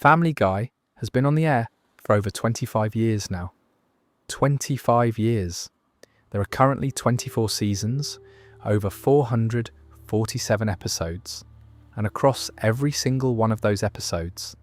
Family Guy has been on the air for over 25 years now. 25 years. There are currently 24 seasons, over 447 episodes, and across every single one of those episodes,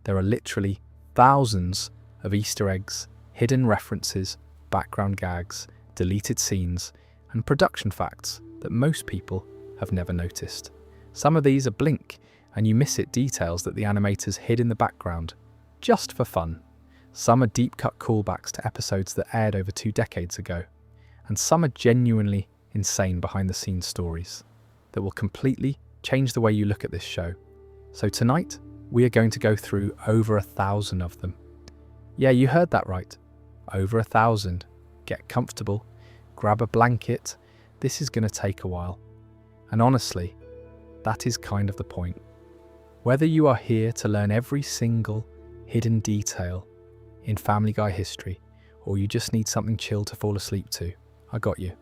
there are literally thousands of Easter eggs, hidden references, background gags, deleted scenes, and production facts that most people have never noticed. Some of these are blink and you miss it details that the animators hid in the background, just for fun. Some are deep-cut callbacks to episodes that aired over 2 decades ago, and some are genuinely insane behind-the-scenes stories that will completely change the way you look at this show. So tonight, we are going to go through over 1,000 of them. Yeah, you heard that right. Over 1,000. Get comfortable, grab a blanket. This is going to take a while. And honestly, that is kind of the point. Whether you are here to learn every single hidden detail in Family Guy history, or you just need something chill to fall asleep to, I got you.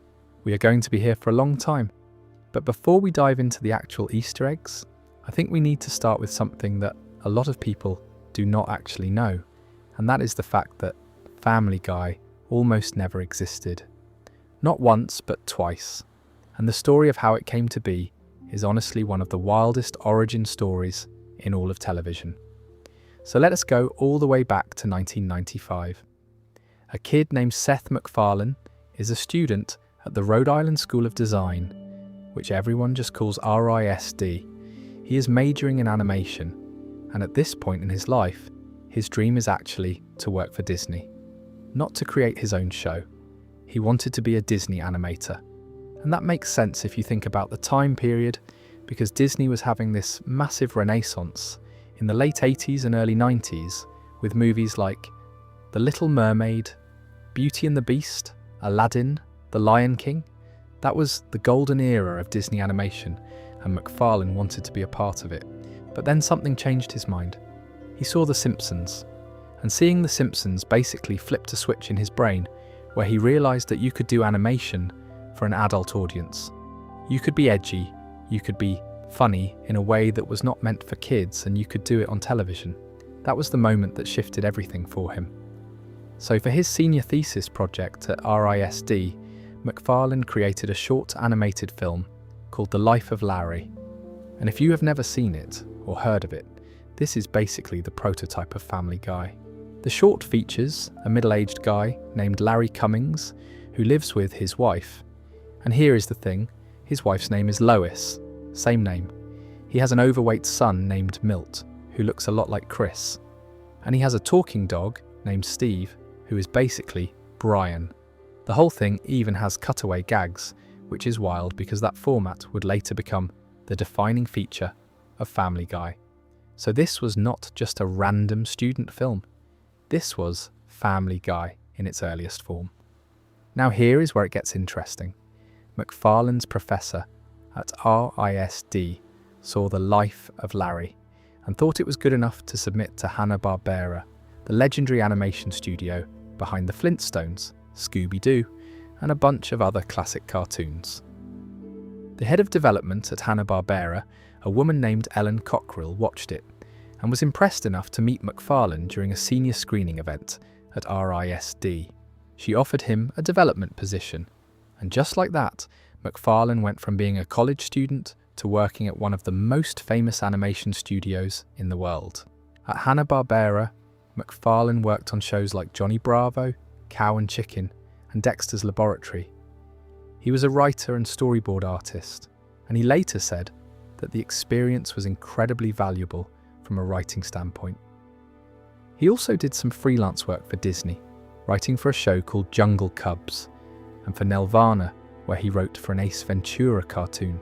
We are going to be here for a long time. But before we dive into the actual Easter eggs, I think we need to start with something that a lot of people do not actually know, and that is the fact that Family Guy almost never existed. Not once, but twice. And the story of how it came to be is honestly one of the wildest origin stories in all of television. So let us go all the way back to 1995. A kid named Seth MacFarlane is a student at the Rhode Island School of Design, which everyone just calls RISD. He is majoring in animation, and at this point in his life, his dream is actually to work for Disney. Not to create his own show. He wanted to be a Disney animator. And that makes sense if you think about the time period, because Disney was having this massive renaissance in the late 80s and early 90s with movies like The Little Mermaid, Beauty and the Beast, Aladdin, The Lion King. That was the golden era of Disney animation, and MacFarlane wanted to be a part of it. But then something changed his mind. He saw The Simpsons, and seeing The Simpsons basically flipped a switch in his brain where he realised that you could do animation for an adult audience. You could be edgy, you could be funny in a way that was not meant for kids, and you could do it on television. That was the moment that shifted everything for him. So for his senior thesis project at RISD, MacFarlane created a short animated film called The Life of Larry. And if you have never seen it or heard of it, this is basically the prototype of Family Guy. The short features a middle-aged guy named Larry Cummings who lives with his wife. And here is the thing, his wife's name is Lois, same name. He has an overweight son named Milt, who looks a lot like Chris. And he has a talking dog named Steve, who is basically Brian. The whole thing even has cutaway gags, which is wild because that format would later become the defining feature of Family Guy. So this was not just a random student film. This was Family Guy in its earliest form. Now here is where it gets interesting. MacFarlane's professor at RISD saw The Life of Larry and thought it was good enough to submit to Hanna-Barbera, the legendary animation studio behind the Flintstones, Scooby-Doo, and a bunch of other classic cartoons. The head of development at Hanna-Barbera, a woman named Ellen Cockrell, watched it and was impressed enough to meet MacFarlane during a senior screening event at RISD. She offered him a development position, and just like that, MacFarlane went from being a college student to working at one of the most famous animation studios in the world. At Hanna-Barbera, MacFarlane worked on shows like Johnny Bravo, Cow and Chicken, and Dexter's Laboratory. He was a writer and storyboard artist, and he later said that the experience was incredibly valuable from a writing standpoint. He also did some freelance work for Disney, writing for a show called Jungle Cubs, and for Nelvana, where he wrote for an Ace Ventura cartoon.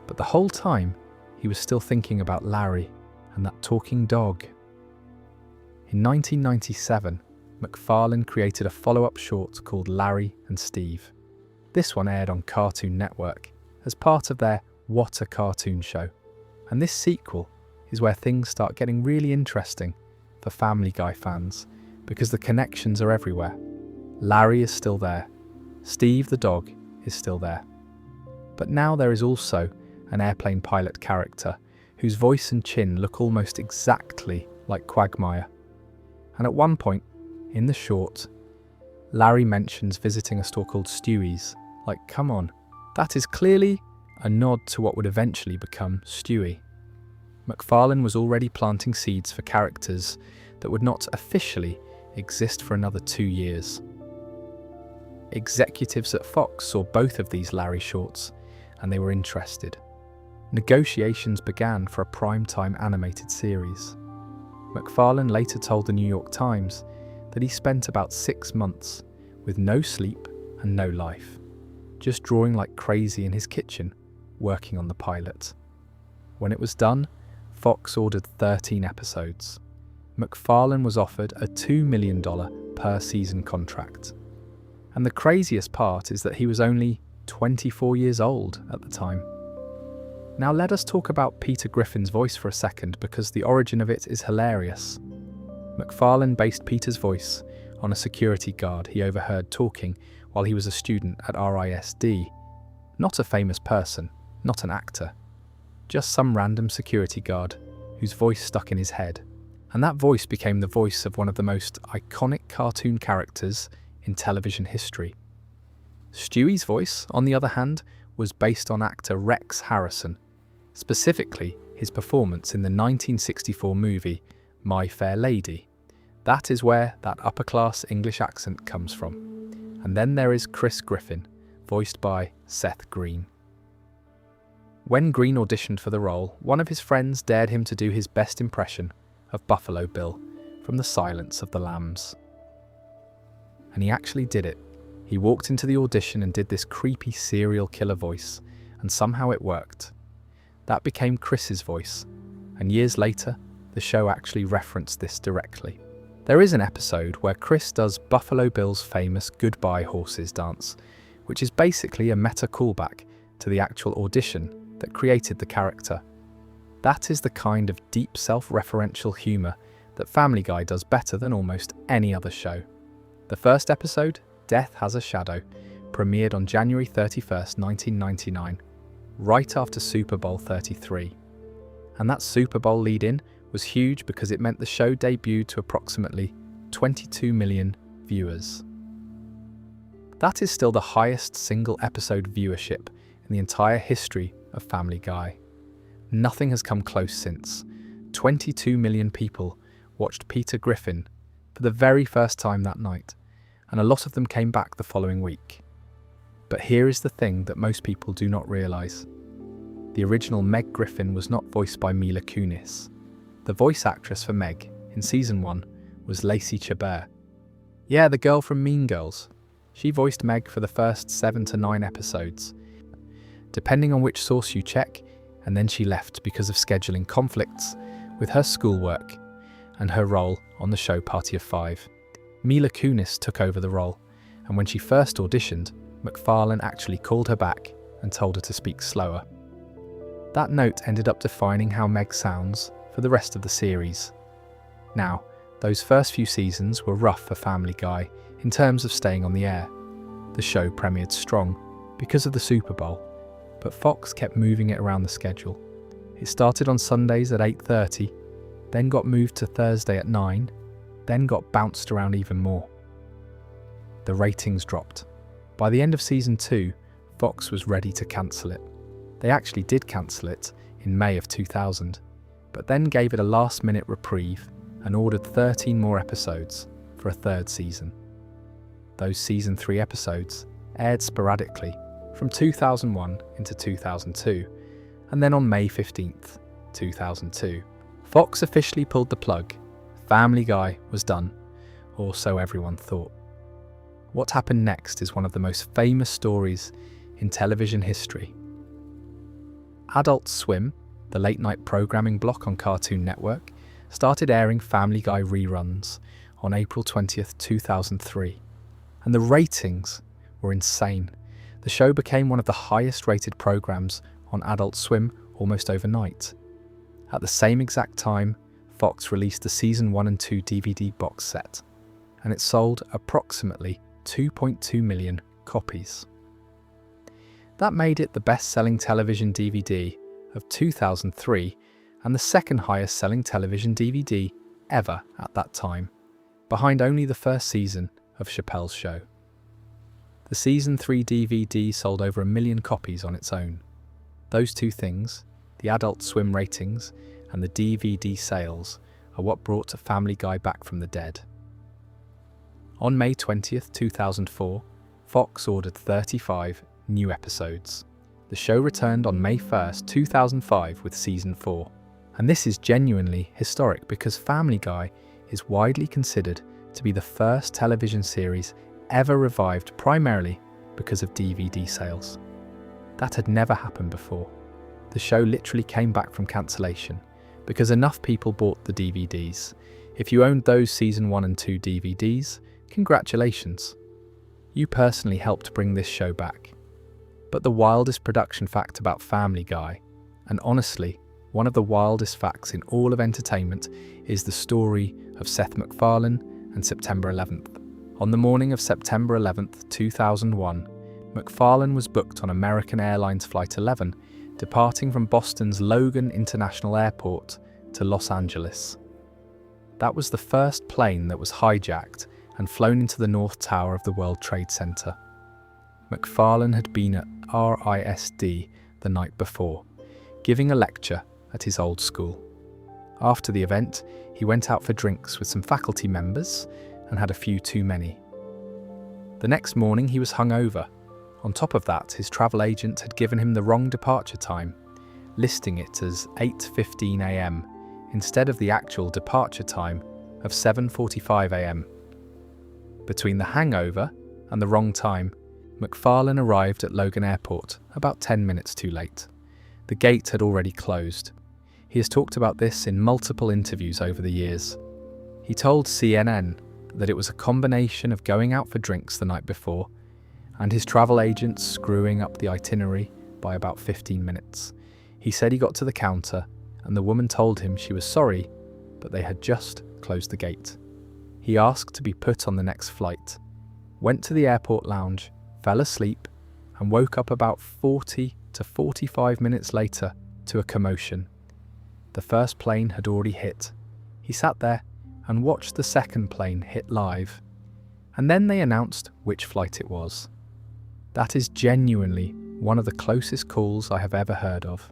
But the whole time, he was still thinking about Larry and that talking dog. In 1997, MacFarlane created a follow-up short called Larry and Steve. This one aired on Cartoon Network as part of their What a Cartoon show. And this sequel is where things start getting really interesting for Family Guy fans, because the connections are everywhere. Larry is still there. Steve the dog is still there. But now there is also an airplane pilot character whose voice and chin look almost exactly like Quagmire. And at one point, in the short, Larry mentions visiting a store called Stewie's. Like, come on, that is clearly a nod to what would eventually become Stewie. MacFarlane was already planting seeds for characters that would not officially exist for another 2 years. Executives at Fox saw both of these Larry shorts, and they were interested. Negotiations began for a primetime animated series. MacFarlane later told the New York Times that he spent about 6 months with no sleep and no life, just drawing like crazy in his kitchen, working on the pilot. When it was done, Fox ordered 13 episodes. MacFarlane was offered a $2 million per season contract. And the craziest part is that he was only 24 years old at the time. Now let us talk about Peter Griffin's voice for a second, because the origin of it is hilarious. MacFarlane based Peter's voice on a security guard he overheard talking while he was a student at RISD. Not a famous person, not an actor, just some random security guard whose voice stuck in his head. And that voice became the voice of one of the most iconic cartoon characters in television history. Stewie's voice, on the other hand, was based on actor Rex Harrison, specifically his performance in the 1964 movie My Fair Lady. That is where that upper-class English accent comes from. And then there is Chris Griffin, voiced by Seth Green. When Green auditioned for the role, one of his friends dared him to do his best impression of Buffalo Bill from The Silence of the Lambs. And he actually did it. He walked into the audition and did this creepy serial killer voice, and somehow it worked. That became Chris's voice, and years later, the show actually referenced this directly. There is an episode where Chris does Buffalo Bill's famous Goodbye Horses dance, which is basically a meta callback to the actual audition that created the character. That is the kind of deep self-referential humour that Family Guy does better than almost any other show. The first episode, Death Has a Shadow, premiered on January 31st, 1999, right after Super Bowl 33. And that Super Bowl lead-in was huge because it meant the show debuted to approximately 22 million viewers. That is still the highest single episode viewership in the entire history of Family Guy. Nothing has come close since. 22 million people watched Peter Griffin for the very first time that night, and a lot of them came back the following week. But here is the thing that most people do not realise. The original Meg Griffin was not voiced by Mila Kunis. The voice actress for Meg in season 1 was Lacey Chabert. Yeah, the girl from Mean Girls. She voiced Meg for the first 7 to 9 episodes, depending on which source you check, and then she left because of scheduling conflicts with her schoolwork and her role on the show Party of Five. Mila Kunis took over the role, and when she first auditioned, MacFarlane actually called her back and told her to speak slower. That note ended up defining how Meg sounds for the rest of the series. Now, those first few seasons were rough for Family Guy in terms of staying on the air. The show premiered strong because of the Super Bowl, but Fox kept moving it around the schedule. It started on Sundays at 8:30, then got moved to Thursday at 9, then got bounced around even more. The ratings dropped. By the end of season 2, Fox was ready to cancel it. They actually did cancel it in May of 2000, but then gave it a last-minute reprieve and ordered 13 more episodes for a third season. Those season 3 episodes aired sporadically from 2001 into 2002, and then on May 15th, 2002, Fox officially pulled the plug. Family Guy was done, or so everyone thought. What happened next is one of the most famous stories in television history. Adult Swim, the late-night programming block on Cartoon Network, started airing Family Guy reruns on April 20th, 2003, and the ratings were insane. The show became one of the highest-rated programs on Adult Swim almost overnight. At the same exact time, Fox released the Season 1 and 2 DVD box set, and it sold approximately 2.2 million copies. That made it the best-selling television DVD of 2003 and the second highest-selling television DVD ever at that time, behind only the first season of Chappelle's Show. The Season 3 DVD sold over 1 million copies on its own. Those two things, the Adult Swim ratings and the DVD sales, are what brought Family Guy back from the dead. On May 20th, 2004, Fox ordered 35 new episodes. The show returned on May 1st, 2005 with Season 4. And this is genuinely historic because Family Guy is widely considered to be the first television series ever revived primarily because of DVD sales. That had never happened before. The show literally came back from cancellation because enough people bought the DVDs. If you owned those Season 1 and 2 DVDs, congratulations. You personally helped bring this show back. But the wildest production fact about Family Guy, and honestly, one of the wildest facts in all of entertainment, is the story of Seth MacFarlane and September 11th. On the morning of September 11th, 2001, MacFarlane was booked on American Airlines Flight 11, departing from Boston's Logan International Airport to Los Angeles. That was the first plane that was hijacked and flown into the North Tower of the World Trade Center. MacFarlane had been at RISD the night before, giving a lecture at his old school. After the event, he went out for drinks with some faculty members and had a few too many. The next morning he was hungover. On top of that, his travel agent had given him the wrong departure time, listing it as 8:15 a.m. instead of the actual departure time of 7:45 a.m. Between the hangover and the wrong time, MacFarlane arrived at Logan Airport about 10 minutes too late. The gate had already closed. He has talked about this in multiple interviews over the years. He told CNN that it was a combination of going out for drinks the night before and his travel agent screwing up the itinerary by about 15 minutes. He said he got to the counter and the woman told him she was sorry, but they had just closed the gate. He asked to be put on the next flight, went to the airport lounge, fell asleep, and woke up about 40 to 45 minutes later to a commotion. The first plane had already hit. He sat there and watched the second plane hit live, and then they announced which flight it was. That is genuinely one of the closest calls I have ever heard of.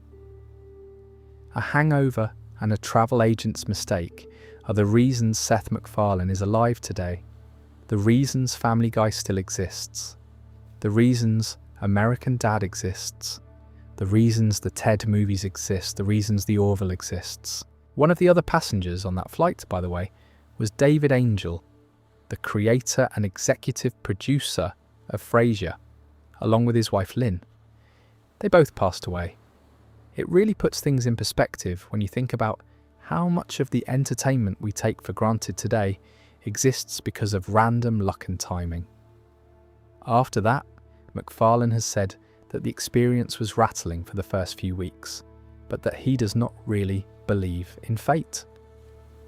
A hangover and a travel agent's mistake are the reasons Seth MacFarlane is alive today, the reasons Family Guy still exists, the reasons American Dad exists, the reasons the Ted movies exist, the reasons the Orville exists. One of the other passengers on that flight, by the way, was David Angel, the creator and executive producer of Frasier, along with his wife Lynn. They both passed away. It really puts things in perspective when you think about how much of the entertainment we take for granted today exists because of random luck and timing. After that, MacFarlane has said that the experience was rattling for the first few weeks, but that he does not really believe in fate.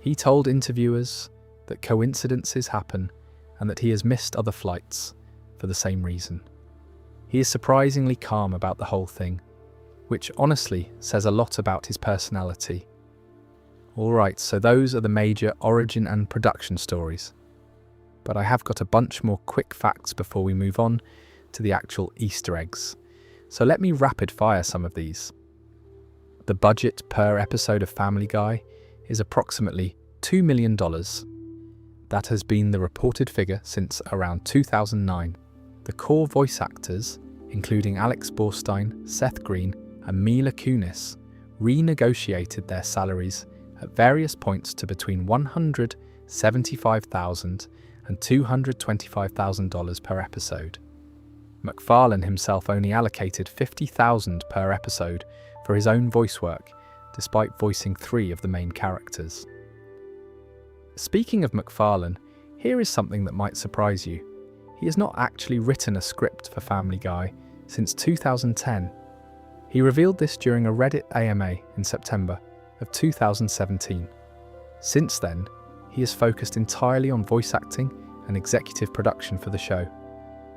He told interviewers that coincidences happen and that he has missed other flights for the same reason. He is surprisingly calm about the whole thing, which honestly says a lot about his personality. Alright, so those are the major origin and production stories. But I have got a bunch more quick facts before we move on to the actual Easter eggs. So let me rapid fire some of these. The budget per episode of Family Guy is approximately $2 million. That has been the reported figure since around 2009. The core voice actors, including Alex Borstein, Seth Green, and Mila Kunis, renegotiated their salaries at various points to between $175,000 and $225,000 per episode. MacFarlane himself only allocated $50,000 per episode for his own voice work, despite voicing 3 of the main characters. Speaking of MacFarlane, here is something that might surprise you. He has not actually written a script for Family Guy since 2010. He revealed this during a Reddit AMA in September of 2017. Since then, he has focused entirely on voice acting and executive production for the show.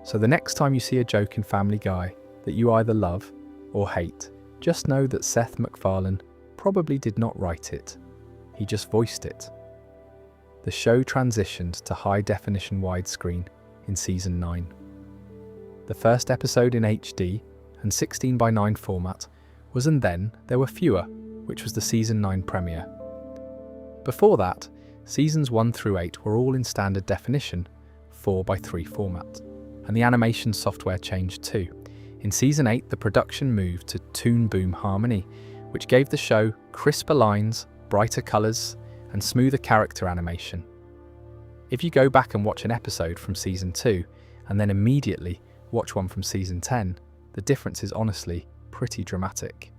So the next time you see a joke in Family Guy that you either love or hate, just know that Seth MacFarlane probably did not write it. He just voiced it. the show transitioned to high-definition widescreen in Season 9. The first episode in HD and 16:9 format was And Then There Were Fewer, which was the Season 9 premiere. Before that, Seasons 1 through 8 were all in standard definition, 4:3 format, and the animation software changed too. In Season 8, the production moved to Toon Boom Harmony, which gave the show crisper lines, brighter colours, and smoother character animation. If you go back and watch an episode from Season 2, and then immediately watch one from Season 10, the difference is honestly pretty dramatic.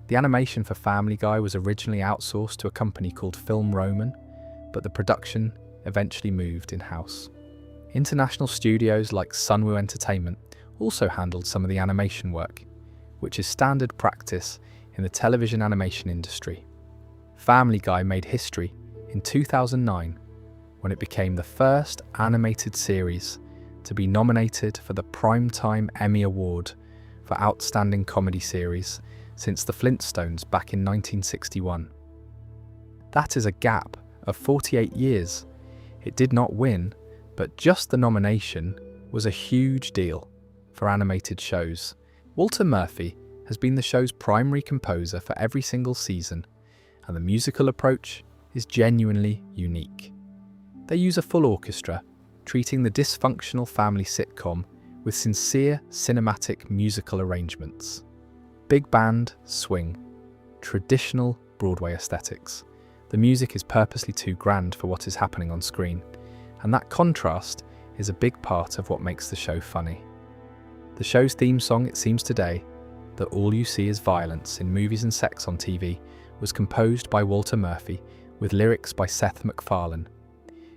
The animation for Family Guy was originally outsourced to a company called Film Roman, but the production eventually moved in-house. International studios like Sunwoo Entertainment also handled some of the animation work, which is standard practice in the television animation industry. Family Guy made history in 2009 when it became the first animated series to be nominated for the Primetime Emmy Award for Outstanding Comedy Series since The Flintstones back in 1961. That is a gap of 48 years. It did not win, but just the nomination was a huge deal for animated shows. Walter Murphy has been the show's primary composer for every single season, and the musical approach is genuinely unique. They use a full orchestra, treating the dysfunctional family sitcom with sincere cinematic musical arrangements. Big band, swing, traditional Broadway aesthetics. The music is purposely too grand for what is happening on screen, and that contrast is a big part of what makes the show funny. The show's theme song, It Seems Today, that all you see is violence in movies and sex on TV, was composed by Walter Murphy with lyrics by Seth MacFarlane.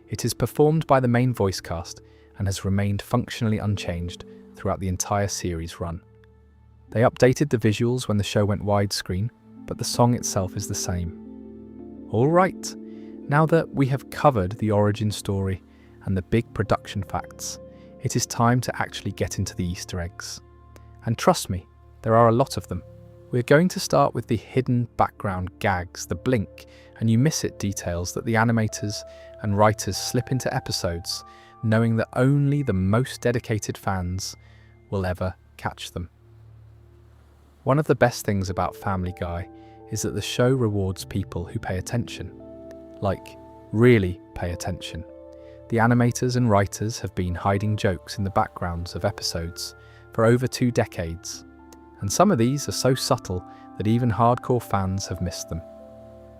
It is performed by the main voice cast and has remained functionally unchanged throughout the entire series run. They updated the visuals when the show went widescreen, but the song itself is the same. Alright, now that we have covered the origin story and the big production facts, it is time to actually get into the Easter eggs. And trust me, there are a lot of them. We're going to start with the hidden background gags, the blink and you miss it details that the animators and writers slip into episodes, knowing that only the most dedicated fans will ever catch them. One of the best things about Family Guy is that the show rewards people who pay attention. Like, really pay attention. The animators and writers have been hiding jokes in the backgrounds of episodes for over 2 decades, and some of these are so subtle that even hardcore fans have missed them.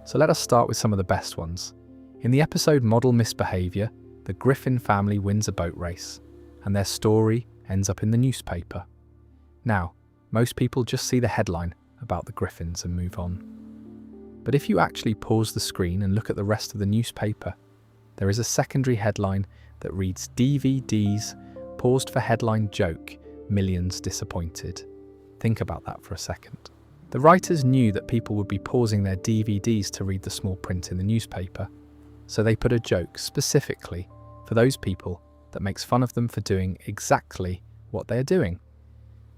So let us start with some of the best ones. In the episode Model Misbehavior, the Griffin family wins a boat race, and their story ends up in the newspaper. Now, most people just see the headline about the Griffins and move on. But if you actually pause the screen and look at the rest of the newspaper, there is a secondary headline that reads DVDs paused for headline joke, millions disappointed. Think about that for a second. The writers knew that people would be pausing their DVDs to read the small print in the newspaper, so they put a joke specifically for those people that makes fun of them for doing exactly what they're doing.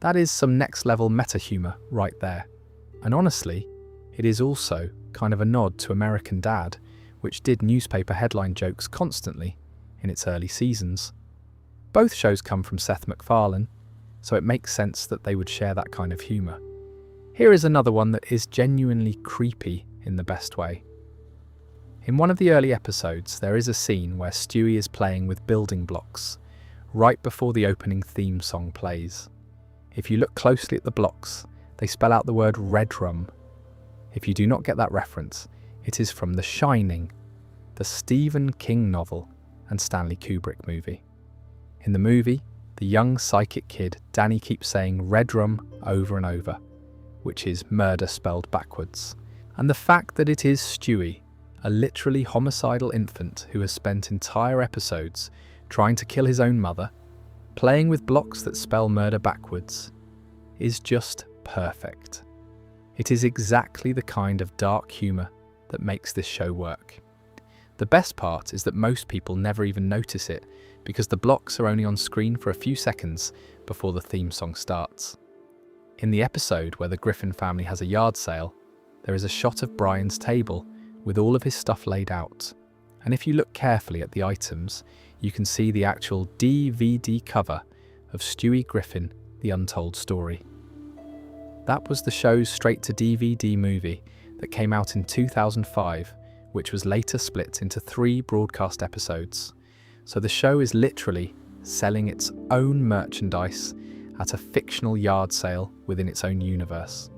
That is some next level meta humor right there. And honestly, it is also kind of a nod to American Dad, which did newspaper headline jokes constantly in its early seasons. Both shows come from Seth MacFarlane, so it makes sense that they would share that kind of humour. Here is another one that is genuinely creepy in the best way. In one of the early episodes, there is a scene where Stewie is playing with building blocks, right before the opening theme song plays. If you look closely at the blocks, they spell out the word red rum. If you do not get that reference, it is from The Shining, the Stephen King novel and Stanley Kubrick movie. In the movie, the young psychic kid Danny keeps saying red rum over and over, which is murder spelled backwards. And the fact that it is Stewie, a literally homicidal infant who has spent entire episodes trying to kill his own mother, playing with blocks that spell murder backwards, is just perfect. It is exactly the kind of dark humour that makes this show work. The best part is that most people never even notice it because the blocks are only on screen for a few seconds before the theme song starts. In the episode where the Griffin family has a yard sale, there is a shot of Brian's table with all of his stuff laid out, And if you look carefully at the items, you can see the actual DVD cover of Stewie Griffin, The Untold Story. That was the show's straight-to-DVD movie that came out in 2005, which was later split into 3 broadcast episodes. So the show is literally selling its own merchandise at a fictional yard sale within its own universe.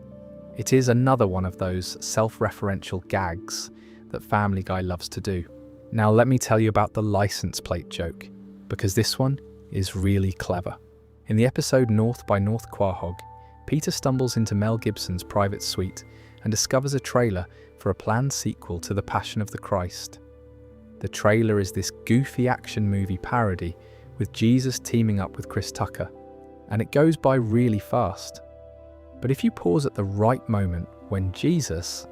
It is another one of those self-referential gags that Family Guy loves to do. Now let me tell you about the license plate joke, because this one is really clever. In the episode North by North Quahog, Peter stumbles into Mel Gibson's private suite and discovers a trailer for a planned sequel to The Passion of the Christ. The trailer is this goofy action movie parody with Jesus teaming up with Chris Tucker, and it goes by really fast. But if you pause at the right moment when Jesus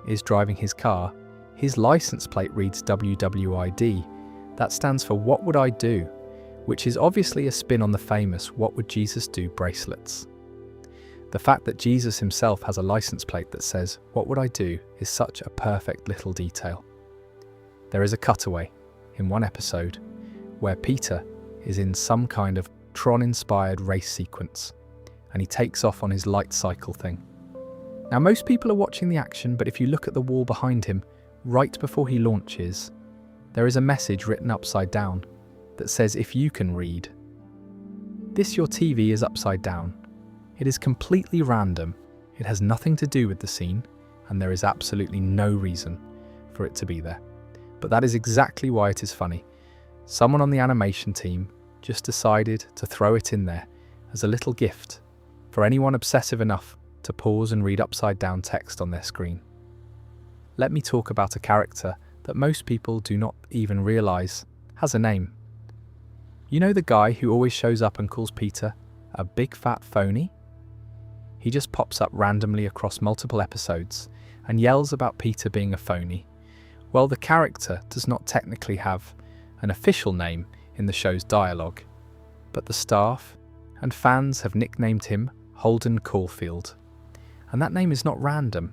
is driving his car, his license plate reads WWID. That stands for What Would I Do?, which is obviously a spin on the famous What Would Jesus Do bracelets. The fact that Jesus himself has a license plate that says What Would I Do? Is such a perfect little detail. There is a cutaway in one episode where Peter is in some kind of Tron-inspired race sequence, and he takes off on his light cycle thing. Now most people are watching the action, but if you look at the wall behind him, right before he launches, there is a message written upside down that says, if you can read. This your TV is upside down. It is completely random, it has nothing to do with the scene, and there is absolutely no reason for it to be there. But that is exactly why it is funny. Someone on the animation team just decided to throw it in there as a little gift for anyone obsessive enough to pause and read upside down text on their screen. Let me talk about a character that most people do not even realise has a name. You know the guy who always shows up and calls Peter a big fat phony? He just pops up randomly across multiple episodes and yells about Peter being a phony. Well, the character does not technically have an official name in the show's dialogue, but the staff and fans have nicknamed him Holden Caulfield. And that name is not random.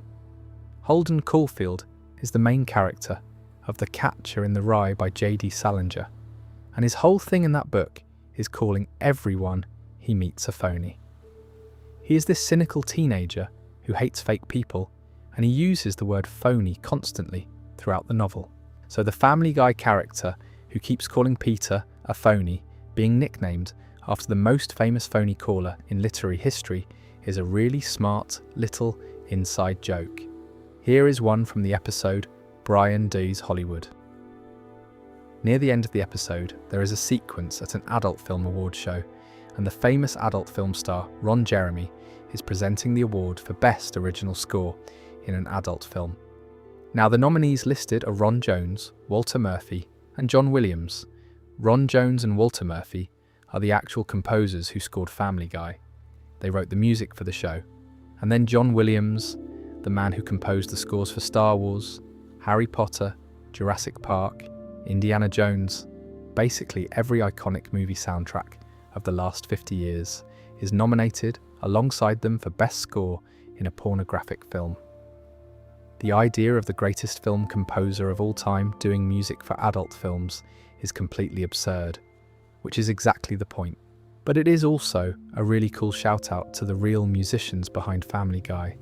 Holden Caulfield is the main character of The Catcher in the Rye by J.D. Salinger, and his whole thing in that book is calling everyone he meets a phony. He is this cynical teenager who hates fake people, and he uses the word phony constantly throughout the novel. So the Family Guy character who keeps calling Peter a phony, being nicknamed after the most famous phony caller in literary history, is a really smart little inside joke. Here is one from the episode Brian Does Hollywood. Near the end of the episode, there is a sequence at an adult film award show, and the famous adult film star Ron Jeremy is presenting the award for Best Original Score in an adult film. Now the nominees listed are Ron Jones, Walter Murphy, and John Williams. Ron Jones and Walter Murphy are the actual composers who scored Family Guy. They wrote the music for the show. And then John Williams, the man who composed the scores for Star Wars, Harry Potter, Jurassic Park, Indiana Jones, basically every iconic movie soundtrack of the last 50 years, is nominated alongside them for Best Score in a pornographic film. The idea of the greatest film composer of all time doing music for adult films is completely absurd, which is exactly the point. But it is also a really cool shout out to the real musicians behind Family Guy.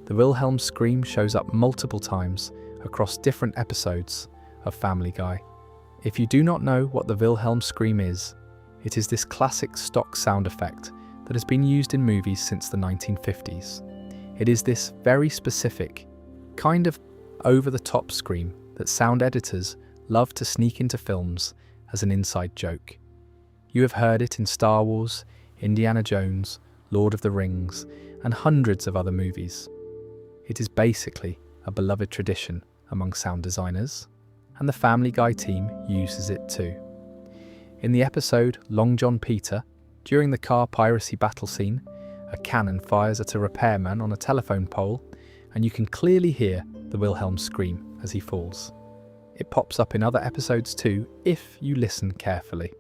The Wilhelm scream shows up multiple times across different episodes of Family Guy. If you do not know what the Wilhelm scream is, it is this classic stock sound effect that has been used in movies since the 1950s. It is this very specific, kind of over-the-top scream that sound editors love to sneak into films as an inside joke. You have heard it in Star Wars, Indiana Jones, Lord of the Rings, and hundreds of other movies. It is basically a beloved tradition among sound designers, and the Family Guy team uses it too. In the episode Long John Peter, during the car piracy battle scene, a cannon fires at a repairman on a telephone pole, and you can clearly hear the Wilhelm scream as he falls. It pops up in other episodes too, if you listen carefully.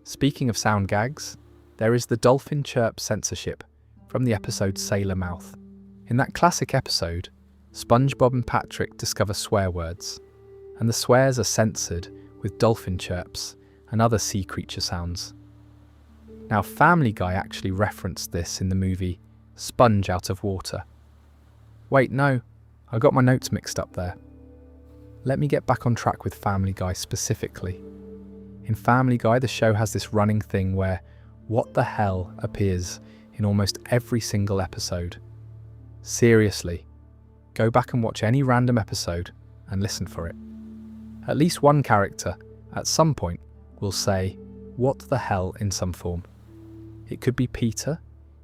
Speaking of sound gags, there is the dolphin chirp censorship from the episode Sailor Mouth. In that classic episode, SpongeBob and Patrick discover swear words, and the swears are censored with dolphin chirps and other sea creature sounds. Now, Family Guy actually referenced this in the movie Sponge Out of Water. Wait, no, I got my notes mixed up there. Let me get back on track with Family Guy specifically. In Family Guy, the show has this running thing where "what the hell" appears in almost every single episode. Seriously, go back and watch any random episode and listen for it. At least one character, at some point, will say "what the hell" in some form. It could be Peter,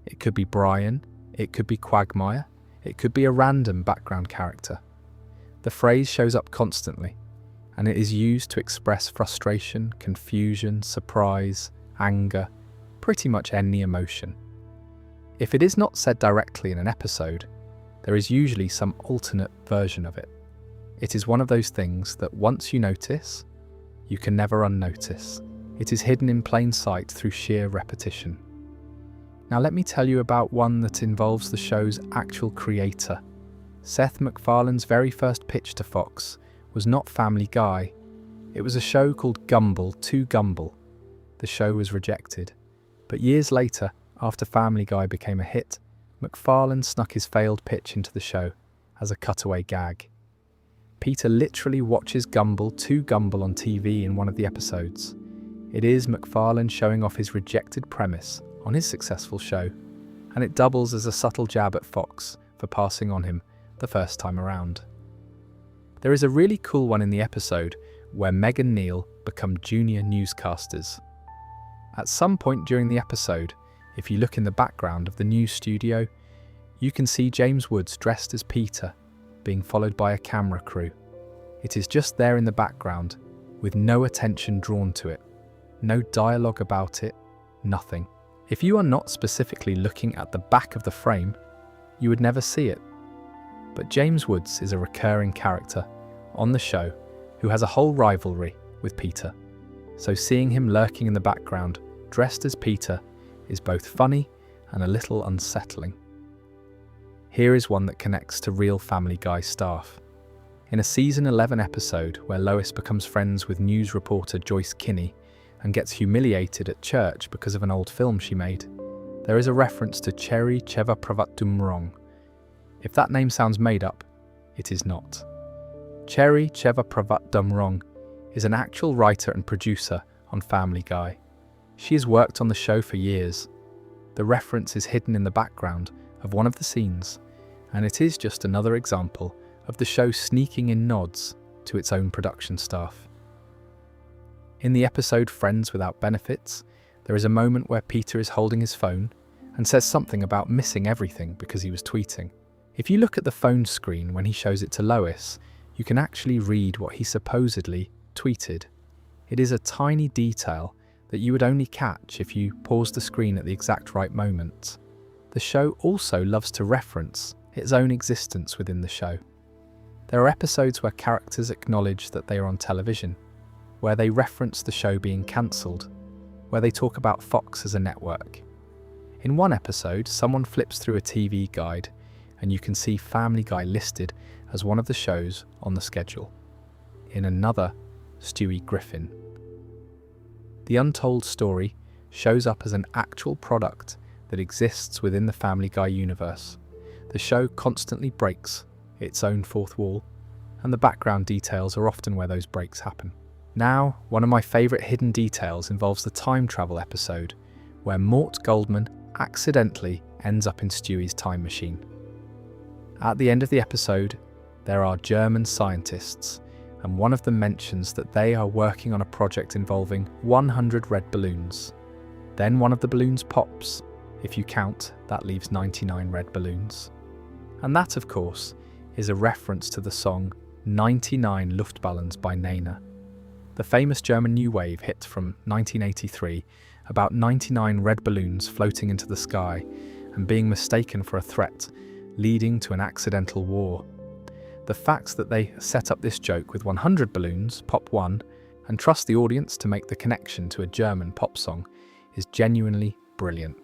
it could be Brian, it could be Quagmire, it could be a random background character. The phrase shows up constantly, and it is used to express frustration, confusion, surprise, anger, pretty much any emotion. If it is not said directly in an episode, there is usually some alternate version of it. It is one of those things that once you notice, you can never unnotice. It is hidden in plain sight through sheer repetition. Now let me tell you about one that involves the show's actual creator. Seth MacFarlane's very first pitch to Fox was not Family Guy. It was a show called Gumball 2 Gumball. The show was rejected. But years later, after Family Guy became a hit, MacFarlane snuck his failed pitch into the show as a cutaway gag. Peter literally watches Gumball 2 Gumball on TV in one of the episodes. It is MacFarlane showing off his rejected premise on his successful show, and it doubles as a subtle jab at Fox for passing on him the first time around. There is a really cool one in the episode where Meg and Neil become junior newscasters. At some point during the episode, if you look in the background of the news studio, you can see James Woods dressed as Peter, being followed by a camera crew. It is just there in the background, with no attention drawn to it, no dialogue about it, nothing. If you are not specifically looking at the back of the frame, you would never see it. But James Woods is a recurring character on the show who has a whole rivalry with Peter. So seeing him lurking in the background, dressed as Peter, is both funny and a little unsettling. Here is one that connects to real Family Guy staff. In a season 11 episode where Lois becomes friends with news reporter Joyce Kinney and gets humiliated at church because of an old film she made, there is a reference to Cherry Cheva Pravat Dumrong. If that name sounds made up, it is not. Cherry Cheva Pravat Dumrong is an actual writer and producer on Family Guy. She has worked on the show for years. The reference is hidden in the background of one of the scenes, and it is just another example of the show sneaking in nods to its own production staff. In the episode Friends Without Benefits, there is a moment where Peter is holding his phone and says something about missing everything because he was tweeting. If you look at the phone screen when he shows it to Lois, you can actually read what he supposedly tweeted. It is a tiny detail that you would only catch if you pause the screen at the exact right moment. The show also loves to reference its own existence within the show. There are episodes where characters acknowledge that they are on television, where they reference the show being cancelled, where they talk about Fox as a network. In one episode, someone flips through a TV guide and you can see Family Guy listed as one of the shows on the schedule. In another, Stewie Griffin. The untold story shows up as an actual product that exists within the Family Guy universe. The show constantly breaks its own fourth wall, and the background details are often where those breaks happen. Now, one of my favourite hidden details involves the time travel episode, where Mort Goldman accidentally ends up in Stewie's time machine. At the end of the episode, there are German scientists, and one of them mentions that they are working on a project involving 100 red balloons. Then one of the balloons pops. If you count, that leaves 99 red balloons. And that, of course, is a reference to the song 99 Luftballons by Nena. The famous German new wave hit from 1983 about 99 red balloons floating into the sky and being mistaken for a threat, leading to an accidental war. The fact that they set up this joke with 100 balloons, pop one, and trust the audience to make the connection to a German pop song is genuinely brilliant.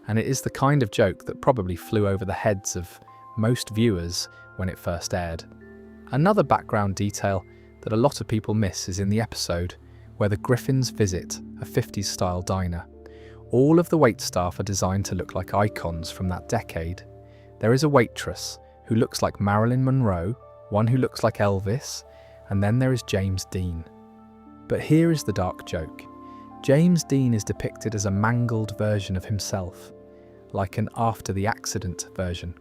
And it is the kind of joke that probably flew over the heads of most viewers when it first aired. Another background detail that a lot of people miss is in the episode where the Griffins visit a 50s-style diner. All of the waitstaff are designed to look like icons from that decade. There is a waitress who looks like Marilyn Monroe, one who looks like Elvis, and then there is James Dean. But here is the dark joke. James Dean is depicted as a mangled version of himself, like an after-the-accident version.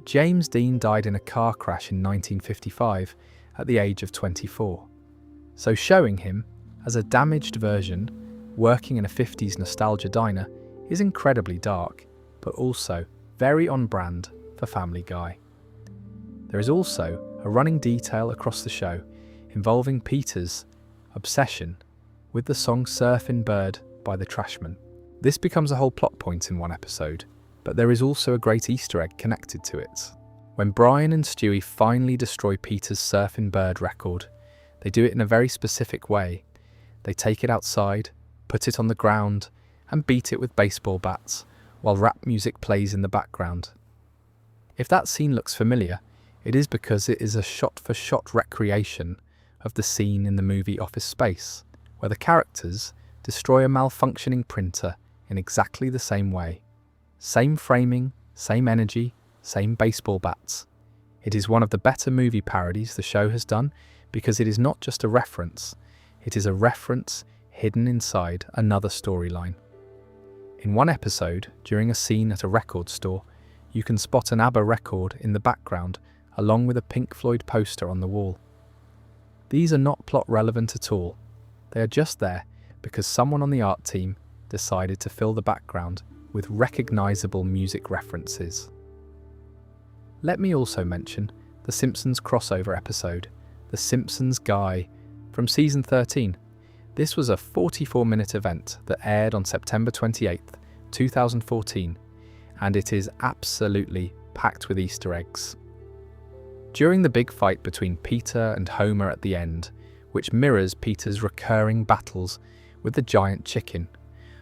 James Dean died in a car crash in 1955 at the age of 24. So showing him as a damaged version working in a 50s nostalgia diner is incredibly dark, but also very on brand for Family Guy. There is also a running detail across the show involving Peter's obsession with the song Surfin' Bird by the Trashmen. This becomes a whole plot point in one episode, but there is also a great Easter egg connected to it. When Brian and Stewie finally destroy Peter's Surfin' Bird record, they do it in a very specific way. They take it outside, put it on the ground, and beat it with baseball bats, while rap music plays in the background. If that scene looks familiar, it is because it is a shot-for-shot recreation of the scene in the movie Office Space, where the characters destroy a malfunctioning printer in exactly the same way. Same framing, same energy, same baseball bats. It is one of the better movie parodies the show has done because it is not just a reference, it is a reference hidden inside another storyline. In one episode, during a scene at a record store, you can spot an ABBA record in the background along with a Pink Floyd poster on the wall. These are not plot relevant at all. They are just there because someone on the art team decided to fill the background with recognizable music references. Let me also mention the Simpsons crossover episode, The Simpsons Guy, from season 13. This was a 44-minute event that aired on September 28th, 2014, and it is absolutely packed with Easter eggs. During the big fight between Peter and Homer at the end, which mirrors Peter's recurring battles with the giant chicken,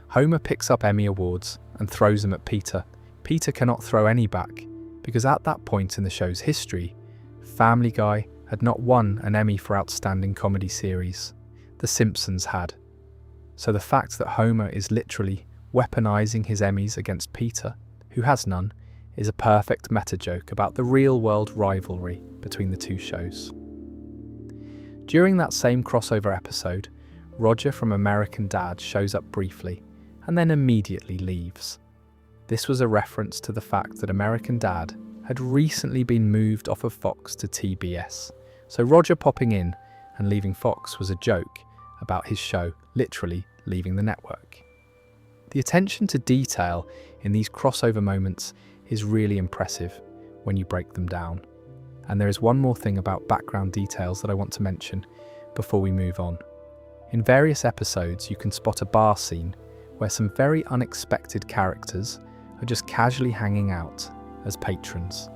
Homer picks up Emmy Awards and throws them at Peter. Peter cannot throw any back, because at that point in the show's history, Family Guy had not won an Emmy for Outstanding Comedy Series. The Simpsons had. So the fact that Homer is literally weaponizing his Emmys against Peter, who has none, is a perfect meta-joke about the real-world rivalry between the two shows. During that same crossover episode, Roger from American Dad shows up briefly and then immediately leaves. This was a reference to the fact that American Dad had recently been moved off of Fox to TBS, so Roger popping in and leaving Fox was a joke about his show literally leaving the network. The attention to detail in these crossover moments is really impressive when you break them down. And there is one more thing about background details that I want to mention before we move on. In various episodes, you can spot a bar scene where some very unexpected characters are just casually hanging out as patrons.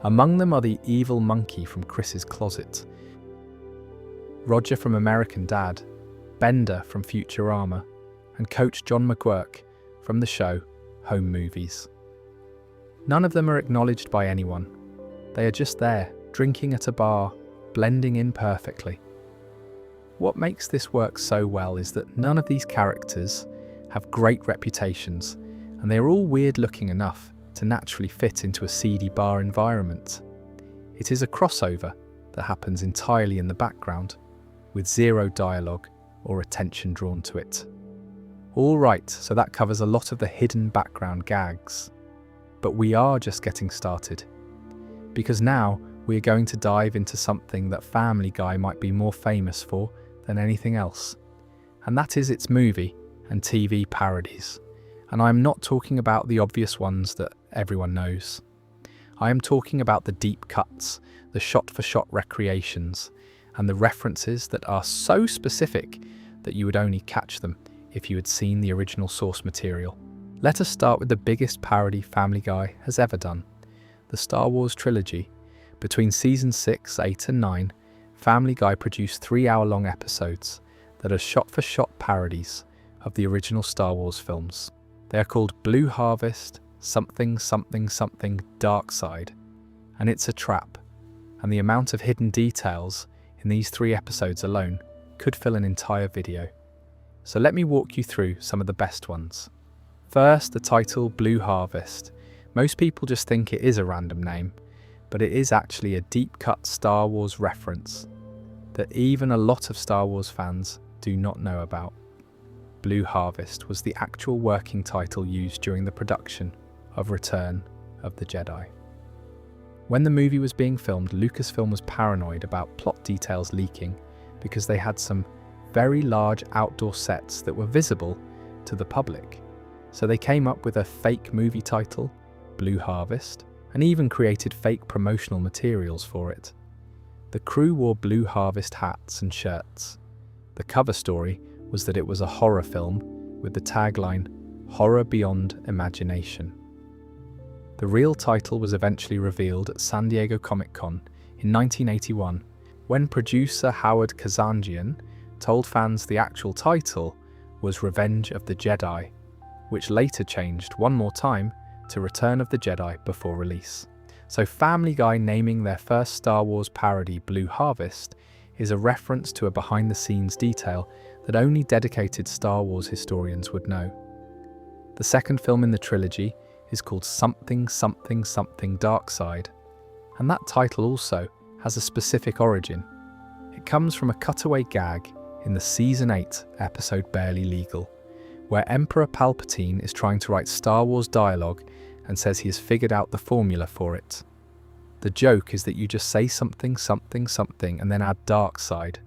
Among them are the evil monkey from Chris's Closet, Roger from American Dad, Bender from Futurama, and Coach John McGuirk from the show Home Movies. None of them are acknowledged by anyone. They are just there, drinking at a bar, blending in perfectly. What makes this work so well is that none of these characters have great reputations, and they are all weird looking enough to naturally fit into a seedy bar environment. It is a crossover that happens entirely in the background, with zero dialogue or attention drawn to it. All right, so that covers a lot of the hidden background gags. But we are just getting started, because now we are going to dive into something that Family Guy might be more famous for than anything else, and that is its movie and TV parodies. And I am not talking about the obvious ones that everyone knows. I am talking about the deep cuts, the shot-for-shot recreations, and the references that are so specific that you would only catch them if you had seen the original source material. Let us start with the biggest parody Family Guy has ever done, the Star Wars trilogy. Between seasons 6, 8 and 9, Family Guy produced 3-hour-long episodes that are shot-for-shot parodies of the original Star Wars films. They are called Blue Harvest, Something Something Something Dark Side, and It's a Trap, and the amount of hidden details in these 3 episodes alone could fill an entire video. So let me walk you through some of the best ones. First, the title Blue Harvest. Most people just think it is a random name, but it is actually a deep-cut Star Wars reference that even a lot of Star Wars fans do not know about. Blue Harvest was the actual working title used during the production of Return of the Jedi. When the movie was being filmed, Lucasfilm was paranoid about plot details leaking because they had some very large outdoor sets that were visible to the public. So they came up with a fake movie title, Blue Harvest, and even created fake promotional materials for it. The crew wore Blue Harvest hats and shirts. The cover story was that it was a horror film with the tagline, "Horror Beyond Imagination." The real title was eventually revealed at San Diego Comic-Con in 1981, when producer Howard Kazanjian told fans the actual title was Revenge of the Jedi, which later changed one more time to Return of the Jedi before release. So Family Guy naming their first Star Wars parody Blue Harvest is a reference to a behind-the-scenes detail that only dedicated Star Wars historians would know. The second film in the trilogy is called Something Something Something Dark Side, and that title also has a specific origin. It comes from a cutaway gag in the Season 8 episode Barely Legal, where Emperor Palpatine is trying to write Star Wars dialogue and says he has figured out the formula for it. The joke is that you just say something, something, something, and then add dark side.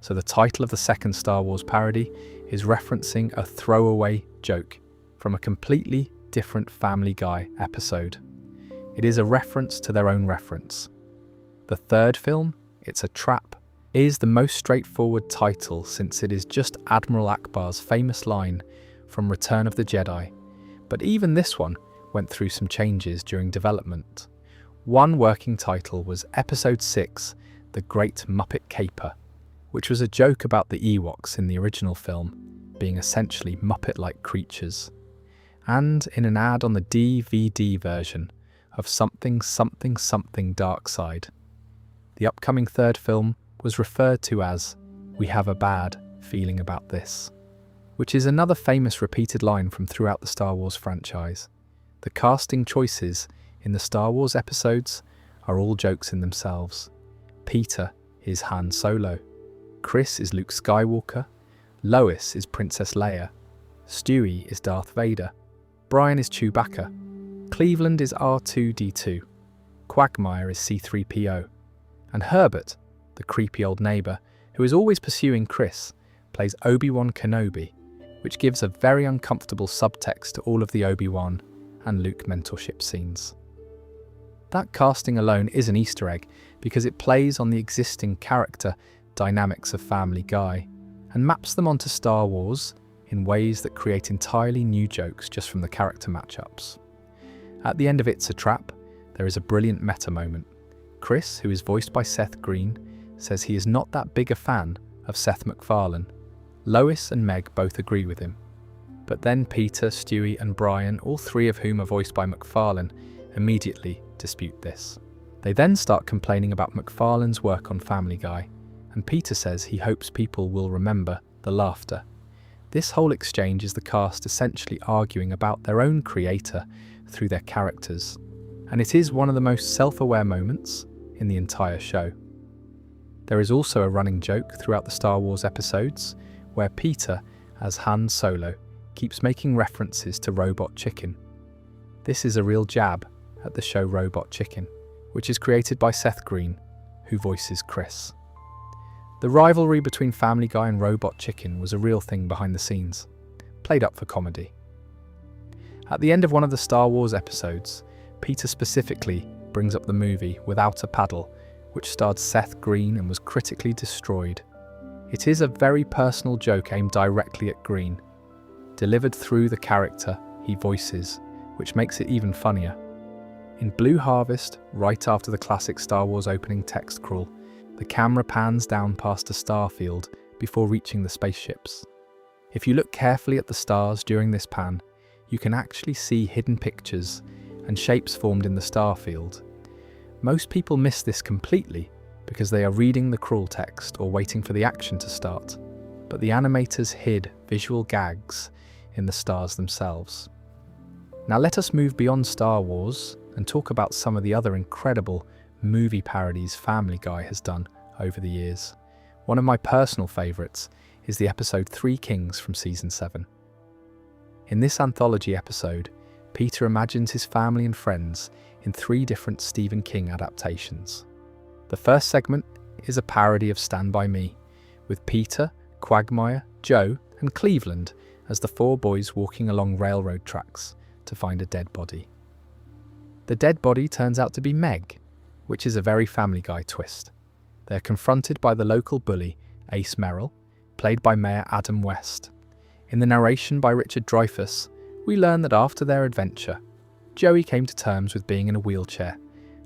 So the title of the second Star Wars parody is referencing a throwaway joke from a completely different Family Guy episode. It is a reference to their own reference. The third film, It's a Trap, is the most straightforward title since it is just Admiral Akbar's famous line from Return of the Jedi, but even this one went through some changes during development. One working title was Episode 6, The Great Muppet Caper, which was a joke about the Ewoks in the original film being essentially Muppet-like creatures, and in an ad on the DVD version of Something Something Something Dark Side. The upcoming third film was referred to as We Have a Bad Feeling About This, which is another famous repeated line from throughout the Star Wars franchise. The casting choices in the Star Wars episodes are all jokes in themselves. Peter is Han Solo, Chris is Luke Skywalker, Lois is Princess Leia, Stewie is Darth Vader, Brian is Chewbacca, Cleveland is R2-D2, Quagmire is C-3PO, and Herbert, the creepy old neighbour who is always pursuing Chris, plays Obi-Wan Kenobi, which gives a very uncomfortable subtext to all of the Obi-Wan and Luke mentorship scenes. That casting alone is an Easter egg because it plays on the existing character dynamics of Family Guy and maps them onto Star Wars in ways that create entirely new jokes just from the character matchups. At the end of It's a Trap, there is a brilliant meta moment. Chris, who is voiced by Seth Green, says he is not that big a fan of Seth MacFarlane. Lois and Meg both agree with him. But then Peter, Stewie and Brian, all 3 of whom are voiced by MacFarlane, immediately dispute this. They then start complaining about MacFarlane's work on Family Guy, and Peter says he hopes people will remember the laughter. This whole exchange is the cast essentially arguing about their own creator through their characters, and it is one of the most self-aware moments in the entire show. There is also a running joke throughout the Star Wars episodes where Peter, as Han Solo, keeps making references to Robot Chicken. This is a real jab at the show Robot Chicken, which is created by Seth Green, who voices Chris. The rivalry between Family Guy and Robot Chicken was a real thing behind the scenes, played up for comedy. At the end of one of the Star Wars episodes, Peter specifically brings up the movie Without a Paddle, which starred Seth Green and was critically destroyed. It is a very personal joke aimed directly at Green, delivered through the character he voices, which makes it even funnier. In Blue Harvest, right after the classic Star Wars opening text crawl, the camera pans down past a star field before reaching the spaceships. If you look carefully at the stars during this pan, you can actually see hidden pictures and shapes formed in the star field. Most people miss this completely because they are reading the cruel text or waiting for the action to start, but the animators hid visual gags in the stars themselves. Now let us move beyond Star Wars and talk about some of the other incredible movie parodies Family Guy has done over the years. One of my personal favourites is the episode Three Kings from season 7. In this anthology episode, Peter imagines his family and friends in 3 different Stephen King adaptations. The first segment is a parody of Stand By Me, with Peter, Quagmire, Joe and Cleveland as the 4 boys walking along railroad tracks to find a dead body. The dead body turns out to be Meg, which is a very Family Guy twist. They are confronted by the local bully, Ace Merrill, played by Mayor Adam West. In the narration by Richard Dreyfuss, we learn that after their adventure, Joey came to terms with being in a wheelchair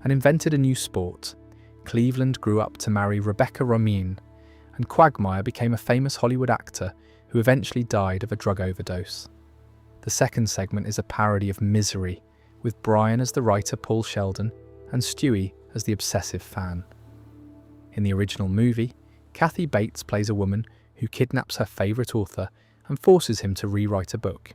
and invented a new sport. Cleveland grew up to marry Rebecca Romijn, and Quagmire became a famous Hollywood actor who eventually died of a drug overdose. The second segment is a parody of Misery, with Brian as the writer Paul Sheldon and Stewie as the obsessive fan. In the original movie, Kathy Bates plays a woman who kidnaps her favourite author and forces him to rewrite a book.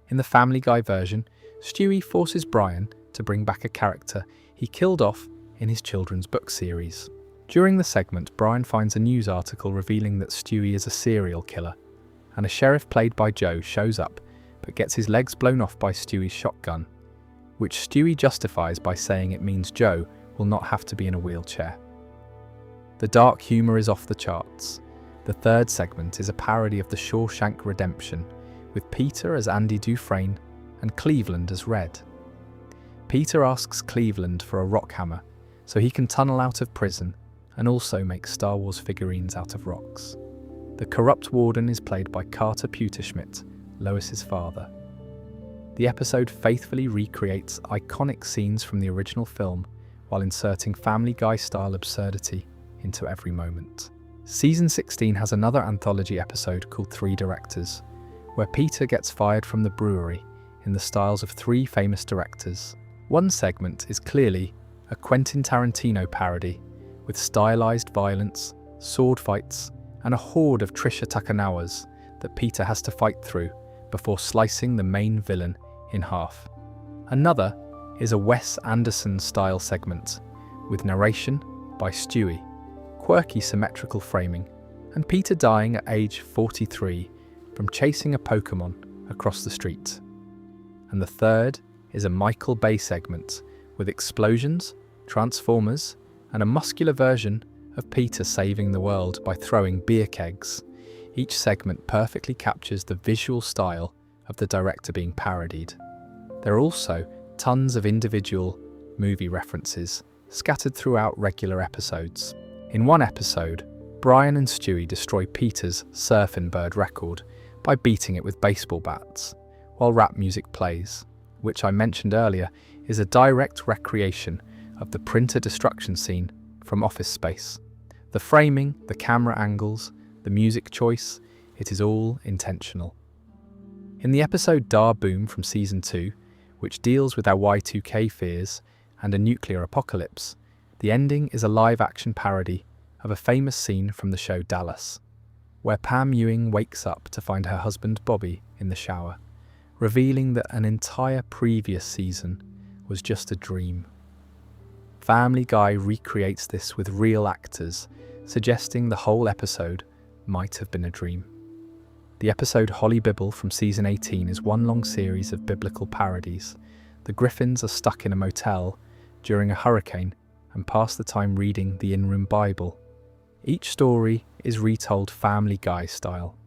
In the Family Guy version, Stewie forces Brian to bring back a character he killed off in his children's book series. During the segment, Brian finds a news article revealing that Stewie is a serial killer, and a sheriff played by Joe shows up but gets his legs blown off by Stewie's shotgun, which Stewie justifies by saying it means Joe will not have to be in a wheelchair. The dark humour is off the charts. The third segment is a parody of The Shawshank Redemption, with Peter as Andy Dufresne and Cleveland as Red. Peter asks Cleveland for a rock hammer so he can tunnel out of prison and also make Star Wars figurines out of rocks. The corrupt warden is played by Carter Pewterschmidt, Lois's father. The episode faithfully recreates iconic scenes from the original film while inserting Family Guy-style absurdity into every moment. Season 16 has another anthology episode called 3 Directors, where Peter gets fired from the brewery in the styles of 3 famous directors. One segment is clearly a Quentin Tarantino parody, with stylized violence, sword fights, and a horde of Trisha Takanawas that Peter has to fight through before slicing the main villain in half. Another is a Wes Anderson-style segment, with narration by Stewie, quirky symmetrical framing, and Peter dying at age 43 from chasing a Pokemon across the street. And the third is a Michael Bay segment, with explosions, transformers, and a muscular version of Peter saving the world by throwing beer kegs. Each segment perfectly captures the visual style of the director being parodied. There are also tons of individual movie references scattered throughout regular episodes. In one episode, Brian and Stewie destroy Peter's Surfin' Bird record by beating it with baseball bats, while rap music plays, which I mentioned earlier is a direct recreation of the printer destruction scene from Office Space. The framing, the camera angles, the music choice, it is all intentional. In the episode Dar Boom from Season 2, which deals with our Y2K fears and a nuclear apocalypse, the ending is a live-action parody of a famous scene from the show Dallas, where Pam Ewing wakes up to find her husband Bobby in the shower, revealing that an entire previous season was just a dream. Family Guy recreates this with real actors, suggesting the whole episode might have been a dream. The episode Holly Bibble from Season 18 is one long series of biblical parodies. The Griffins are stuck in a motel during a hurricane and pass the time reading the in-room Bible. Each story is retold Family Guy style.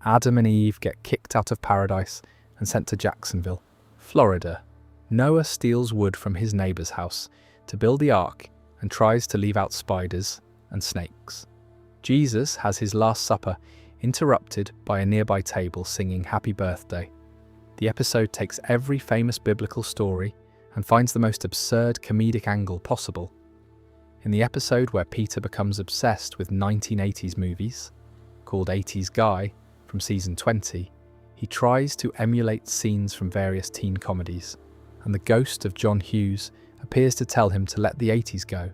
Adam and Eve get kicked out of paradise and sent to Jacksonville, Florida. Noah steals wood from his neighbour's house to build the ark and tries to leave out spiders and snakes. Jesus has his Last Supper interrupted by a nearby table singing Happy Birthday. The episode takes every famous biblical story and finds the most absurd comedic angle possible. In the episode where Peter becomes obsessed with 1980s movies, called 80s Guy from Season 20, he tries to emulate scenes from various teen comedies, and the ghost of John Hughes appears to tell him to let the 80s go.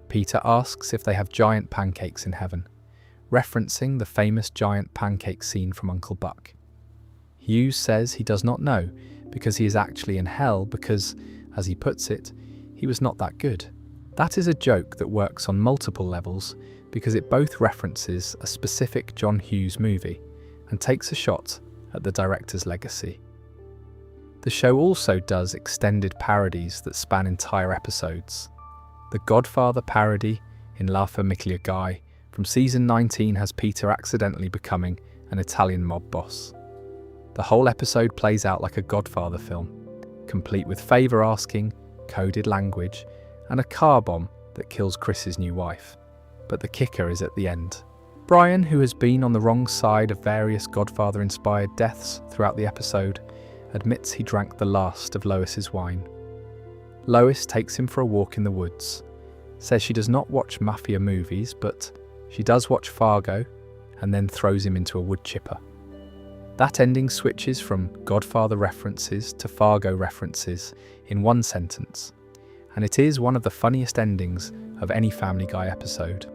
Peter asks if they have giant pancakes in heaven, referencing the famous giant pancake scene from Uncle Buck. Hughes says he does not know because he is actually in hell because, as he puts it, he was not that good. That is a joke that works on multiple levels because it both references a specific John Hughes movie and takes a shot at the director's legacy. The show also does extended parodies that span entire episodes. The Godfather parody in La Famiglia Guy from season 19 has Peter accidentally becoming an Italian mob boss. The whole episode plays out like a Godfather film, complete with favour asking, coded language, and a car bomb that kills Chris's new wife. But the kicker is at the end. Brian, who has been on the wrong side of various Godfather-inspired deaths throughout the episode, admits he drank the last of Lois's wine. Lois takes him for a walk in the woods, says she does not watch mafia movies, but she does watch Fargo, and then throws him into a wood chipper. That ending switches from Godfather references to Fargo references in one sentence, and it is one of the funniest endings of any Family Guy episode.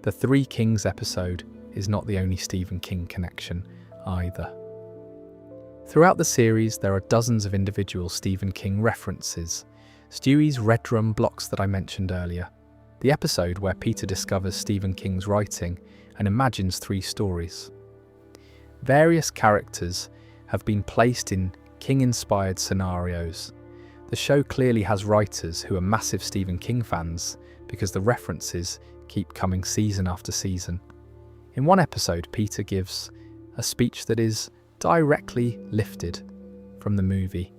The Three Kings episode is not the only Stephen King connection either. Throughout the series, there are dozens of individual Stephen King references. Stewie's Red Drum blocks that I mentioned earlier, the episode where Peter discovers Stephen King's writing and imagines 3 stories. Various characters have been placed in King-inspired scenarios. The show clearly has writers who are massive Stephen King fans because the references keep coming season after season. In one episode, Peter gives a speech that is directly lifted from the movie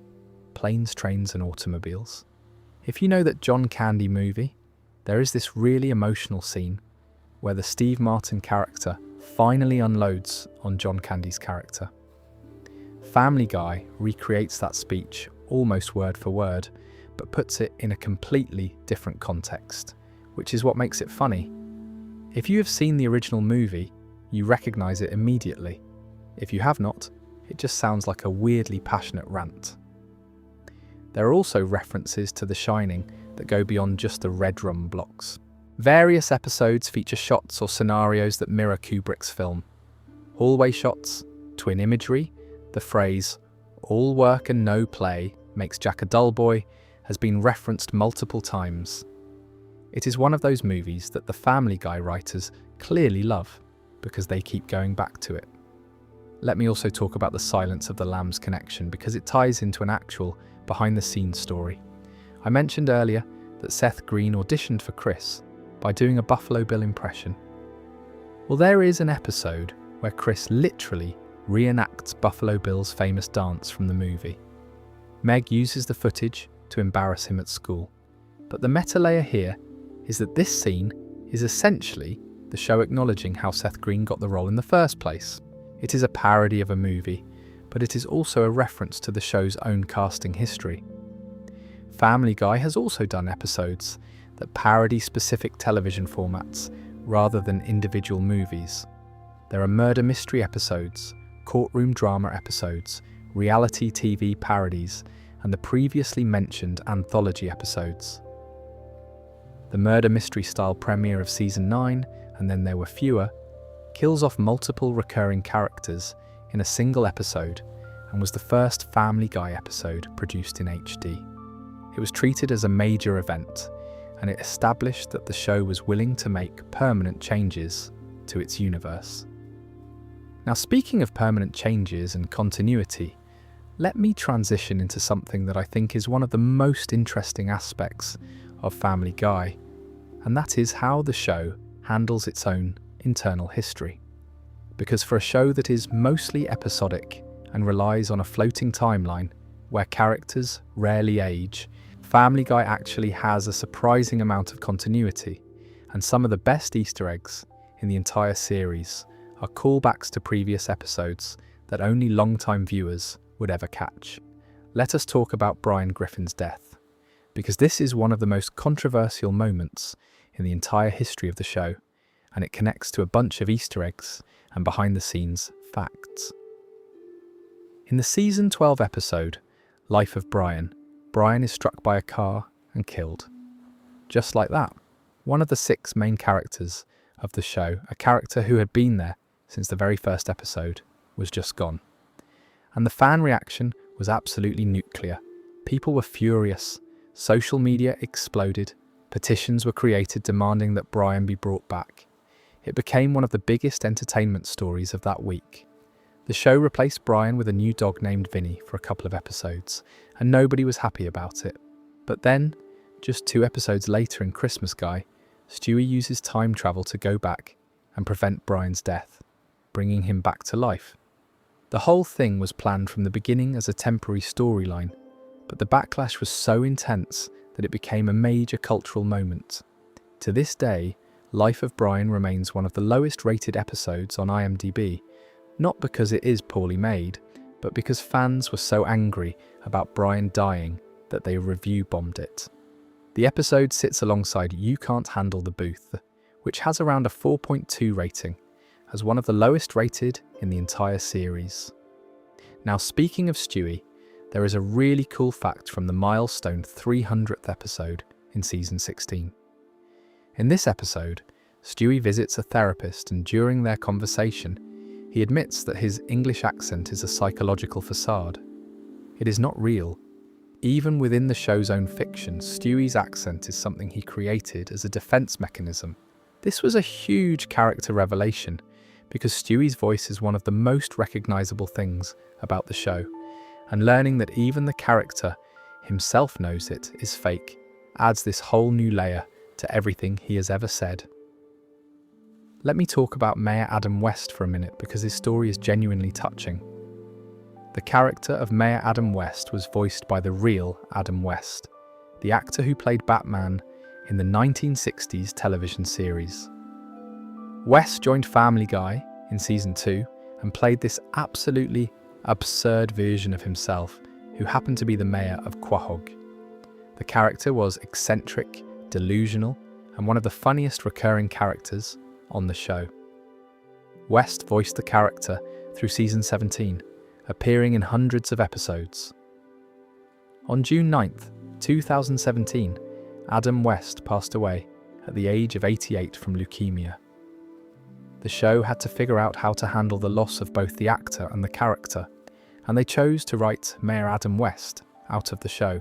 Planes, Trains and Automobiles. If you know that John Candy movie, there is this really emotional scene where the Steve Martin character finally unloads on John Candy's character. Family Guy recreates that speech almost word for word, but puts it in a completely different context, which is what makes it funny. If you have seen the original movie, you recognise it immediately. If you have not, it just sounds like a weirdly passionate rant. There are also references to The Shining that go beyond just the red rum blocks. Various episodes feature shots or scenarios that mirror Kubrick's film. Hallway shots, twin imagery, the phrase, "all work and no play makes Jack a dull boy," has been referenced multiple times. It is one of those movies that the Family Guy writers clearly love because they keep going back to it. Let me also talk about the Silence of the Lambs connection because it ties into an actual behind-the-scenes story. I mentioned earlier that Seth Green auditioned for Chris by doing a Buffalo Bill impression. Well, there is an episode where Chris literally reenacts Buffalo Bill's famous dance from the movie. Meg uses the footage to embarrass him at school. But the meta layer here is that this scene is essentially the show acknowledging how Seth Green got the role in the first place. It is a parody of a movie, but it is also a reference to the show's own casting history. Family Guy has also done episodes that parody specific television formats rather than individual movies. There are murder mystery episodes, courtroom drama episodes, reality TV parodies, and the previously mentioned anthology episodes. The murder mystery style premiere of season 9, and then there were fewer, kills off multiple recurring characters in a single episode and was the first Family Guy episode produced in HD. It was treated as a major event, and it established that the show was willing to make permanent changes to its universe. Now, speaking of permanent changes and continuity, let me transition into something that I think is one of the most interesting aspects of Family Guy, and that is how the show handles its own internal history. Because for a show that is mostly episodic and relies on a floating timeline where characters rarely age, Family Guy actually has a surprising amount of continuity, and some of the best Easter eggs in the entire series are callbacks to previous episodes that only long-time viewers would ever catch. Let us talk about Brian Griffin's death, because this is one of the most controversial moments in the entire history of the show, and it connects to a bunch of Easter eggs and behind-the-scenes facts. In the season 12 episode, Life of Brian, Brian is struck by a car and killed. Just like that. One of the 6 main characters of the show, a character who had been there since the very first episode, was just gone. And the fan reaction was absolutely nuclear. People were furious, social media exploded, petitions were created demanding that Brian be brought back. It became one of the biggest entertainment stories of that week. The show replaced Brian with a new dog named Vinny for a couple of episodes, and nobody was happy about it. But then, just 2 episodes later in Christmas Guy, Stewie uses time travel to go back and prevent Brian's death, bringing him back to life. The whole thing was planned from the beginning as a temporary storyline, but the backlash was so intense that it became a major cultural moment. To this day, Life of Brian remains one of the lowest rated episodes on IMDb, not because it is poorly made, but because fans were so angry about Brian dying that they review bombed it. The episode sits alongside You Can't Handle the Booth, which has around a 4.2 rating, as one of the lowest rated in the entire series. Now, speaking of Stewie, there is a really cool fact from the milestone 300th episode in season 16. In this episode, Stewie visits a therapist, and during their conversation, he admits that his English accent is a psychological facade. It is not real. Even within the show's own fiction, Stewie's accent is something he created as a defense mechanism. This was a huge character revelation, because Stewie's voice is one of the most recognizable things about the show, and learning that even the character himself knows it is fake adds this whole new layer to everything he has ever said. Let me talk about Mayor Adam West for a minute, because his story is genuinely touching. The character of Mayor Adam West was voiced by the real Adam West, the actor who played Batman in the 1960s television series. West joined Family Guy in season 2 and played this absolutely absurd version of himself who happened to be the mayor of Quahog. The character was eccentric, delusional, and one of the funniest recurring characters on the show. West voiced the character through season 17, appearing in hundreds of episodes. On June 9th, 2017, Adam West passed away at the age of 88 from leukemia. The show had to figure out how to handle the loss of both the actor and the character, and they chose to write Mayor Adam West out of the show.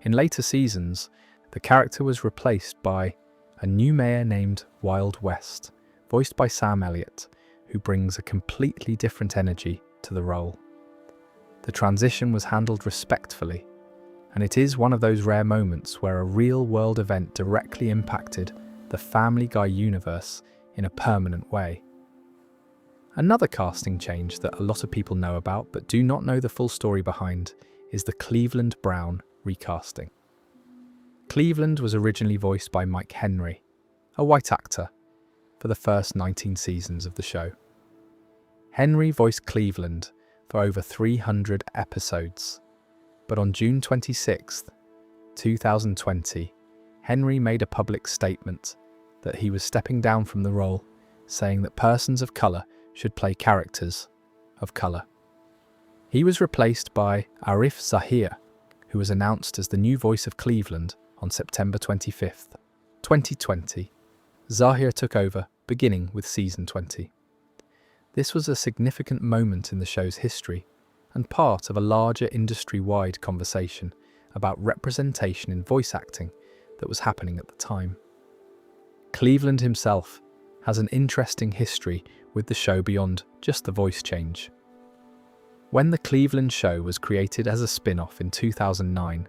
In later seasons, the character was replaced by a new mayor named Wild West, voiced by Sam Elliott, who brings a completely different energy to the role. The transition was handled respectfully, and it is one of those rare moments where a real-world event directly impacted the Family Guy universe in a permanent way. Another casting change that a lot of people know about but do not know the full story behind is the Cleveland Brown recasting. Cleveland was originally voiced by Mike Henry, a white actor, for the first 19 seasons of the show. Henry voiced Cleveland for over 300 episodes, but on June 26, 2020, Henry made a public statement that he was stepping down from the role, saying that persons of colour should play characters of colour. He was replaced by Arif Zahir, who was announced as the new voice of Cleveland on September 25th, 2020. Zahir took over, beginning with season 20. This was a significant moment in the show's history and part of a larger industry-wide conversation about representation in voice acting that was happening at the time. Cleveland himself has an interesting history with the show beyond just the voice change. When the Cleveland show was created as a spin-off in 2009,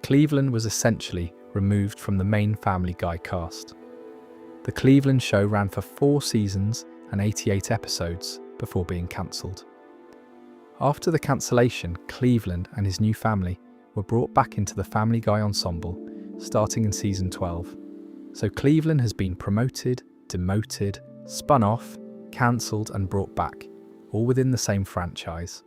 Cleveland was essentially removed from the main Family Guy cast. The Cleveland show ran for 4 seasons and 88 episodes before being cancelled. After the cancellation, Cleveland and his new family were brought back into the Family Guy ensemble, starting in season 12. So Cleveland has been promoted, demoted, spun off, cancelled and brought back, all within the same franchise.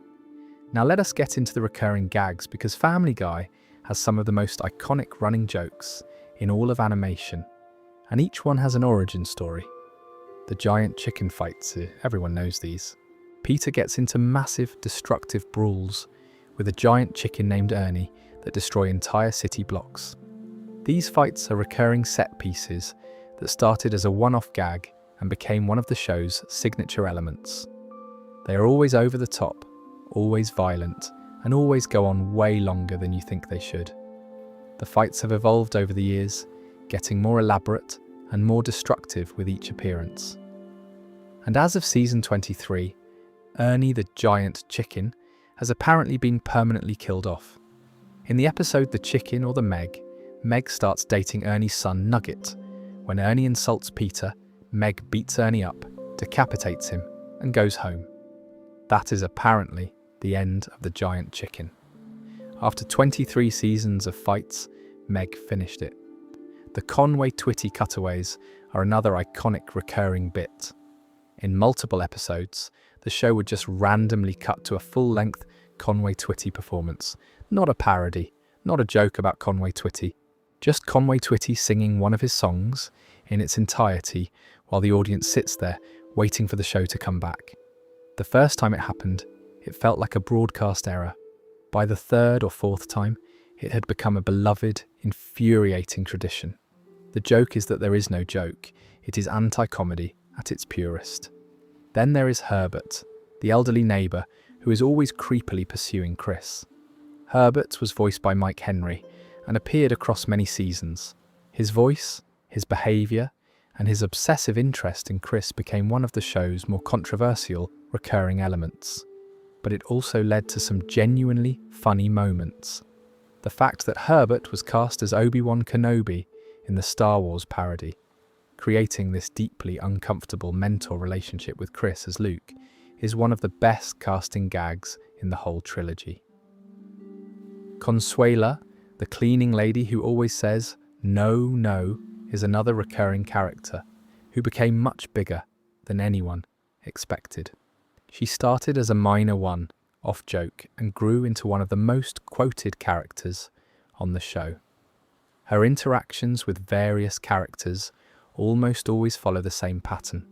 Now let us get into the recurring gags, because Family Guy has some of the most iconic running jokes in all of animation, and each one has an origin story. The giant chicken fights, everyone knows these. Peter gets into massive, destructive brawls with a giant chicken named Ernie that destroy entire city blocks. These fights are recurring set pieces that started as a one-off gag and became one of the show's signature elements. They are always over the top, always violent, and always go on way longer than you think they should. The fights have evolved over the years, getting more elaborate and more destructive with each appearance. And as of season 23, Ernie the giant chicken has apparently been permanently killed off. In the episode The Chicken or the Meg starts dating Ernie's son Nugget. When Ernie insults Peter, Meg beats Ernie up, decapitates him, and goes home. That is apparently the end of the giant chicken. After 23 seasons of fights, Meg finished it. The Conway Twitty cutaways are another iconic recurring bit. In multiple episodes, the show would just randomly cut to a full-length Conway Twitty performance. Not a parody, not a joke about Conway Twitty, just Conway Twitty singing one of his songs in its entirety while the audience sits there waiting for the show to come back. The first time it happened, it felt like a broadcast error. By the third or fourth time, it had become a beloved, infuriating tradition. The joke is that there is no joke. It is anti-comedy at its purest. Then there is Herbert, the elderly neighbour who is always creepily pursuing Chris. Herbert was voiced by Mike Henry and appeared across many seasons. His voice, his behaviour, and his obsessive interest in Chris became one of the show's more controversial recurring elements. But it also led to some genuinely funny moments. The fact that Herbert was cast as Obi-Wan Kenobi in the Star Wars parody, creating this deeply uncomfortable mentor relationship with Chris as Luke, is one of the best casting gags in the whole trilogy. Consuela, the cleaning lady who always says, "No, no," is another recurring character who became much bigger than anyone expected. She started as a minor one-off joke and grew into one of the most quoted characters on the show. Her interactions with various characters almost always follow the same pattern.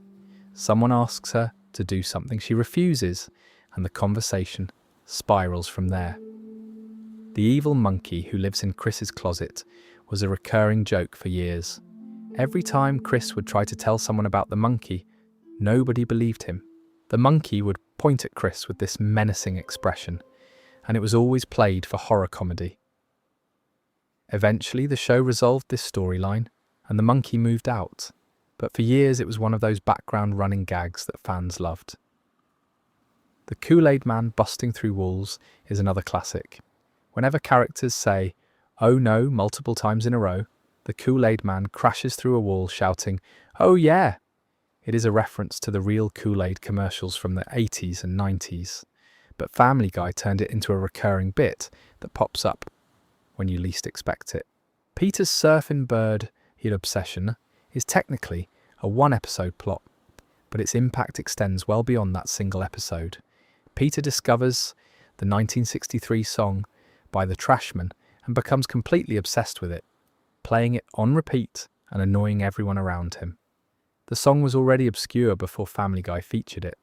Someone asks her to do something she refuses, and the conversation spirals from there. The evil monkey who lives in Chris's closet was a recurring joke for years. Every time Chris would try to tell someone about the monkey, nobody believed him. The monkey would point at Chris with this menacing expression, and it was always played for horror comedy. Eventually, the show resolved this storyline, and the monkey moved out, but for years it was one of those background running gags that fans loved. The Kool-Aid Man busting through walls is another classic. Whenever characters say, "Oh no," multiple times in a row, the Kool-Aid Man crashes through a wall shouting, "Oh yeah!" It is a reference to the real Kool-Aid commercials from the 80s and 90s, but Family Guy turned it into a recurring bit that pops up when you least expect it. Peter's surfing bird obsession is technically a one-episode plot, but its impact extends well beyond that single episode. Peter discovers the 1963 song by the Trashmen and becomes completely obsessed with it, playing it on repeat and annoying everyone around him. The song was already obscure before Family Guy featured it,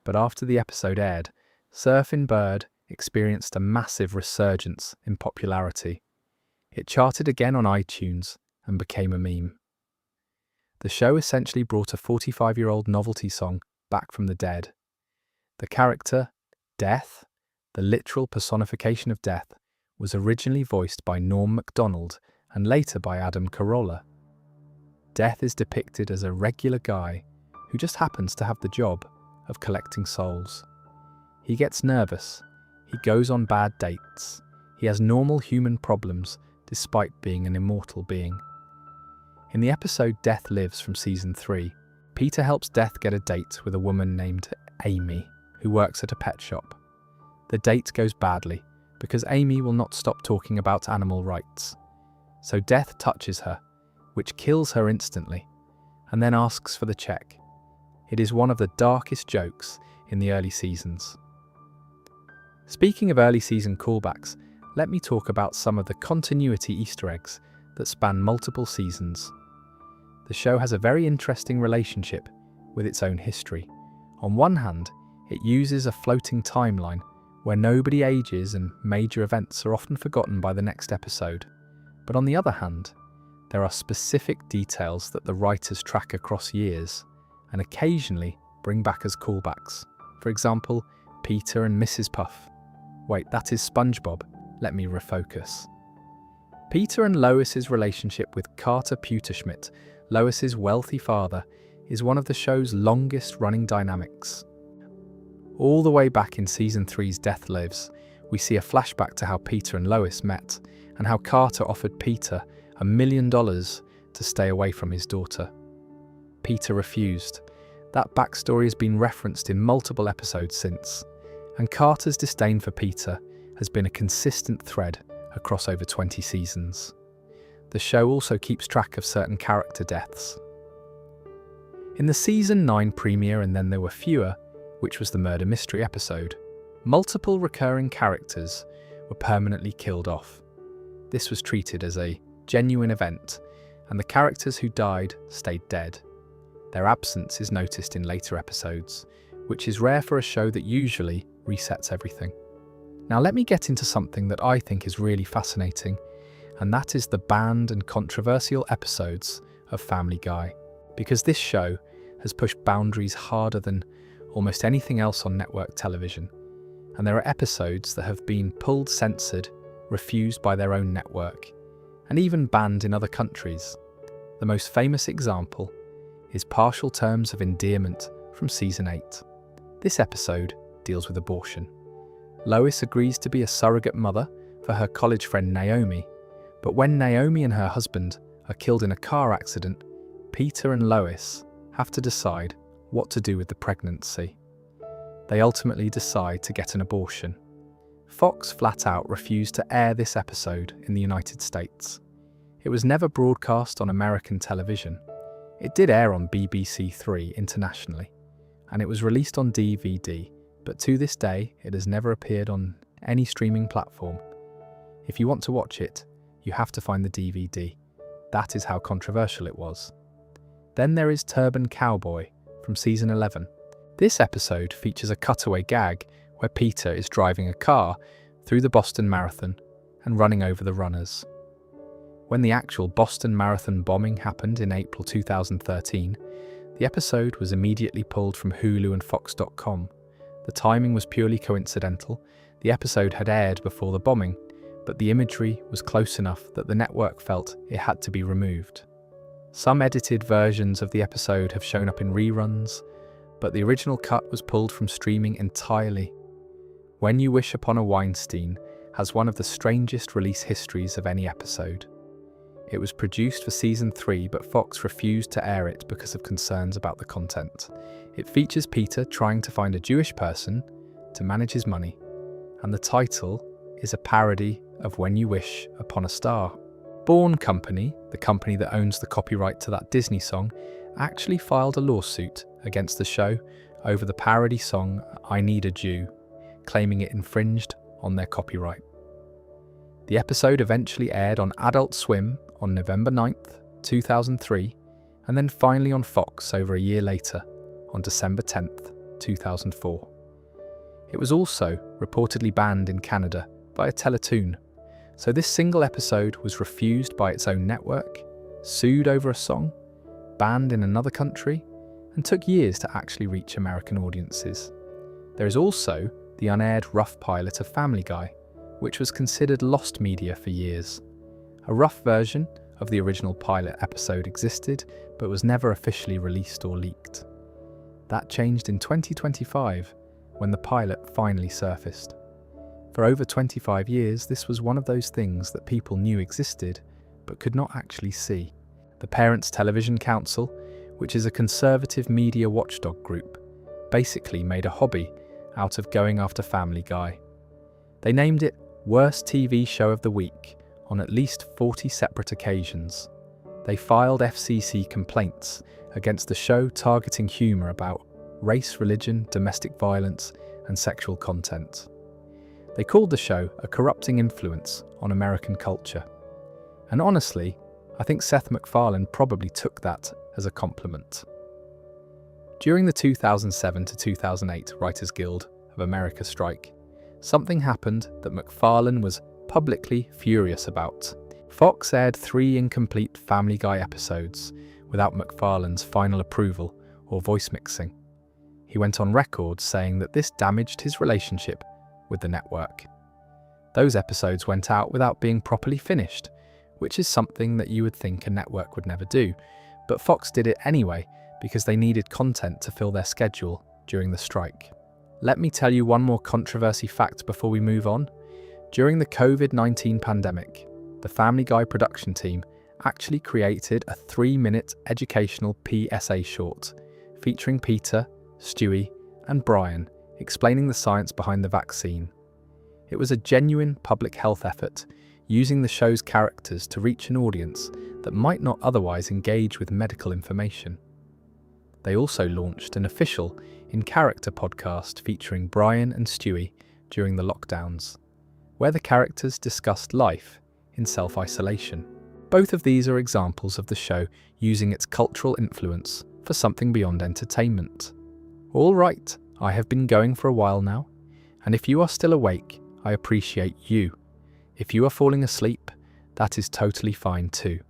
but after the episode aired, Surfin' Bird experienced a massive resurgence in popularity. It charted again on iTunes and became a meme. The show essentially brought a 45-year-old novelty song back from the dead. The character, Death, the literal personification of death, was originally voiced by Norm Macdonald and later by Adam Carolla. Death is depicted as a regular guy who just happens to have the job of collecting souls. He gets nervous, he goes on bad dates, he has normal human problems despite being an immortal being. In the episode Death Lives from season 3, Peter helps Death get a date with a woman named Amy, who works at a pet shop. The date goes badly because Amy will not stop talking about animal rights. So Death touches her, which kills her instantly, and then asks for the check. It is one of the darkest jokes in the early seasons. Speaking of early season callbacks, let me talk about some of the continuity Easter eggs that span multiple seasons. The show has a very interesting relationship with its own history. On one hand, it uses a floating timeline where nobody ages and major events are often forgotten by the next episode. But on the other hand, there are specific details that the writers track across years and occasionally bring back as callbacks. For example, Peter and Mrs. Puff. Wait, that is SpongeBob. Let me refocus. Peter and Lois's relationship with Carter Pewterschmidt, Lois's wealthy father, is one of the show's longest-running dynamics. All the way back in Season 3's Death Lives, we see a flashback to how Peter and Lois met and how Carter offered Peter $1 million to stay away from his daughter. Peter refused. That backstory has been referenced in multiple episodes since, and Carter's disdain for Peter has been a consistent thread across over 20 seasons. The show also keeps track of certain character deaths. In the Season 9 premiere And Then There Were Fewer, which was the murder mystery episode, multiple recurring characters were permanently killed off. This was treated as a genuine event, and the characters who died stayed dead. Their absence is noticed in later episodes, which is rare for a show that usually resets everything. Now let me get into something that I think is really fascinating, and that is the banned and controversial episodes of Family Guy, because this show has pushed boundaries harder than almost anything else on network television, and there are episodes that have been pulled, censored, refused by their own network, and even banned in other countries. The most famous example is Partial Terms of Endearment from Season 8. This episode deals with abortion. Lois agrees to be a surrogate mother for her college friend Naomi, but when Naomi and her husband are killed in a car accident, Peter and Lois have to decide what to do with the pregnancy. They ultimately decide to get an abortion. Fox flat out refused to air this episode in the United States. It was never broadcast on American television. It did air on BBC Three internationally, and it was released on DVD, but to this day it has never appeared on any streaming platform. If you want to watch it, you have to find the DVD. That is how controversial it was. Then there is Turban Cowboy from Season 11. This episode features a cutaway gag where Peter is driving a car through the Boston Marathon and running over the runners. When the actual Boston Marathon bombing happened in April 2013, the episode was immediately pulled from Hulu and Fox.com. The timing was purely coincidental. The episode had aired before the bombing, but the imagery was close enough that the network felt it had to be removed. Some edited versions of the episode have shown up in reruns, but the original cut was pulled from streaming entirely. When You Wish Upon a Weinstein has one of the strangest release histories of any episode. It was produced for Season 3, but Fox refused to air it because of concerns about the content. It features Peter trying to find a Jewish person to manage his money, and the title is a parody of When You Wish Upon a Star. Bourne Company, the company that owns the copyright to that Disney song, actually filed a lawsuit against the show over the parody song I Need a Jew, claiming it infringed on their copyright. The episode eventually aired on Adult Swim on November 9th, 2003, and then finally on Fox over a year later, on December 10th, 2004. It was also reportedly banned in Canada by a Teletoon, so this single episode was refused by its own network, sued over a song, banned in another country, and took years to actually reach American audiences. There is also the unaired rough pilot of Family Guy, which was considered lost media for years. A rough version of the original pilot episode existed, but was never officially released or leaked. That changed in 2025, when the pilot finally surfaced. For over 25 years, this was one of those things that people knew existed, but could not actually see. The Parents Television Council, which is a conservative media watchdog group, basically made a hobby out of going after Family Guy. They named it Worst TV Show of the Week on at least 40 separate occasions. They filed FCC complaints against the show targeting humour about race, religion, domestic violence, and sexual content. They called the show a corrupting influence on American culture. And honestly, I think Seth MacFarlane probably took that as a compliment. During the 2007 to 2008 Writers Guild of America strike, something happened that MacFarlane was publicly furious about. Fox aired 3 incomplete Family Guy episodes without MacFarlane's final approval or voice mixing. He went on record saying that this damaged his relationship with the network. Those episodes went out without being properly finished, which is something that you would think a network would never do, but Fox did it anyway because they needed content to fill their schedule during the strike. Let me tell you one more controversy fact before we move on. During the COVID-19 pandemic, the Family Guy production team actually created a 3-minute educational PSA short featuring Peter, Stewie, and Brian explaining the science behind the vaccine. It was a genuine public health effort, using the show's characters to reach an audience that might not otherwise engage with medical information. They also launched an official in-character podcast featuring Brian and Stewie during the lockdowns, where the characters discussed life in self-isolation. Both of these are examples of the show using its cultural influence for something beyond entertainment. All right, I have been going for a while now, and if you are still awake, I appreciate you. If you are falling asleep, that is totally fine too.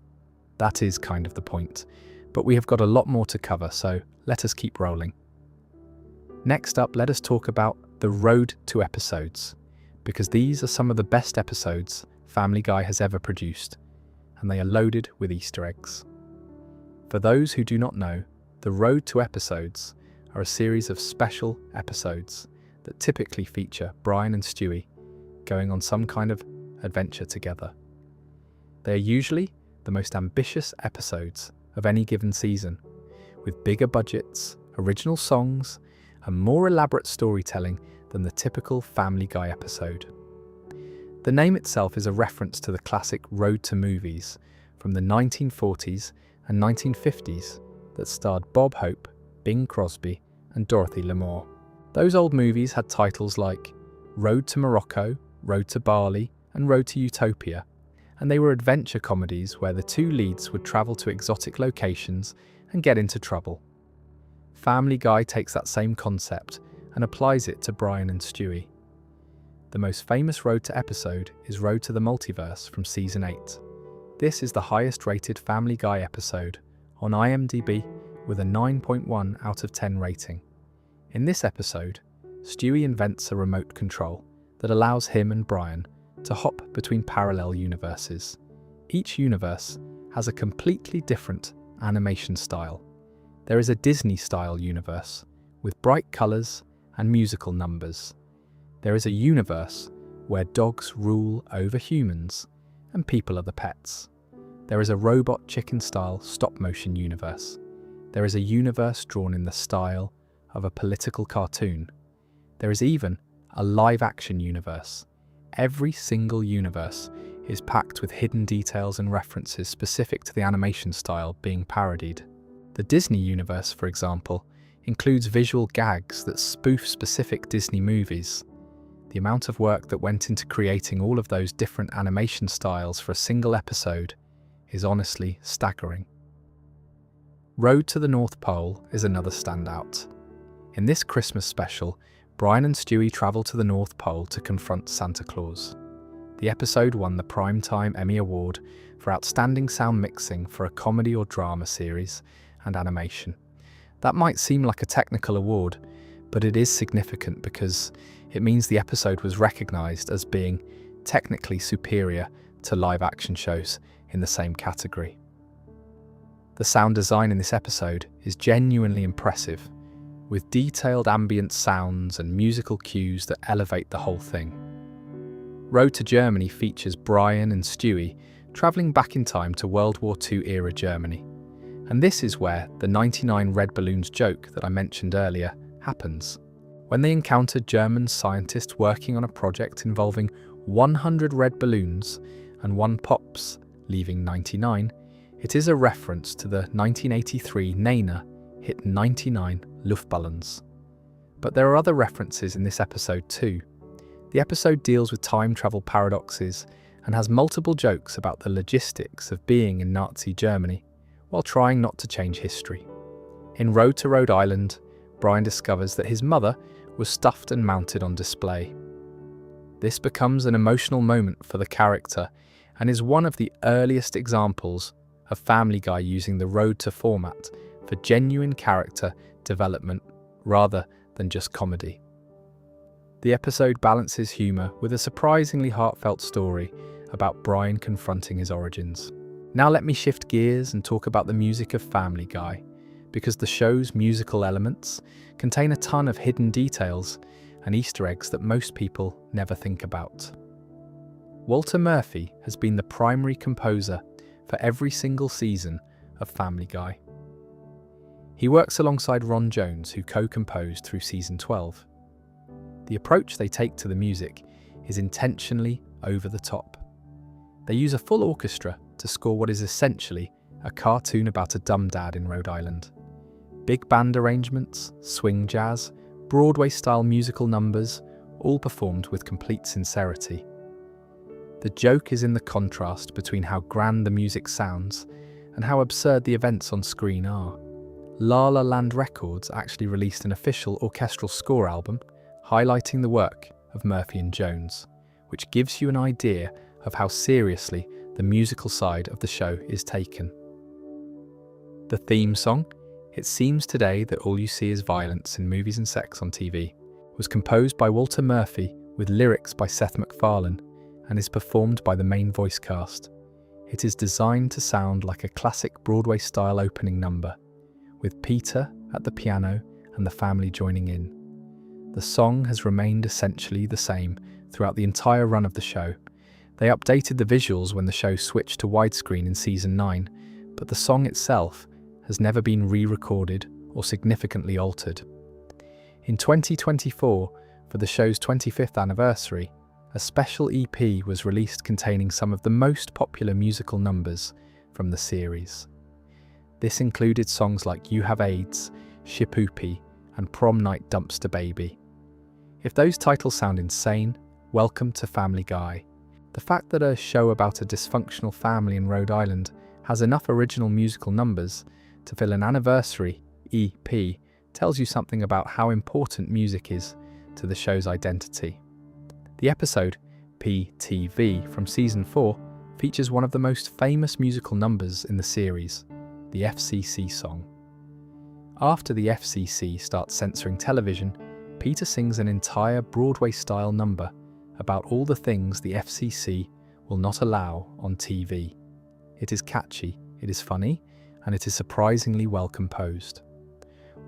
That is kind of the point. But we have got a lot more to cover, so let us keep rolling. Next up, let us talk about the road to episodes, because these are some of the best episodes Family Guy has ever produced, and they are loaded with Easter eggs. For those who do not know, the road to episodes are a series of special episodes that typically feature Brian and Stewie going on some kind of adventure together. They are usually the most ambitious episodes of any given season, with bigger budgets, original songs, and more elaborate storytelling than the typical Family Guy episode. The name itself is a reference to the classic road to movies from the 1940s and 1950s that starred Bob Hope, Bing Crosby, and Dorothy Lamour. Those old movies had titles like Road to Morocco, Road to Bali, and Road to Utopia, and they were adventure comedies where the two leads would travel to exotic locations and get into trouble. Family Guy takes that same concept and applies it to Brian and Stewie. The most famous Road to episode is Road to the Multiverse from Season 8. This is the highest rated Family Guy episode on IMDb with a 9.1 out of 10 rating. In this episode, Stewie invents a remote control that allows him and Brian to hop between parallel universes. Each universe has a completely different animation style. There is a Disney-style universe with bright colours and musical numbers. There is a universe where dogs rule over humans and people are the pets. There is a robot chicken-style stop-motion universe. There is a universe drawn in the style of a political cartoon. There is even a live-action universe. Every single universe is packed with hidden details and references specific to the animation style being parodied. The Disney universe, for example, includes visual gags that spoof specific Disney movies. The amount of work that went into creating all of those different animation styles for a single episode is honestly staggering. Road to the North Pole is another standout. In this Christmas special, Brian and Stewie travel to the North Pole to confront Santa Claus. The episode won the Primetime Emmy Award for Outstanding Sound Mixing for a Comedy or Drama Series and Animation. That might seem like a technical award, but it is significant because it means the episode was recognised as being technically superior to live-action shows in the same category. The sound design in this episode is genuinely impressive, with detailed ambient sounds and musical cues that elevate the whole thing. Road to Germany features Brian and Stewie travelling back in time to World War II era Germany. And this is where the 99 red balloons joke that I mentioned earlier happens. When they encounter German scientists working on a project involving 100 red balloons and one pops, leaving 99, it is a reference to the 1983 Nena hit 99 Luftballons. But there are other references in this episode too. The episode deals with time travel paradoxes and has multiple jokes about the logistics of being in Nazi Germany while trying not to change history. In Road to Rhode Island, Brian discovers that his mother was stuffed and mounted on display. This becomes an emotional moment for the character and is one of the earliest examples of Family Guy using the road to format for genuine character development rather than just comedy. The episode balances humour with a surprisingly heartfelt story about Brian confronting his origins. Now let me shift gears and talk about the music of Family Guy, because the show's musical elements contain a ton of hidden details and Easter eggs that most people never think about. Walter Murphy has been the primary composer for every single season of Family Guy. He works alongside Ron Jones, who co-composed through season 12. The approach they take to the music is intentionally over the top. They use a full orchestra to score what is essentially a cartoon about a dumb dad in Rhode Island. Big band arrangements, swing jazz, Broadway-style musical numbers, all performed with complete sincerity. The joke is in the contrast between how grand the music sounds and how absurd the events on screen are. La La Land Records actually released an official orchestral score album highlighting the work of Murphy and Jones, which gives you an idea of how seriously the musical side of the show is taken. The theme song, "It Seems Today That All You See Is Violence in Movies and Sex on TV," was composed by Walter Murphy with lyrics by Seth MacFarlane and is performed by the main voice cast. It is designed to sound like a classic Broadway-style opening number, with Peter at the piano and the family joining in. The song has remained essentially the same throughout the entire run of the show. They updated the visuals when the show switched to widescreen in season 9, but the song itself has never been re-recorded or significantly altered. In 2024, for the show's 25th anniversary, a special EP was released containing some of the most popular musical numbers from the series. This included songs like You Have AIDS, Shipoopy, and Prom Night Dumpster Baby. If those titles sound insane, welcome to Family Guy. The fact that a show about a dysfunctional family in Rhode Island has enough original musical numbers to fill an anniversary EP tells you something about how important music is to the show's identity. The episode, PTV, from season 4, features one of the most famous musical numbers in the series, the FCC song. After the FCC starts censoring television, Peter sings an entire Broadway-style number about all the things the FCC will not allow on TV. It is catchy, it is funny, and it is surprisingly well composed.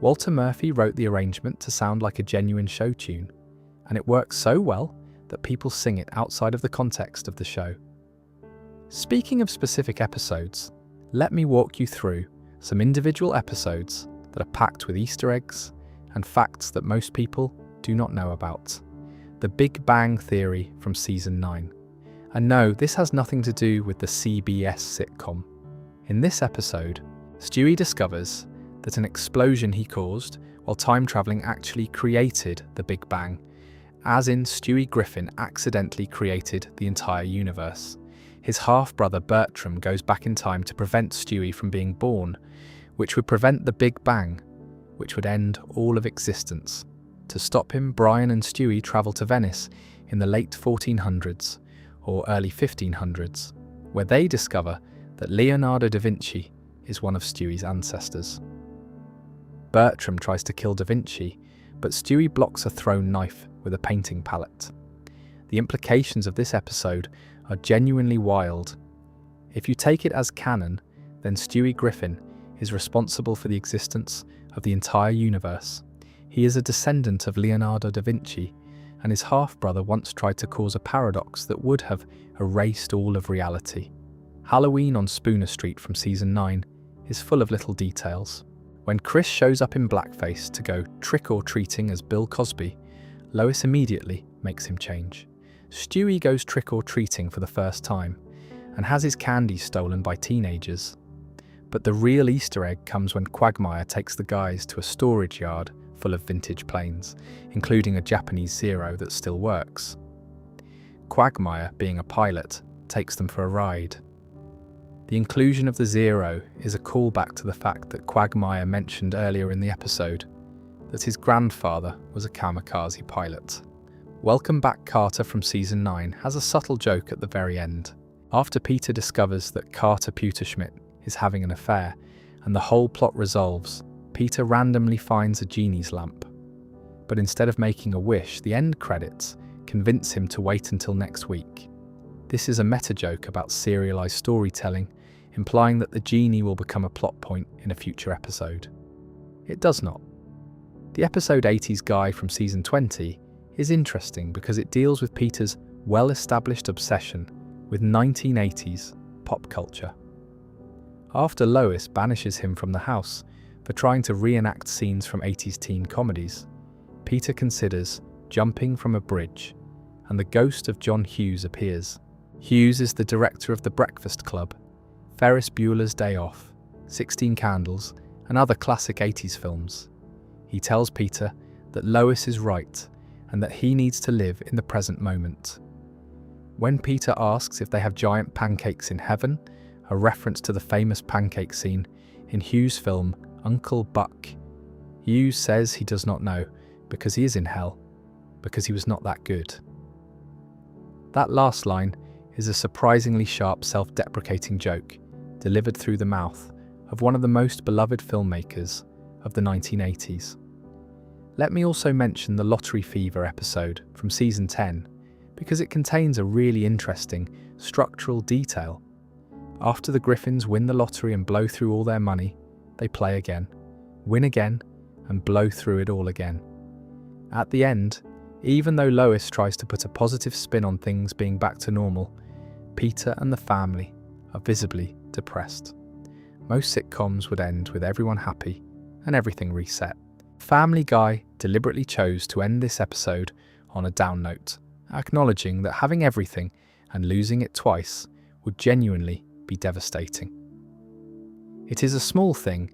Walter Murphy wrote the arrangement to sound like a genuine show tune, and it works so well that people sing it outside of the context of the show. Speaking of specific episodes, let me walk you through some individual episodes that are packed with Easter eggs and facts that most people do not know about. The Big Bang Theory from season 9. And no, this has nothing to do with the CBS sitcom. In this episode, Stewie discovers that an explosion he caused while time traveling actually created the Big Bang, as in Stewie Griffin accidentally created the entire universe. His half-brother Bertram goes back in time to prevent Stewie from being born, which would prevent the Big Bang, which would end all of existence. To stop him, Brian and Stewie travel to Venice in the late 1400s or early 1500s, where they discover that Leonardo da Vinci is one of Stewie's ancestors. Bertram tries to kill da Vinci, but Stewie blocks a thrown knife with a painting palette. The implications of this episode are genuinely wild. If you take it as canon, then Stewie Griffin is responsible for the existence of the entire universe. He is a descendant of Leonardo da Vinci, and his half-brother once tried to cause a paradox that would have erased all of reality. Halloween on Spooner Street from season 9 is full of little details. When Chris shows up in blackface to go trick-or-treating as Bill Cosby, Lois immediately makes him change. Stewie goes trick-or-treating for the first time and has his candy stolen by teenagers. But the real Easter egg comes when Quagmire takes the guys to a storage yard full of vintage planes, including a Japanese Zero that still works. Quagmire, being a pilot, takes them for a ride. The inclusion of the Zero is a callback to the fact that Quagmire mentioned earlier in the episode that his grandfather was a kamikaze pilot. Welcome Back Carter from season 9 has a subtle joke at the very end. After Peter discovers that Carter Pewterschmidt is having an affair and the whole plot resolves, Peter randomly finds a genie's lamp. But instead of making a wish, the end credits convince him to wait until next week. This is a meta-joke about serialized storytelling, implying that the genie will become a plot point in a future episode. It does not. The episode 80s Guy from season 20 is interesting because it deals with Peter's well-established obsession with 1980s pop culture. After Lois banishes him from the house for trying to reenact scenes from 80s teen comedies, Peter considers jumping from a bridge, and the ghost of John Hughes appears. Hughes is the director of The Breakfast Club, Ferris Bueller's Day Off, 16 Candles, and other classic 80s films. He tells Peter that Lois is right and that he needs to live in the present moment. When Peter asks if they have giant pancakes in heaven, a reference to the famous pancake scene in Hughes' film Uncle Buck, Hughes says he does not know because he is in hell, because he was not that good. That last line is a surprisingly sharp self-deprecating joke delivered through the mouth of one of the most beloved filmmakers of the 1980s. Let me also mention the Lottery Fever episode from season 10 because it contains a really interesting structural detail. After the Griffins win the lottery and blow through all their money, they play again, win again, and blow through it all again. At the end, even though Lois tries to put a positive spin on things being back to normal, Peter and the family are visibly depressed. Most sitcoms would end with everyone happy and everything reset. Family Guy deliberately chose to end this episode on a down note, acknowledging that having everything and losing it twice would genuinely be devastating. It is a small thing,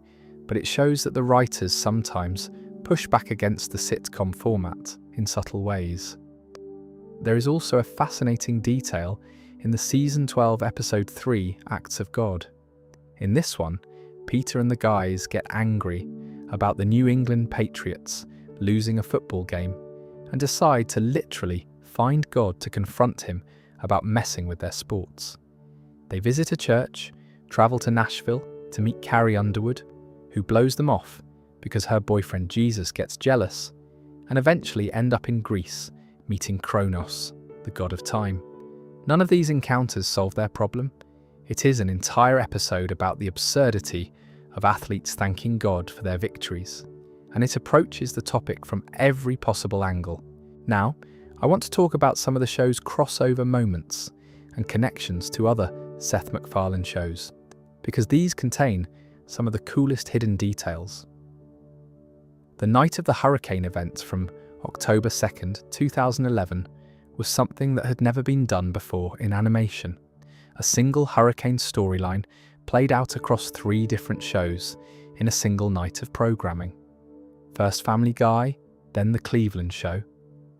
but it shows that the writers sometimes push back against the sitcom format in subtle ways. There is also a fascinating detail in the season 12 episode 3 Acts of God. In this one, Peter and the guys get angry about the New England Patriots losing a football game and decide to literally find God to confront him about messing with their sports. They visit a church, travel to Nashville to meet Carrie Underwood, who blows them off because her boyfriend Jesus gets jealous, and eventually end up in Greece meeting Kronos, the god of time. None of these encounters solve their problem. It is an entire episode about the absurdity of athletes thanking God for their victories, and it approaches the topic from every possible angle. Now, I want to talk about some of the show's crossover moments and connections to other Seth MacFarlane shows, because these contain some of the coolest hidden details. The night of the hurricane event from October 2nd, 2011 was something that had never been done before in animation. A single hurricane storyline played out across 3 different shows in a single night of programming. First Family Guy, then The Cleveland Show,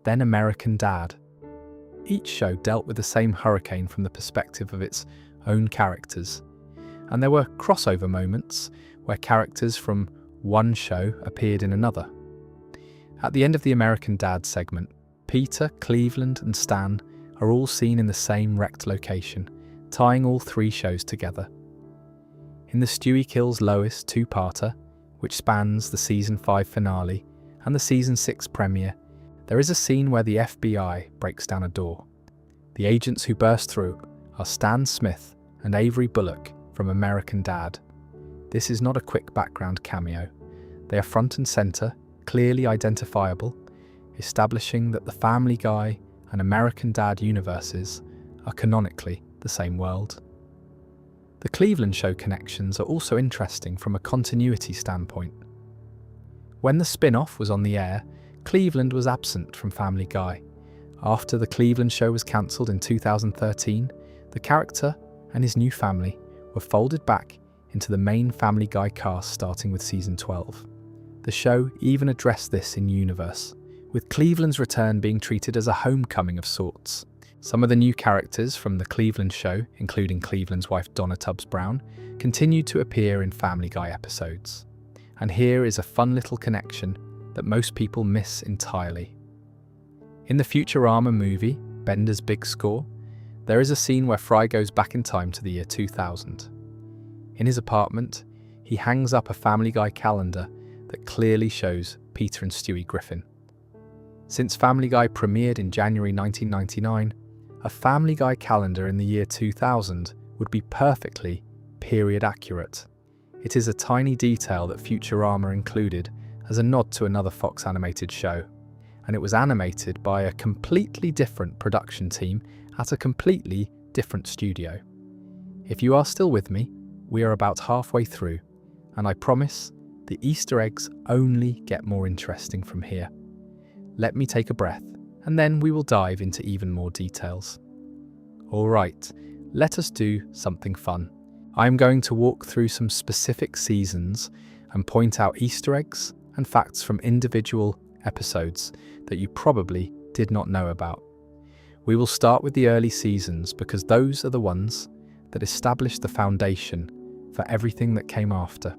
then American Dad. Each show dealt with the same hurricane from the perspective of its own characters, and there were crossover moments where characters from one show appeared in another. At the end of the American Dad segment, Peter, Cleveland, and Stan are all seen in the same wrecked location, tying all 3 shows together. In the Stewie Kills Lois 2-parter, which spans the season 5 finale and the season 6 premiere, there is a scene where the FBI breaks down a door. The agents who burst through are Stan Smith and Avery Bullock from American Dad. This is not a quick background cameo. They are front and center, clearly identifiable, establishing that the Family Guy and American Dad universes are canonically the same world. The Cleveland Show connections are also interesting from a continuity standpoint. When the spin-off was on the air, Cleveland was absent from Family Guy. After the Cleveland Show was cancelled in 2013, the character and his new family were folded back into the main Family Guy cast starting with season 12. The show even addressed this in universe, with Cleveland's return being treated as a homecoming of sorts. Some of the new characters from the Cleveland Show, including Cleveland's wife Donna Tubbs Brown, continued to appear in Family Guy episodes. And here is a fun little connection that most people miss entirely. In the Futurama movie, Bender's Big Score, There is a scene where Fry goes back in time to the year 2000. In his apartment, he hangs up a Family Guy calendar that clearly shows Peter and Stewie Griffin. Since Family Guy premiered in January 1999, a Family Guy calendar in the year 2000 would be perfectly period accurate. It is a tiny detail that Futurama included as a nod to another Fox animated show, and it was animated by a completely different production team at a completely different studio. If you are still with me, we are about halfway through, and I promise the Easter eggs only get more interesting from here. Let me take a breath, and then we will dive into even more details. Alright, let us do something fun. I am going to walk through some specific seasons and point out Easter eggs and facts from individual episodes that you probably did not know about. We will start with the early seasons because those are the ones that established the foundation for everything that came after.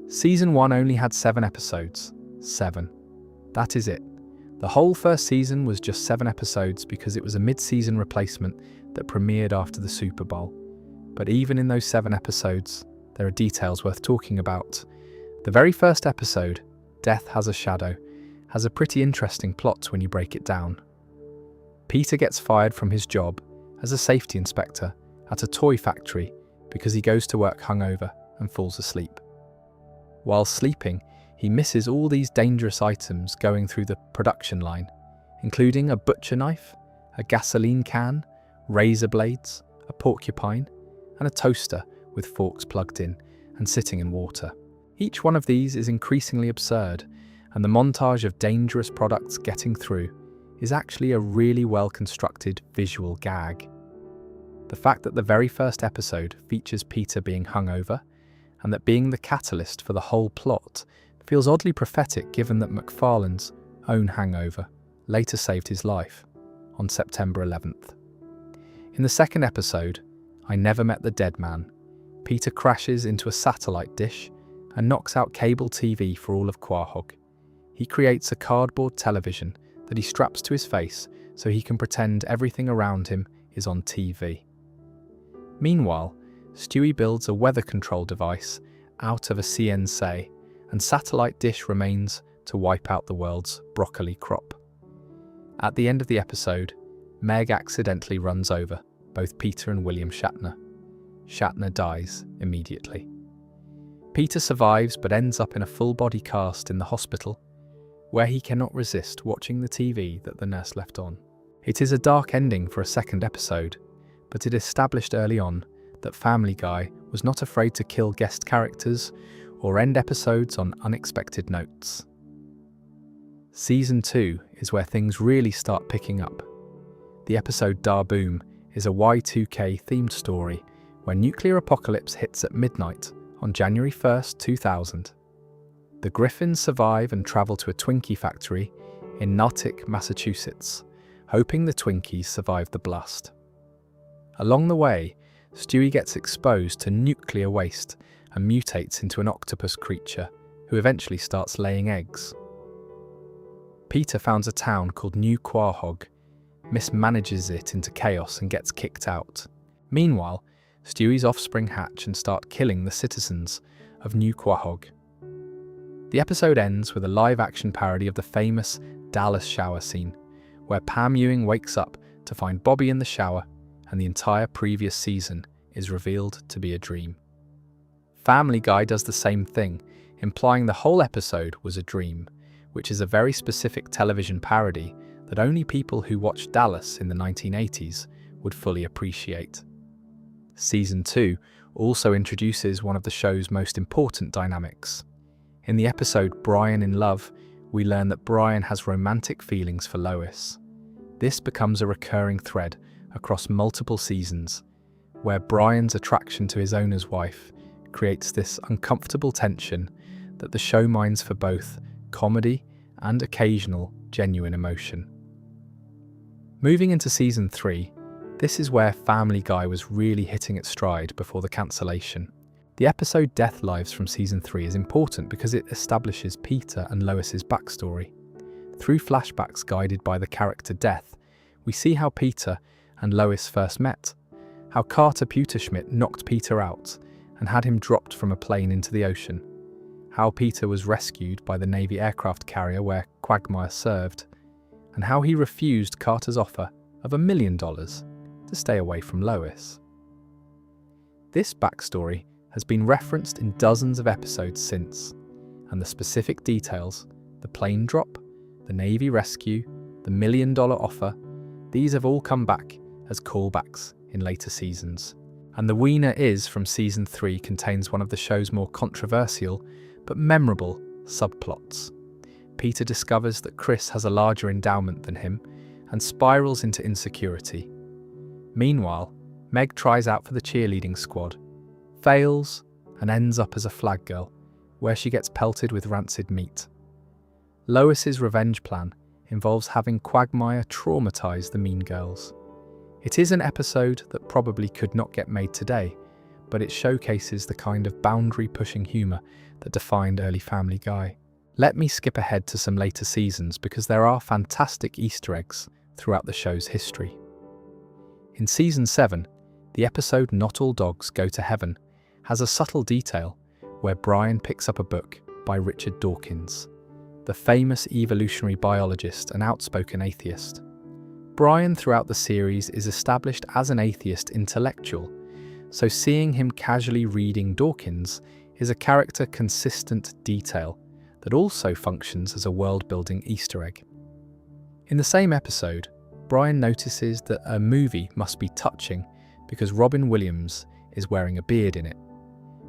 Season 1 only had 7 episodes. 7. That is it. The whole first season was just 7 episodes because it was a mid-season replacement that premiered after the Super Bowl. But even in those 7 episodes, there are details worth talking about. The very first episode, Death Has a Shadow, has a pretty interesting plot when you break it down. Peter gets fired from his job as a safety inspector at a toy factory because he goes to work hungover and falls asleep. While sleeping, he misses all these dangerous items going through the production line, including a butcher knife, a gasoline can, razor blades, a porcupine, and a toaster with forks plugged in and sitting in water. Each one of these is increasingly absurd, and the montage of dangerous products getting through is actually a really well-constructed visual gag. The fact that the very first episode features Peter being hungover, and that being the catalyst for the whole plot feels oddly prophetic given that McFarlane's own hangover later saved his life on September 11th. In the second episode, I Never Met the Dead Man, Peter crashes into a satellite dish and knocks out cable TV for all of Quahog. He creates a cardboard television that he straps to his face so he can pretend everything around him is on TV. Meanwhile, Stewie builds a weather control device out of a CNC, and satellite dish remains to wipe out the world's broccoli crop. At the end of the episode, Meg accidentally runs over both Peter and William Shatner. Shatner dies immediately. Peter survives but ends up in a full-body cast in the hospital, where he cannot resist watching the TV that the nurse left on. It is a dark ending for a second episode, but it established early on that Family Guy was not afraid to kill guest characters or end episodes on unexpected notes. Season 2 is where things really start picking up. The episode Da Boom is a Y2K themed story where nuclear apocalypse hits at midnight on January 1st, 2000. The Griffins survive and travel to a Twinkie factory in Natick, Massachusetts, hoping the Twinkies survive the blast. Along the way, Stewie gets exposed to nuclear waste and mutates into an octopus creature who eventually starts laying eggs. Peter founds a town called New Quahog, mismanages it into chaos and gets kicked out. Meanwhile, Stewie's offspring hatch and start killing the citizens of New Quahog. The episode ends with a live-action parody of the famous Dallas shower scene, where Pam Ewing wakes up to find Bobby in the shower and the entire previous season is revealed to be a dream. Family Guy does the same thing, implying the whole episode was a dream, which is a very specific television parody that only people who watched Dallas in the 1980s would fully appreciate. Season 2 also introduces one of the show's most important dynamics. In the episode Brian in Love, we learn that Brian has romantic feelings for Lois. This becomes a recurring thread across multiple seasons, where Brian's attraction to his owner's wife creates this uncomfortable tension that the show mines for both comedy and occasional genuine emotion. Moving into Season 3, this is where Family Guy was really hitting its stride before the cancellation. The episode Death Lives from Season 3 is important because it establishes Peter and Lois's backstory. Through flashbacks guided by the character Death, we see how Peter and Lois first met, how Carter Pewterschmidt knocked Peter out and had him dropped from a plane into the ocean, how Peter was rescued by the Navy aircraft carrier where Quagmire served, and how he refused Carter's offer of $1 million to stay away from Lois. This backstory has been referenced in dozens of episodes since, and the specific details, the plane drop, the Navy rescue, the $1 million offer, these have all come back as callbacks in later seasons. And the Wiener Is from Season 3 contains one of the show's more controversial but memorable subplots. Peter discovers that Chris has a larger endowment than him and spirals into insecurity. Meanwhile, Meg tries out for the cheerleading squad, fails, and ends up as a flag girl, where she gets pelted with rancid meat. Lois's revenge plan involves having Quagmire traumatize the mean girls. It is an episode that probably could not get made today, but it showcases the kind of boundary-pushing humour that defined early Family Guy. Let me skip ahead to some later seasons because there are fantastic Easter eggs throughout the show's history. In Season 7, the episode Not All Dogs Go to Heaven has a subtle detail where Brian picks up a book by Richard Dawkins, the famous evolutionary biologist and outspoken atheist. Brian throughout the series is established as an atheist intellectual, so seeing him casually reading Dawkins is a character consistent detail that also functions as a world-building Easter egg. In the same episode, Brian notices that a movie must be touching because Robin Williams is wearing a beard in it,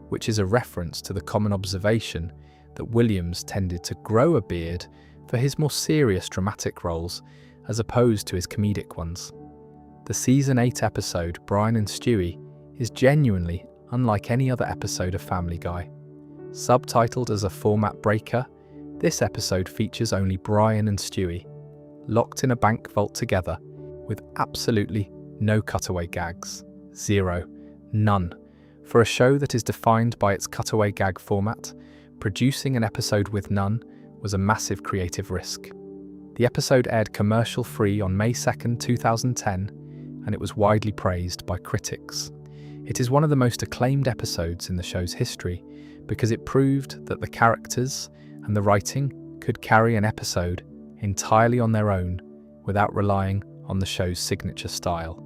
which is a reference to the common observation that Williams tended to grow a beard for his more serious dramatic roles as opposed to his comedic ones. The Season 8 episode, Brian and Stewie, is genuinely unlike any other episode of Family Guy. Subtitled as a format breaker, this episode features only Brian and Stewie, locked in a bank vault together, with absolutely no cutaway gags. Zero. None. For a show that is defined by its cutaway gag format, producing an episode with none was a massive creative risk. The episode aired commercial-free on May 2nd, 2010, and it was widely praised by critics. It is one of the most acclaimed episodes in the show's history because it proved that the characters and the writing could carry an episode entirely on their own without relying on the show's signature style.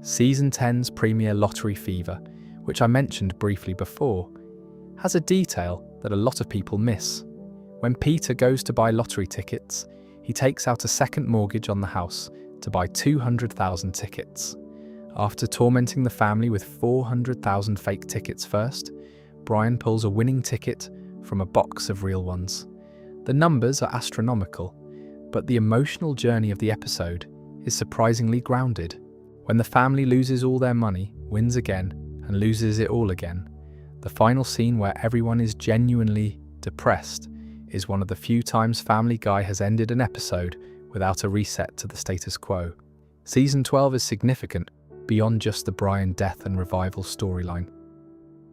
Season 10's premiere Lottery Fever, which I mentioned briefly before, has a detail that a lot of people miss. When Peter goes to buy lottery tickets, he takes out a second mortgage on the house to buy 200,000 tickets. After tormenting the family with 400,000 fake tickets first, Brian pulls a winning ticket from a box of real ones. The numbers are astronomical, but the emotional journey of the episode is surprisingly grounded. When the family loses all their money, wins again, and loses it all again, the final scene where everyone is genuinely depressed is one of the few times Family Guy has ended an episode without a reset to the status quo. Season 12 is significant beyond just the Brian death and revival storyline.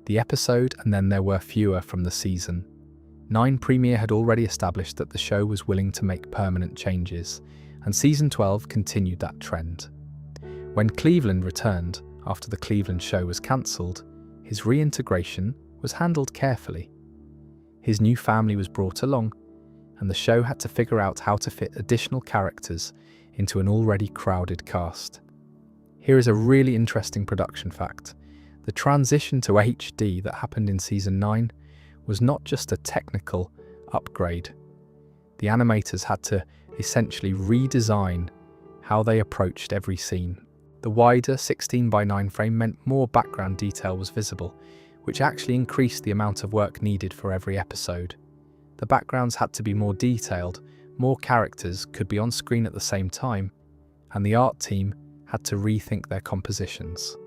The episode And Then There Were Fewer from the season 9 premiere had already established that the show was willing to make permanent changes, and Season 12 continued that trend. When Cleveland returned after the Cleveland show was cancelled, his reintegration was handled carefully. His new family was brought along, and the show had to figure out how to fit additional characters into an already crowded cast. Here is a really interesting production fact. The transition to HD that happened in Season 9 was not just a technical upgrade. The animators had to essentially redesign how they approached every scene. The wider 16:9 frame meant more background detail was visible, which actually increased the amount of work needed for every episode. The backgrounds had to be more detailed, more characters could be on screen at the same time, and the art team had to rethink their compositions.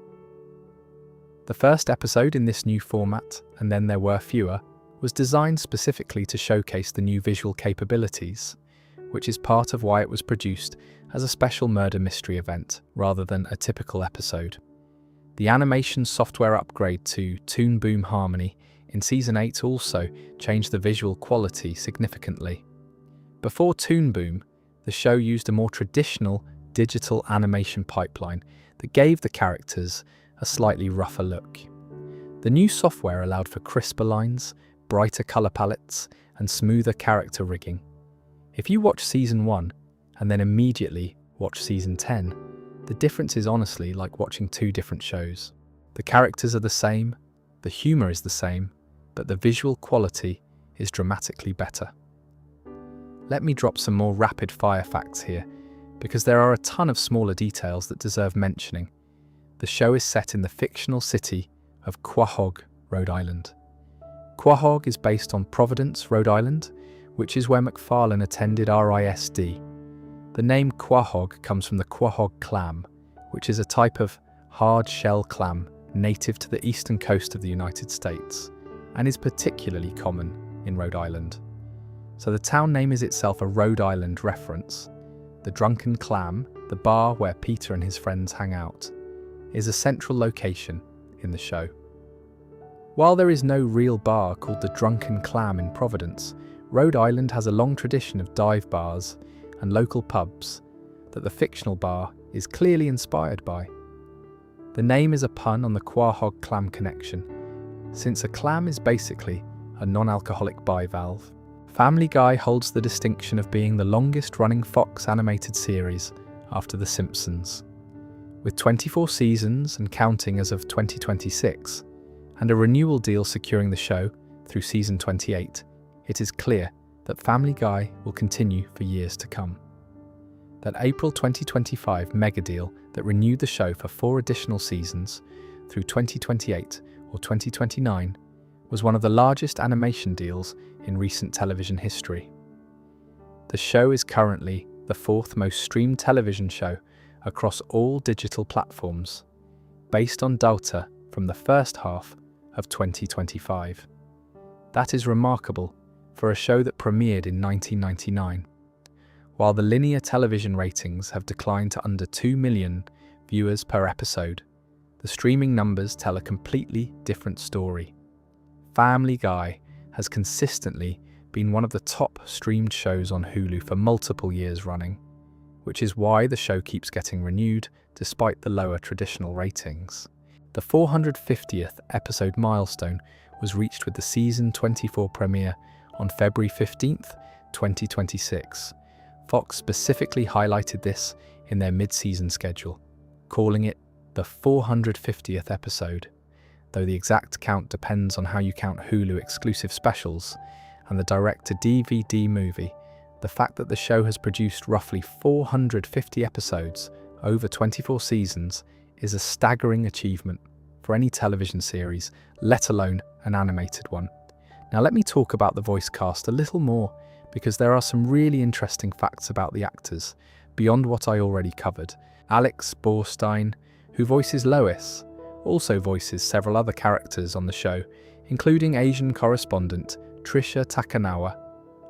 The first episode in this new format, And Then There Were Fewer, was designed specifically to showcase the new visual capabilities, which is part of why it was produced as a special murder mystery event rather than a typical episode. The animation software upgrade to Toon Boom Harmony in Season 8 also changed the visual quality significantly. Before Toon Boom, the show used a more traditional digital animation pipeline that gave the characters a slightly rougher look. The new software allowed for crisper lines, brighter colour palettes, and smoother character rigging. If you watch Season 1 and then immediately watch Season 10, the difference is honestly like watching two different shows. The characters are the same, the humour is the same, but the visual quality is dramatically better. Let me drop some more rapid-fire facts here, because there are a ton of smaller details that deserve mentioning. The show is set in the fictional city of Quahog, Rhode Island. Quahog is based on Providence, Rhode Island, which is where MacFarlane attended RISD. The name Quahog comes from the Quahog clam, which is a type of hard-shell clam native to the eastern coast of the United States, and is particularly common in Rhode Island. So the town name is itself a Rhode Island reference. The Drunken Clam, the bar where Peter and his friends hang out, is a central location in the show. While there is no real bar called the Drunken Clam in Providence, Rhode Island has a long tradition of dive bars and local pubs that the fictional bar is clearly inspired by. The name is a pun on the Quahog clam connection, since a clam is basically a non-alcoholic bivalve. Family Guy holds the distinction of being the longest-running Fox animated series after The Simpsons. With 24 seasons and counting as of 2026, and a renewal deal securing the show through season 28, it is clear that Family Guy will continue for years to come. That April 2025 mega deal that renewed the show for 4 additional seasons through 2028 or 2029 was one of the largest animation deals in recent television history. The show is currently the 4th most streamed television show across all digital platforms, based on data from the first half of 2025. That is remarkable for a show that premiered in 1999. While the linear television ratings have declined to under 2 million viewers per episode, the streaming numbers tell a completely different story. Family Guy has consistently been one of the top streamed shows on Hulu for multiple years running, which is why the show keeps getting renewed despite the lower traditional ratings. The 450th episode milestone was reached with the season 24 premiere on February 15th, 2026. Fox specifically highlighted this in their mid-season schedule, calling it the 450th episode, though the exact count depends on how you count Hulu exclusive specials and the direct-to-DVD movie. The fact that the show has produced roughly 450 episodes over 24 seasons is a staggering achievement for any television series, let alone an animated one. Now let me talk about the voice cast a little more, because there are some really interesting facts about the actors, beyond what I already covered. Alex Borstein, who voices Lois, also voices several other characters on the show, including Asian correspondent Trisha Takanawa,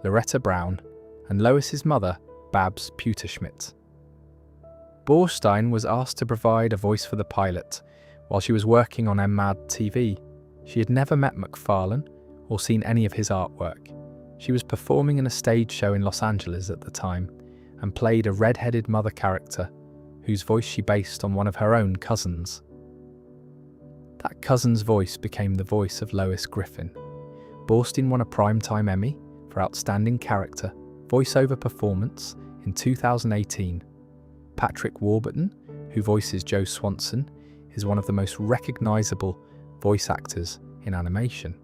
Loretta Brown, and Lois's mother, Babs Pewterschmidt. Borstein was asked to provide a voice for the pilot while she was working on MAD TV. She had never met MacFarlane or seen any of his artwork. She was performing in a stage show in Los Angeles at the time and played a red-headed mother character whose voice she based on one of her own cousins. That cousin's voice became the voice of Lois Griffin. Borstein won a Primetime Emmy for Outstanding Character Voiceover Performance in 2018. Patrick Warburton, who voices Joe Swanson, is one of the most recognizable voice actors in animation.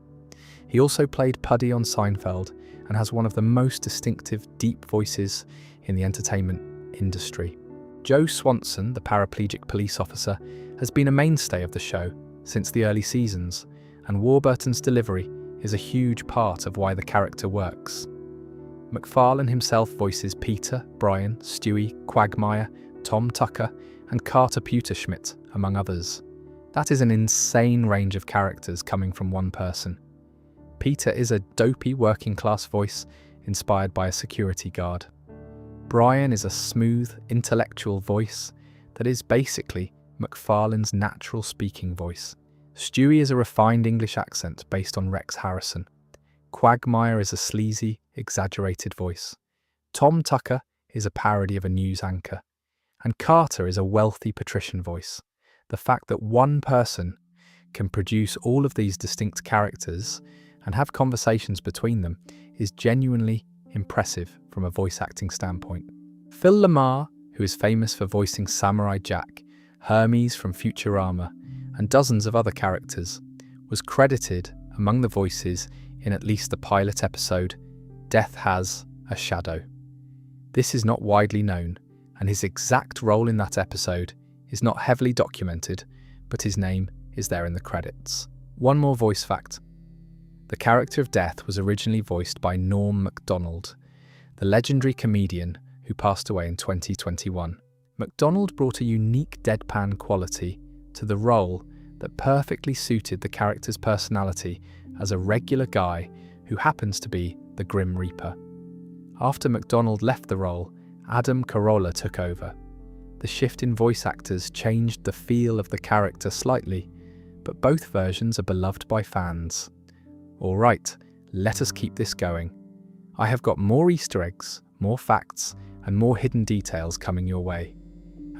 He also played Puddy on Seinfeld and has one of the most distinctive deep voices in the entertainment industry. Joe Swanson, the paraplegic police officer, has been a mainstay of the show since the early seasons, and Warburton's delivery is a huge part of why the character works. MacFarlane himself voices Peter, Brian, Stewie, Quagmire, Tom Tucker, and Carter Pewterschmidt, among others. That is an insane range of characters coming from one person. Peter is a dopey working-class voice inspired by a security guard. Brian is a smooth, intellectual voice that is basically MacFarlane's natural speaking voice. Stewie is a refined English accent based on Rex Harrison. Quagmire is a sleazy, exaggerated voice. Tom Tucker is a parody of a news anchor. And Carter is a wealthy patrician voice. The fact that one person can produce all of these distinct characters and have conversations between them is genuinely impressive from a voice acting standpoint. Phil Lamar, who is famous for voicing Samurai Jack, Hermes from Futurama, and dozens of other characters, was credited among the voices in at least the pilot episode, Death Has a Shadow. This is not widely known, and his exact role in that episode is not heavily documented, but his name is there in the credits. One more voice fact. The character of Death was originally voiced by Norm Macdonald, the legendary comedian who passed away in 2021. Macdonald brought a unique deadpan quality to the role that perfectly suited the character's personality as a regular guy who happens to be the Grim Reaper. After Macdonald left the role, Adam Carolla took over. The shift in voice actors changed the feel of the character slightly, but both versions are beloved by fans. Alright, let us keep this going. I have got more Easter eggs, more facts, and more hidden details coming your way.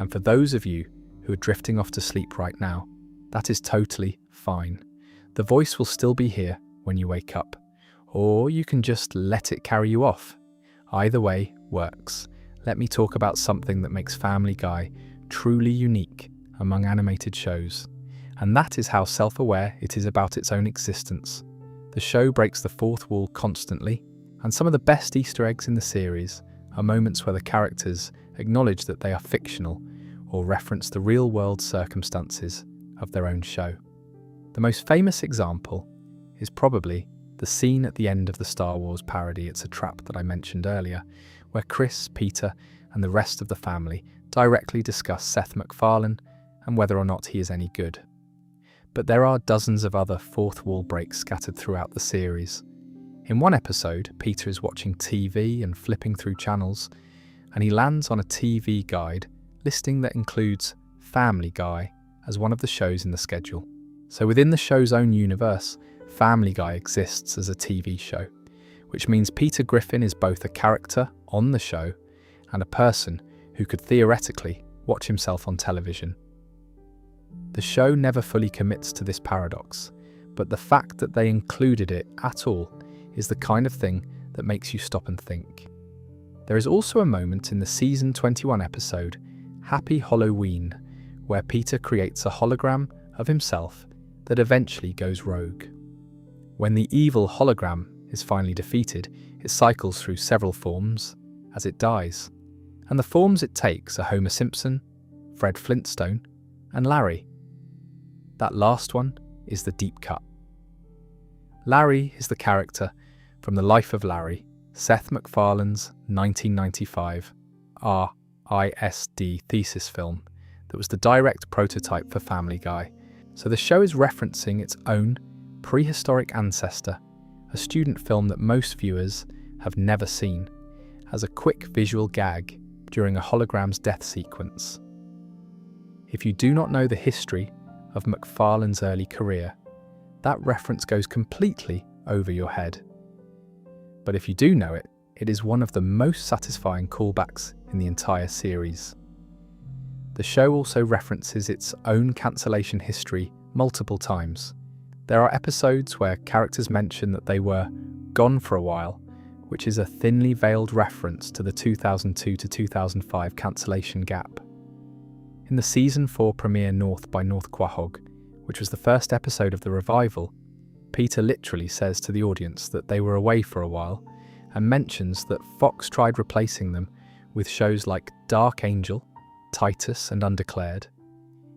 And for those of you who are drifting off to sleep right now, that is totally fine. The voice will still be here when you wake up, or you can just let it carry you off. Either way works. Let me talk about something that makes Family Guy truly unique among animated shows, and that is how self-aware it is about its own existence. The show breaks the fourth wall constantly, and some of the best Easter eggs in the series are moments where the characters acknowledge that they are fictional or reference the real-world circumstances of their own show. The most famous example is probably the scene at the end of the Star Wars parody It's a Trap that I mentioned earlier, where Chris, Peter, and the rest of the family directly discuss Seth MacFarlane and whether or not he is any good. But there are dozens of other fourth wall breaks scattered throughout the series. In one episode, Peter is watching TV and flipping through channels, and he lands on a TV guide listing that includes Family Guy as one of the shows in the schedule. So within the show's own universe, Family Guy exists as a TV show, which means Peter Griffin is both a character on the show and a person who could theoretically watch himself on television. The show never fully commits to this paradox, but the fact that they included it at all is the kind of thing that makes you stop and think. There is also a moment in the season 21 episode, Happy Halloween, where Peter creates a hologram of himself that eventually goes rogue. When the evil hologram is finally defeated, it cycles through several forms as it dies, and the forms it takes are Homer Simpson, Fred Flintstone, and Larry. That last one is the deep cut. Larry is the character from The Life of Larry, Seth MacFarlane's 1995 RISD thesis film that was the direct prototype for Family Guy. So the show is referencing its own prehistoric ancestor, a student film that most viewers have never seen, as a quick visual gag during a hologram's death sequence. If you do not know the history of MacFarlane's early career, that reference goes completely over your head. But if you do know it, it is one of the most satisfying callbacks in the entire series. The show also references its own cancellation history multiple times. There are episodes where characters mention that they were gone for a while, which is a thinly veiled reference to the 2002 to 2005 cancellation gap. In the Season 4 premiere North by North Quahog, which was the first episode of the revival, Peter literally says to the audience that they were away for a while and mentions that Fox tried replacing them with shows like Dark Angel, Titus and Undeclared.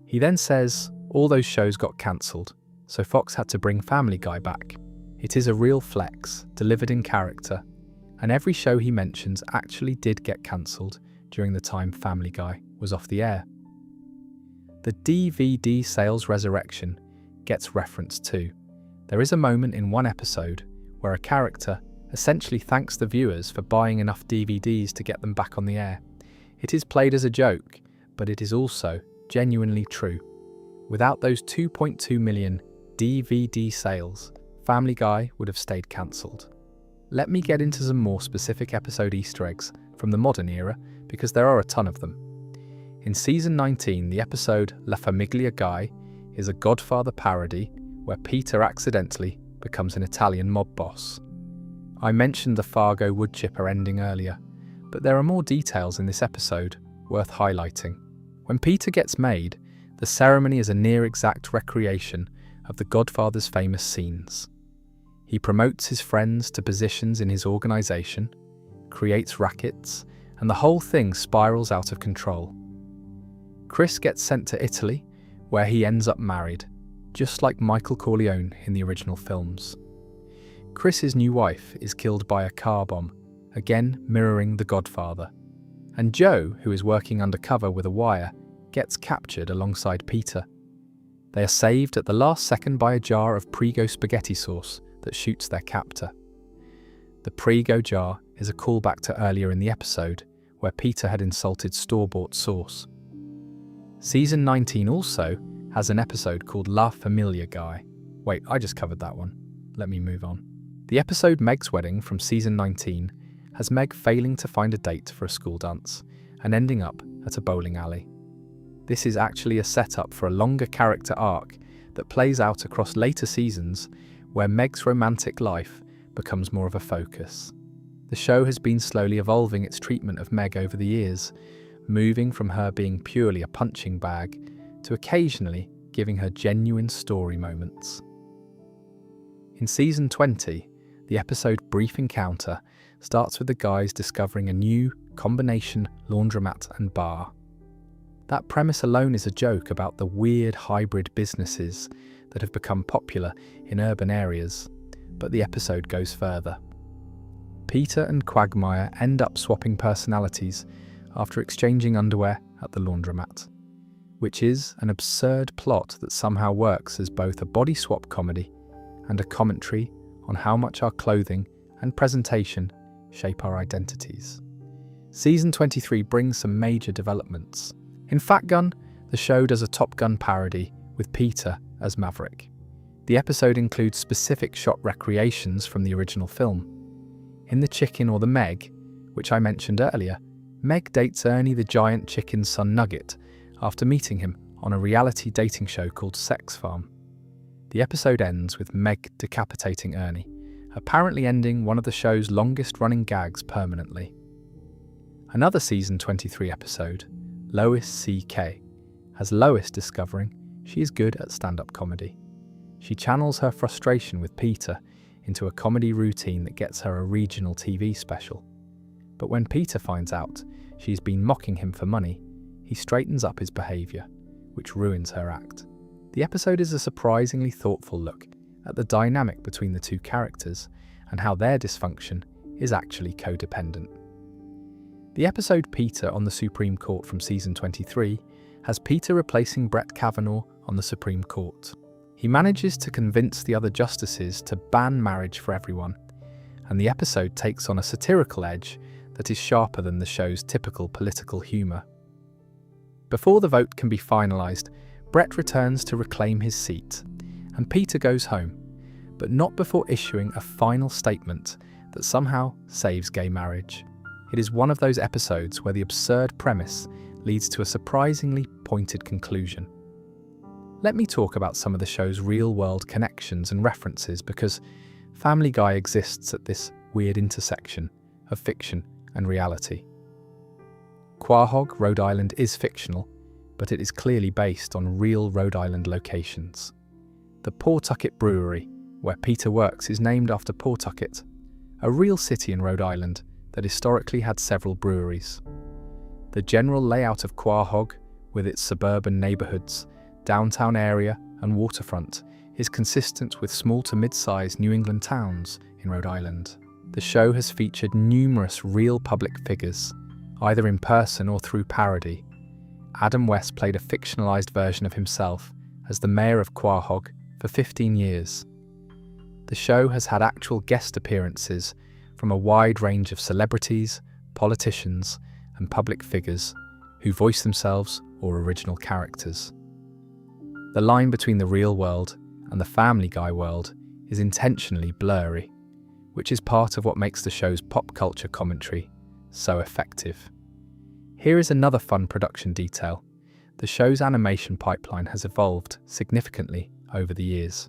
He then says all those shows got cancelled, so Fox had to bring Family Guy back. It is a real flex, delivered in character, and every show he mentions actually did get cancelled during the time Family Guy was off the air. The DVD sales resurrection gets referenced too. There is a moment in one episode where a character essentially thanks the viewers for buying enough DVDs to get them back on the air. It is played as a joke, but it is also genuinely true. Without those 2.2 million DVD sales, Family Guy would have stayed cancelled. Let me get into some more specific episode Easter eggs from the modern era, because there are a ton of them. In season 19, the episode La Famiglia Guy is a Godfather parody where Peter accidentally becomes an Italian mob boss. I mentioned the Fargo woodchipper ending earlier, but there are more details in this episode worth highlighting. When Peter gets made, the ceremony is a near-exact recreation of the Godfather's famous scenes. He promotes his friends to positions in his organisation, creates rackets, and the whole thing spirals out of control. Chris gets sent to Italy, where he ends up married, just like Michael Corleone in the original films. Chris's new wife is killed by a car bomb, again mirroring The Godfather. And Joe, who is working undercover with a wire, gets captured alongside Peter. They are saved at the last second by a jar of Prego spaghetti sauce that shoots their captor. The Prego jar is a callback to earlier in the episode, where Peter had insulted store-bought sauce. Season 19 also has an episode called La Familia Guy. Wait, I just covered that one. Let me move on. The episode Meg's Wedding from season 19 has Meg failing to find a date for a school dance and ending up at a bowling alley. This is actually a setup for a longer character arc that plays out across later seasons where Meg's romantic life becomes more of a focus. The show has been slowly evolving its treatment of Meg over the years, moving from her being purely a punching bag to occasionally giving her genuine story moments. In season 20, the episode Brief Encounter starts with the guys discovering a new combination laundromat and bar. That premise alone is a joke about the weird hybrid businesses that have become popular in urban areas, but the episode goes further. Peter and Quagmire end up swapping personalities after exchanging underwear at the laundromat, which is an absurd plot that somehow works as both a body swap comedy and a commentary on how much our clothing and presentation shape our identities. Season 23 brings some major developments. In Fat Gun, the show does a Top Gun parody with Peter as Maverick. The episode includes specific shot recreations from the original film. In The Chicken or the Meg, which I mentioned earlier, Meg dates Ernie the giant chicken's son Nugget after meeting him on a reality dating show called Sex Farm. The episode ends with Meg decapitating Ernie, apparently ending one of the show's longest-running gags permanently. Another season 23 episode, Lois C.K., has Lois discovering she is good at stand-up comedy. She channels her frustration with Peter into a comedy routine that gets her a regional TV special. But when Peter finds out she's been mocking him for money, he straightens up his behaviour, which ruins her act. The episode is a surprisingly thoughtful look at the dynamic between the two characters and how their dysfunction is actually codependent. The episode Peter on the Supreme Court from season 23 has Peter replacing Brett Kavanaugh on the Supreme Court. He manages to convince the other justices to ban marriage for everyone, and the episode takes on a satirical edge that is sharper than the show's typical political humour. Before the vote can be finalised, Brett returns to reclaim his seat, and Peter goes home, but not before issuing a final statement that somehow saves gay marriage. It is one of those episodes where the absurd premise leads to a surprisingly pointed conclusion. Let me talk about some of the show's real-world connections and references, because Family Guy exists at this weird intersection of fiction and reality. Quahog, Rhode Island is fictional, but it is clearly based on real Rhode Island locations. The Pawtucket Brewery, where Peter works, is named after Pawtucket, a real city in Rhode Island that historically had several breweries. The general layout of Quahog, with its suburban neighbourhoods, downtown area and waterfront, is consistent with small to mid-sized New England towns in Rhode Island. The show has featured numerous real public figures, either in person or through parody. Adam West played a fictionalized version of himself as the mayor of Quahog for 15 years. The show has had actual guest appearances from a wide range of celebrities, politicians, and public figures who voice themselves or original characters. The line between the real world and the Family Guy world is intentionally blurry, which is part of what makes the show's pop culture commentary so effective. Here is another fun production detail. The show's animation pipeline has evolved significantly over the years.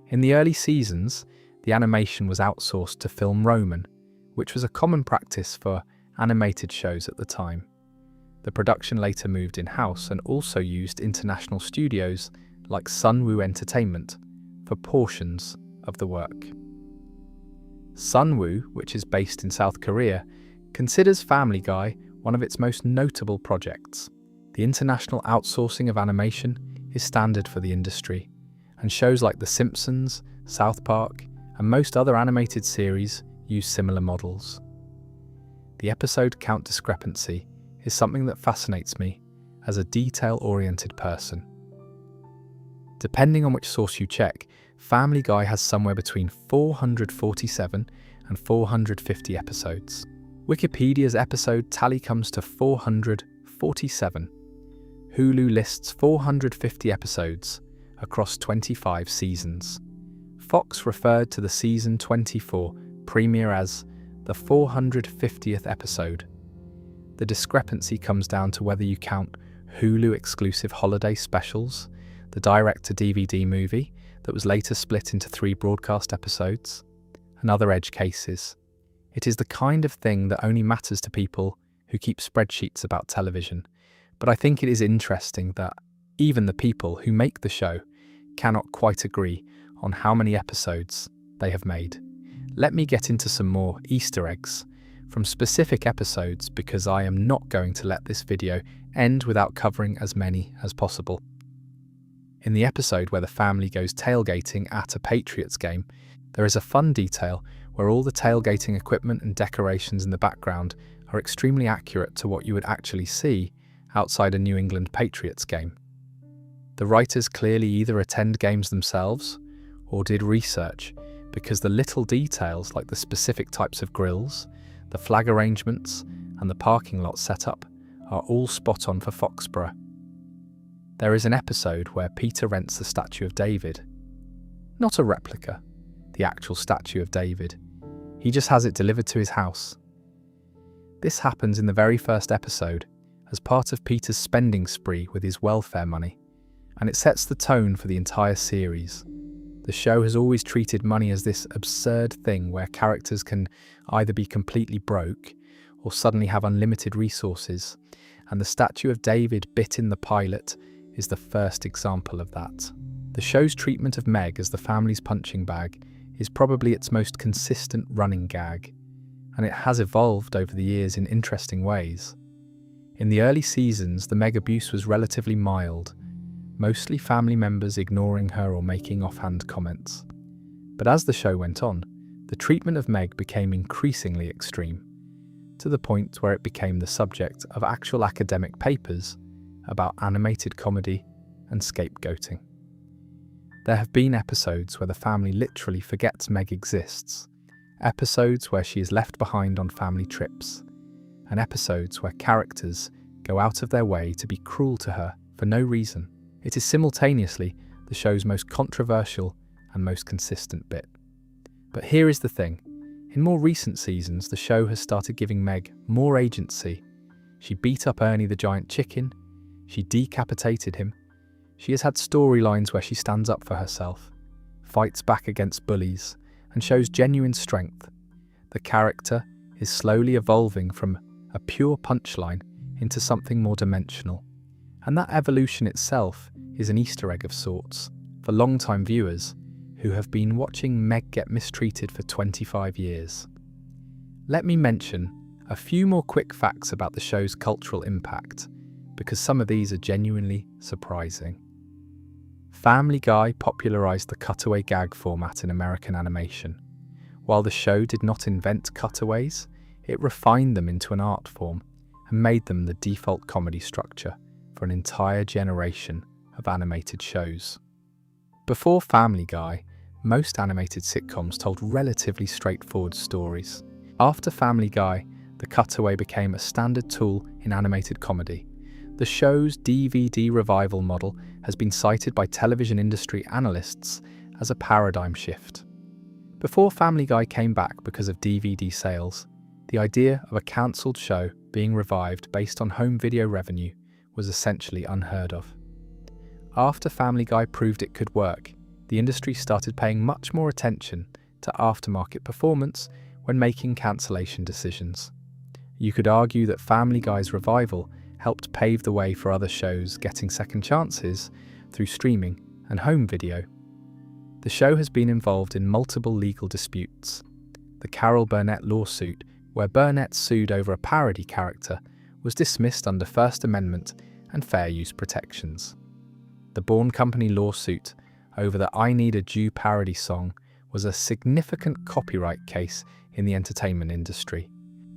In the early seasons, the animation was outsourced to Film Roman, which was a common practice for animated shows at the time. The production later moved in-house and also used international studios like Sunwoo Entertainment for portions of the work. Sunwoo, which is based in South Korea, considers Family Guy one of its most notable projects. The international outsourcing of animation is standard for the industry, and shows like The Simpsons, South Park, and most other animated series use similar models. The episode count discrepancy is something that fascinates me as a detail-oriented person. Depending on which source you check, Family Guy has somewhere between 447 and 450 episodes. Wikipedia's episode tally comes to 447. Hulu lists 450 episodes across 25 seasons. Fox referred to the season 24 premiere as the 450th episode. The discrepancy comes down to whether you count Hulu exclusive holiday specials, the direct-to-DVD movie that was later split into 3 broadcast episodes, and other edge cases. It is the kind of thing that only matters to people who keep spreadsheets about television, but I think it is interesting that even the people who make the show cannot quite agree on how many episodes they have made. Let me get into some more Easter eggs from specific episodes, because I am not going to let this video end without covering as many as possible. In the episode where the family goes tailgating at a Patriots game, there is a fun detail where all the tailgating equipment and decorations in the background are extremely accurate to what you would actually see outside a New England Patriots game. The writers clearly either attend games themselves or did research, because the little details like the specific types of grills, the flag arrangements, and the parking lot setup are all spot on for Foxborough. There is an episode where Peter rents the statue of David. Not a replica, the actual statue of David. He just has it delivered to his house. This happens in the very first episode as part of Peter's spending spree with his welfare money, and it sets the tone for the entire series. The show has always treated money as this absurd thing where characters can either be completely broke or suddenly have unlimited resources, and the statue of David bit in the pilot is the first example of that. The show's treatment of Meg as the family's punching bag is probably its most consistent running gag, and it has evolved over the years in interesting ways. In the early seasons, the Meg abuse was relatively mild, mostly family members ignoring her or making offhand comments. But as the show went on, the treatment of Meg became increasingly extreme, to the point where it became the subject of actual academic papers about animated comedy and scapegoating. There have been episodes where the family literally forgets Meg exists, episodes where she is left behind on family trips, and episodes where characters go out of their way to be cruel to her for no reason. It is simultaneously the show's most controversial and most consistent bit. But here is the thing. In more recent seasons, the show has started giving Meg more agency. She beat up Ernie the giant chicken. She decapitated him. She has had storylines where she stands up for herself, fights back against bullies, and shows genuine strength. The character is slowly evolving from a pure punchline into something more dimensional. And that evolution itself is an Easter egg of sorts for long-time viewers who have been watching Meg get mistreated for 25 years. Let me mention a few more quick facts about the show's cultural impact, because some of these are genuinely surprising. Family Guy popularized the cutaway gag format in American animation. While the show did not invent cutaways, it refined them into an art form and made them the default comedy structure for an entire generation of animated shows. Before Family Guy, most animated sitcoms told relatively straightforward stories. After Family Guy, the cutaway became a standard tool in animated comedy. The show's DVD revival model has been cited by television industry analysts as a paradigm shift. Before Family Guy came back because of DVD sales, The idea of a cancelled show being revived based on home video revenue was essentially unheard of. After Family Guy proved it could work, the industry started paying much more attention to aftermarket performance when making cancellation decisions. You could argue that Family Guy's revival helped pave the way for other shows getting second chances through streaming and home video. The show has been involved in multiple legal disputes. The Carol Burnett lawsuit, where Burnett sued over a parody character, was dismissed under First Amendment and fair use protections. The Bourne Company lawsuit over the I Need a Jew parody song was a significant copyright case in the entertainment industry.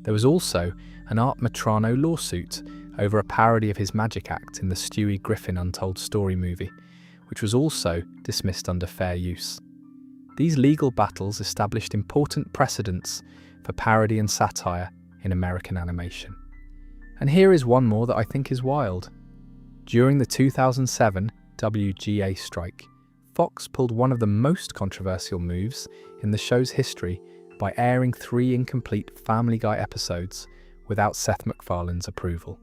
There was also an Art Metrano lawsuit over a parody of his magic act in the Stewie Griffin Untold Story movie, which was also dismissed under fair use. These legal battles established important precedents for parody and satire in American animation. And here is one more that I think is wild. During the 2007 WGA strike, Fox pulled one of the most controversial moves in the show's history by airing 3 incomplete Family Guy episodes without Seth MacFarlane's approval.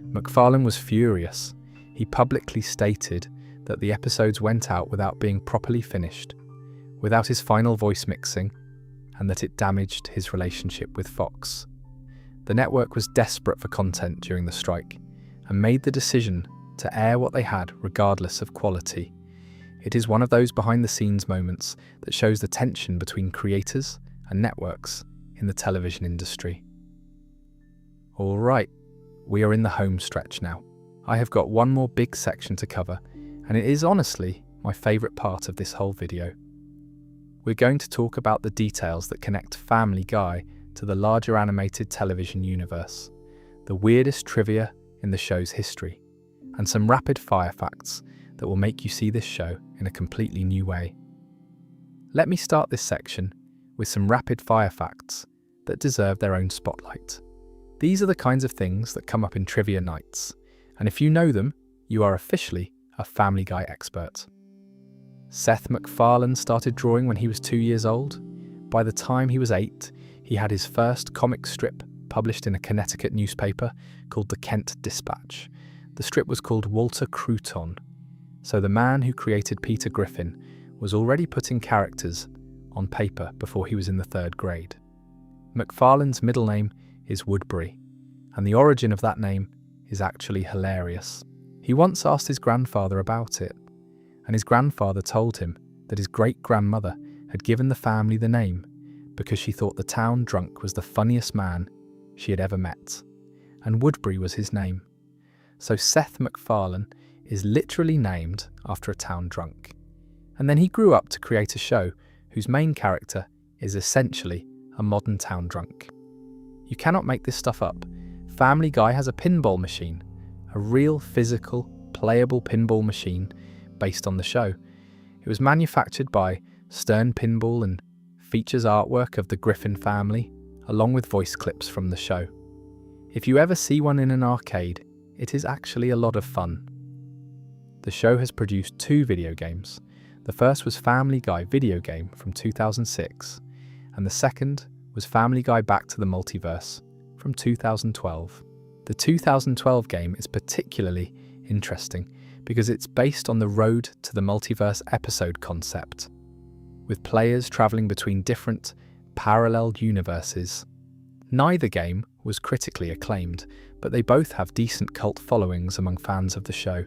MacFarlane was furious. He publicly stated that the episodes went out without being properly finished, without his final voice mixing, and that it damaged his relationship with Fox. The network was desperate for content during the strike and made the decision to air what they had regardless of quality. It is one of those behind-the-scenes moments that shows the tension between creators and networks in the television industry. All right, we are in the home stretch now. I have got one more big section to cover, and it is honestly my favourite part of this whole video. We're going to talk about the details that connect Family Guy to the larger animated television universe, the weirdest trivia in the show's history, and some rapid-fire facts that will make you see this show in a completely new way. Let me start this section with some rapid-fire facts that deserve their own spotlight. These are the kinds of things that come up in trivia nights, and if you know them, you are officially a Family Guy expert. Seth MacFarlane started drawing when he was 2 years old. By the time he was 8, he had his first comic strip published in a Connecticut newspaper called the Kent Dispatch. The strip was called Walter Crouton. So the man who created Peter Griffin was already putting characters on paper before he was in the 3rd grade. MacFarlane's middle name is Woodbury, and the origin of that name is actually hilarious. He once asked his grandfather about it, and his grandfather told him that his great-grandmother had given the family the name because she thought the town drunk was the funniest man she had ever met, and Woodbury was his name. So Seth MacFarlane is literally named after a town drunk. And then he grew up to create a show whose main character is essentially a modern town drunk. You cannot make this stuff up. Family Guy has a pinball machine, a real physical, playable pinball machine based on the show. It was manufactured by Stern Pinball and features artwork of the Griffin family, along with voice clips from the show. If you ever see one in an arcade, it is actually a lot of fun. The show has produced 2 video games. The first was Family Guy Video Game from 2006, and the second was Family Guy Back to the Multiverse from 2012. The 2012 game is particularly interesting because it's based on the Road to the Multiverse episode concept, with players travelling between different parallel universes. Neither game was critically acclaimed, but they both have decent cult followings among fans of the show.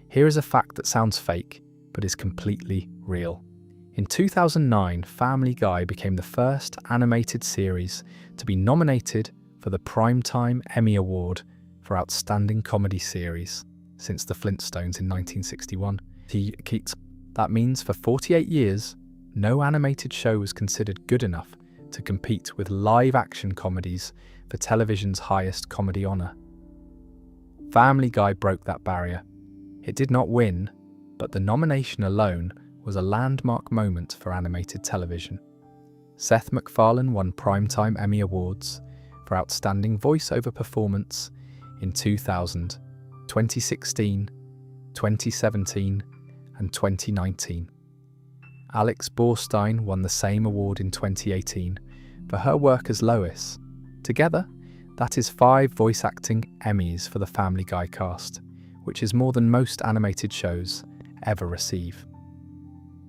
Here is a fact that sounds fake, but is completely real. In 2009, Family Guy became the first animated series to be nominated for the Primetime Emmy Award for Outstanding Comedy Series since The Flintstones in 1961. That means for 48 years, no animated show was considered good enough to compete with live-action comedies for television's highest comedy honour. Family Guy broke that barrier. It did not win, but the nomination alone was a landmark moment for animated television. Seth MacFarlane won Primetime Emmy Awards for Outstanding Voice-Over Performance in 2000, 2016, 2017, and 2019. Alex Borstein won the same award in 2018 for her work as Lois, Together, that is 5 voice acting Emmys for the Family Guy cast, which is more than most animated shows ever receive.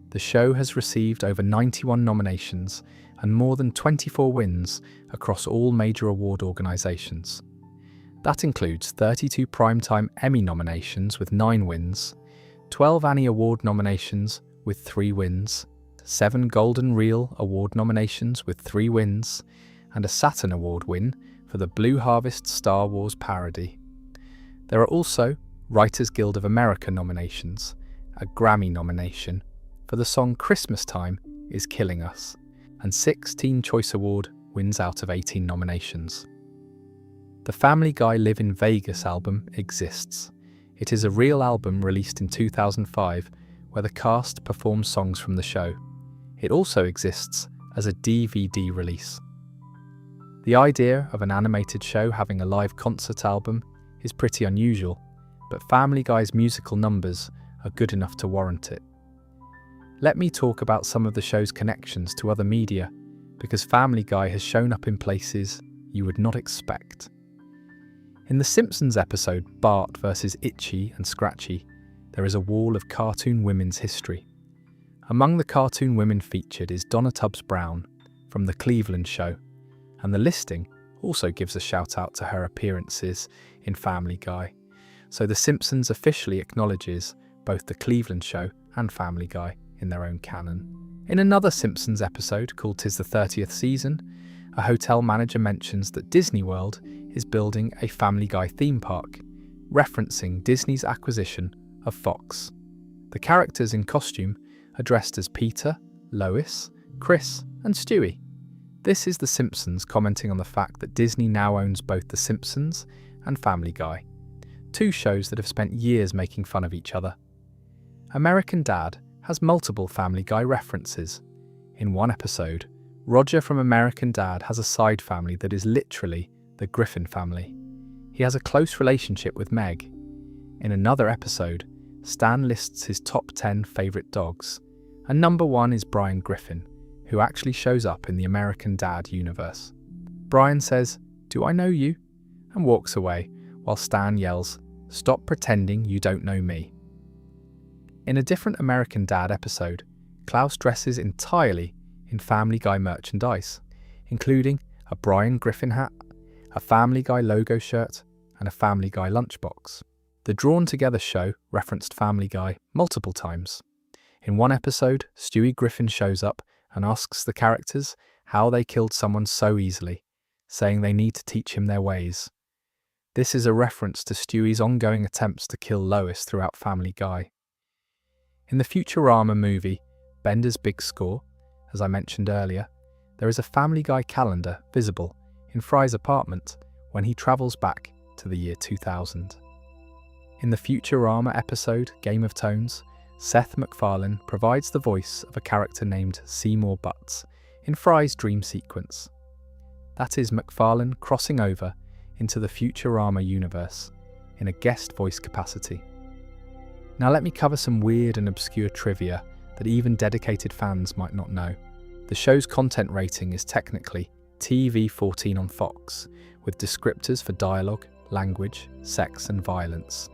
The show has received over 91 nominations and more than 24 wins across all major award organisations. That includes 32 Primetime Emmy nominations with 9 wins, 12 Annie Award nominations with 3 wins, 7 Golden Reel Award nominations with 3 wins, and a Saturn Award win for the Blue Harvest Star Wars parody. There are also Writers Guild of America nominations, a Grammy nomination for the song Christmas Time is Killing Us, and 6 Teen Choice Award wins out of 18 nominations. The Family Guy Live in Vegas album exists. It is a real album released in 2005 where the cast performs songs from the show. It also exists as a DVD release. The idea of an animated show having a live concert album is pretty unusual, but Family Guy's musical numbers are good enough to warrant it. Let me talk about some of the show's connections to other media, because Family Guy has shown up in places you would not expect. In the Simpsons episode Bart vs. Itchy and Scratchy, there is a wall of cartoon women's history. Among the cartoon women featured is Donna Tubbs Brown from The Cleveland Show, and the listing also gives a shout out to her appearances in Family Guy. So The Simpsons officially acknowledges both The Cleveland Show and Family Guy in their own canon. In another Simpsons episode called "'Tis the 30th Season", a hotel manager mentions that Disney World is building a Family Guy theme park, referencing Disney's acquisition of Fox. The characters in costume are dressed as Peter, Lois, Chris, and Stewie. This is The Simpsons commenting on the fact that Disney now owns both The Simpsons and Family Guy, 2 shows that have spent years making fun of each other. American Dad has multiple Family Guy references. In one episode, Roger from American Dad has a side family that is literally the Griffin family. He has a close relationship with Meg. In another episode, Stan lists his top 10 favourite dogs, and number 1 is Brian Griffin, who actually shows up in the American Dad universe. Brian says, "Do I know you?" and walks away, while Stan yells, "Stop pretending you don't know me." In a different American Dad episode, Klaus dresses entirely in Family Guy merchandise, including a Brian Griffin hat, a Family Guy logo shirt, and a Family Guy lunchbox. The Drawn Together show referenced Family Guy multiple times. In one episode, Stewie Griffin shows up and asks the characters how they killed someone so easily, saying they need to teach him their ways. This is a reference to Stewie's ongoing attempts to kill Lois throughout Family Guy. In the Futurama movie, Bender's Big Score, as I mentioned earlier, there is a Family Guy calendar visible in Fry's apartment when he travels back to the year 2000. In the Futurama episode Game of Tones, Seth MacFarlane provides the voice of a character named Seymour Butts in Fry's dream sequence. That is MacFarlane crossing over into the Futurama universe in a guest voice capacity. Now let me cover some weird and obscure trivia that even dedicated fans might not know. The show's content rating is technically TV-14 on Fox, with descriptors for dialogue, language, sex and violence.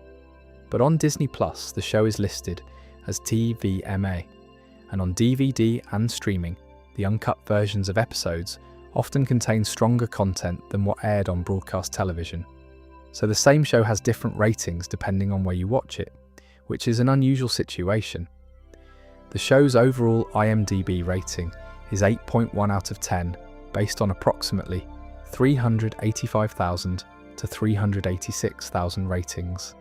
But on Disney Plus, the show is listed as TVMA, and on DVD and streaming, the uncut versions of episodes often contain stronger content than what aired on broadcast television. So the same show has different ratings depending on where you watch it, which is an unusual situation. The show's overall IMDb rating is 8.1 out of 10, based on approximately 385,000 to 386,000 ratings.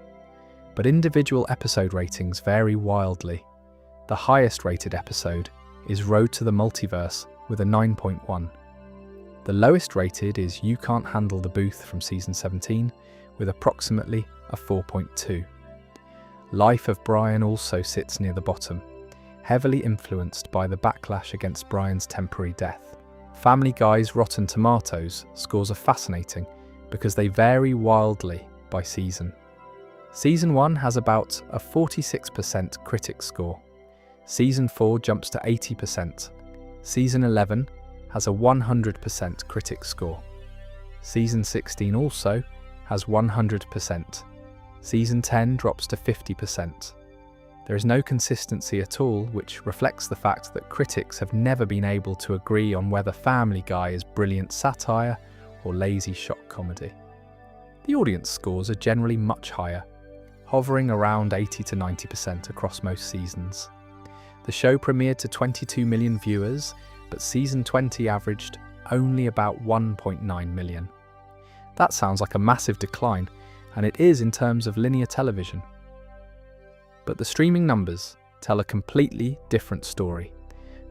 But individual episode ratings vary wildly. The highest rated episode is Road to the Multiverse with a 9.1. The lowest rated is You Can't Handle the Booth from season 17 with approximately a 4.2. Life of Brian also sits near the bottom, heavily influenced by the backlash against Brian's temporary death. Family Guy's Rotten Tomatoes scores are fascinating because they vary wildly by season. Season 1 has about a 46% critic score. Season 4 jumps to 80%. Season 11 has a 100% critic score. Season 16 also has 100%. Season 10 drops to 50%. There is no consistency at all, which reflects the fact that critics have never been able to agree on whether Family Guy is brilliant satire or lazy shock comedy. The audience scores are generally much higher, hovering around 80 to 90% across most seasons. The show premiered to 22 million viewers, but season 20 averaged only about 1.9 million. That sounds like a massive decline, and it is in terms of linear television. But the streaming numbers tell a completely different story.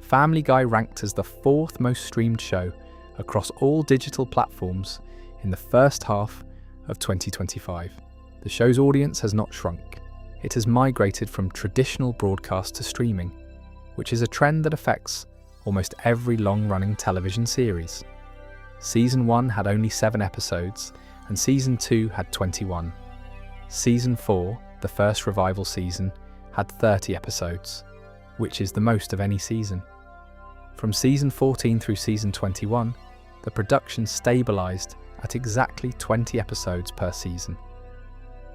Family Guy ranked as the 4th most streamed show across all digital platforms in the first half of 2025. The show's audience has not shrunk. It has migrated from traditional broadcast to streaming, which is a trend that affects almost every long-running television series. Season 1 had only 7 episodes, and Season 2 had 21. Season 4, the first revival season, had 30 episodes, which is the most of any season. From Season 14 through Season 21, the production stabilised at exactly 20 episodes per season.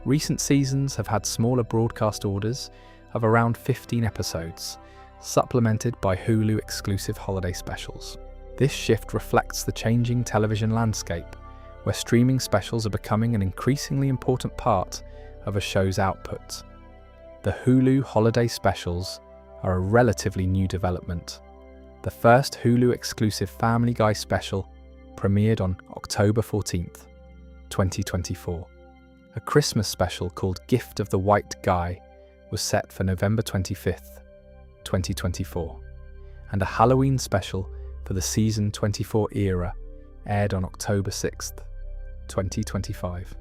Recent seasons have had smaller broadcast orders of around 15 episodes, supplemented by Hulu exclusive holiday specials. This shift reflects the changing television landscape, where streaming specials are becoming an increasingly important part of a show's output. The Hulu holiday specials are a relatively new development. The first Hulu exclusive Family Guy special premiered on October 14th, 2024. A Christmas special called Gift of the White Guy was set for November 25th, 2024, and a Halloween special for the season 24 era aired on October 6th, 2025.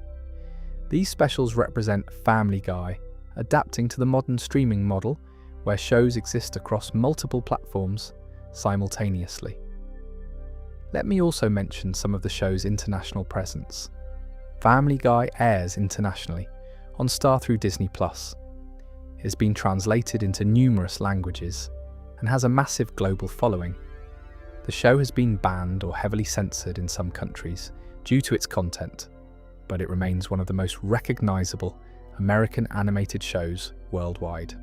These specials represent Family Guy adapting to the modern streaming model where shows exist across multiple platforms simultaneously. Let me also mention some of the show's international presence. Family Guy airs internationally on Star through Disney+. It has been translated into numerous languages and has a massive global following. The show has been banned or heavily censored in some countries due to its content, but it remains one of the most recognizable American animated shows worldwide.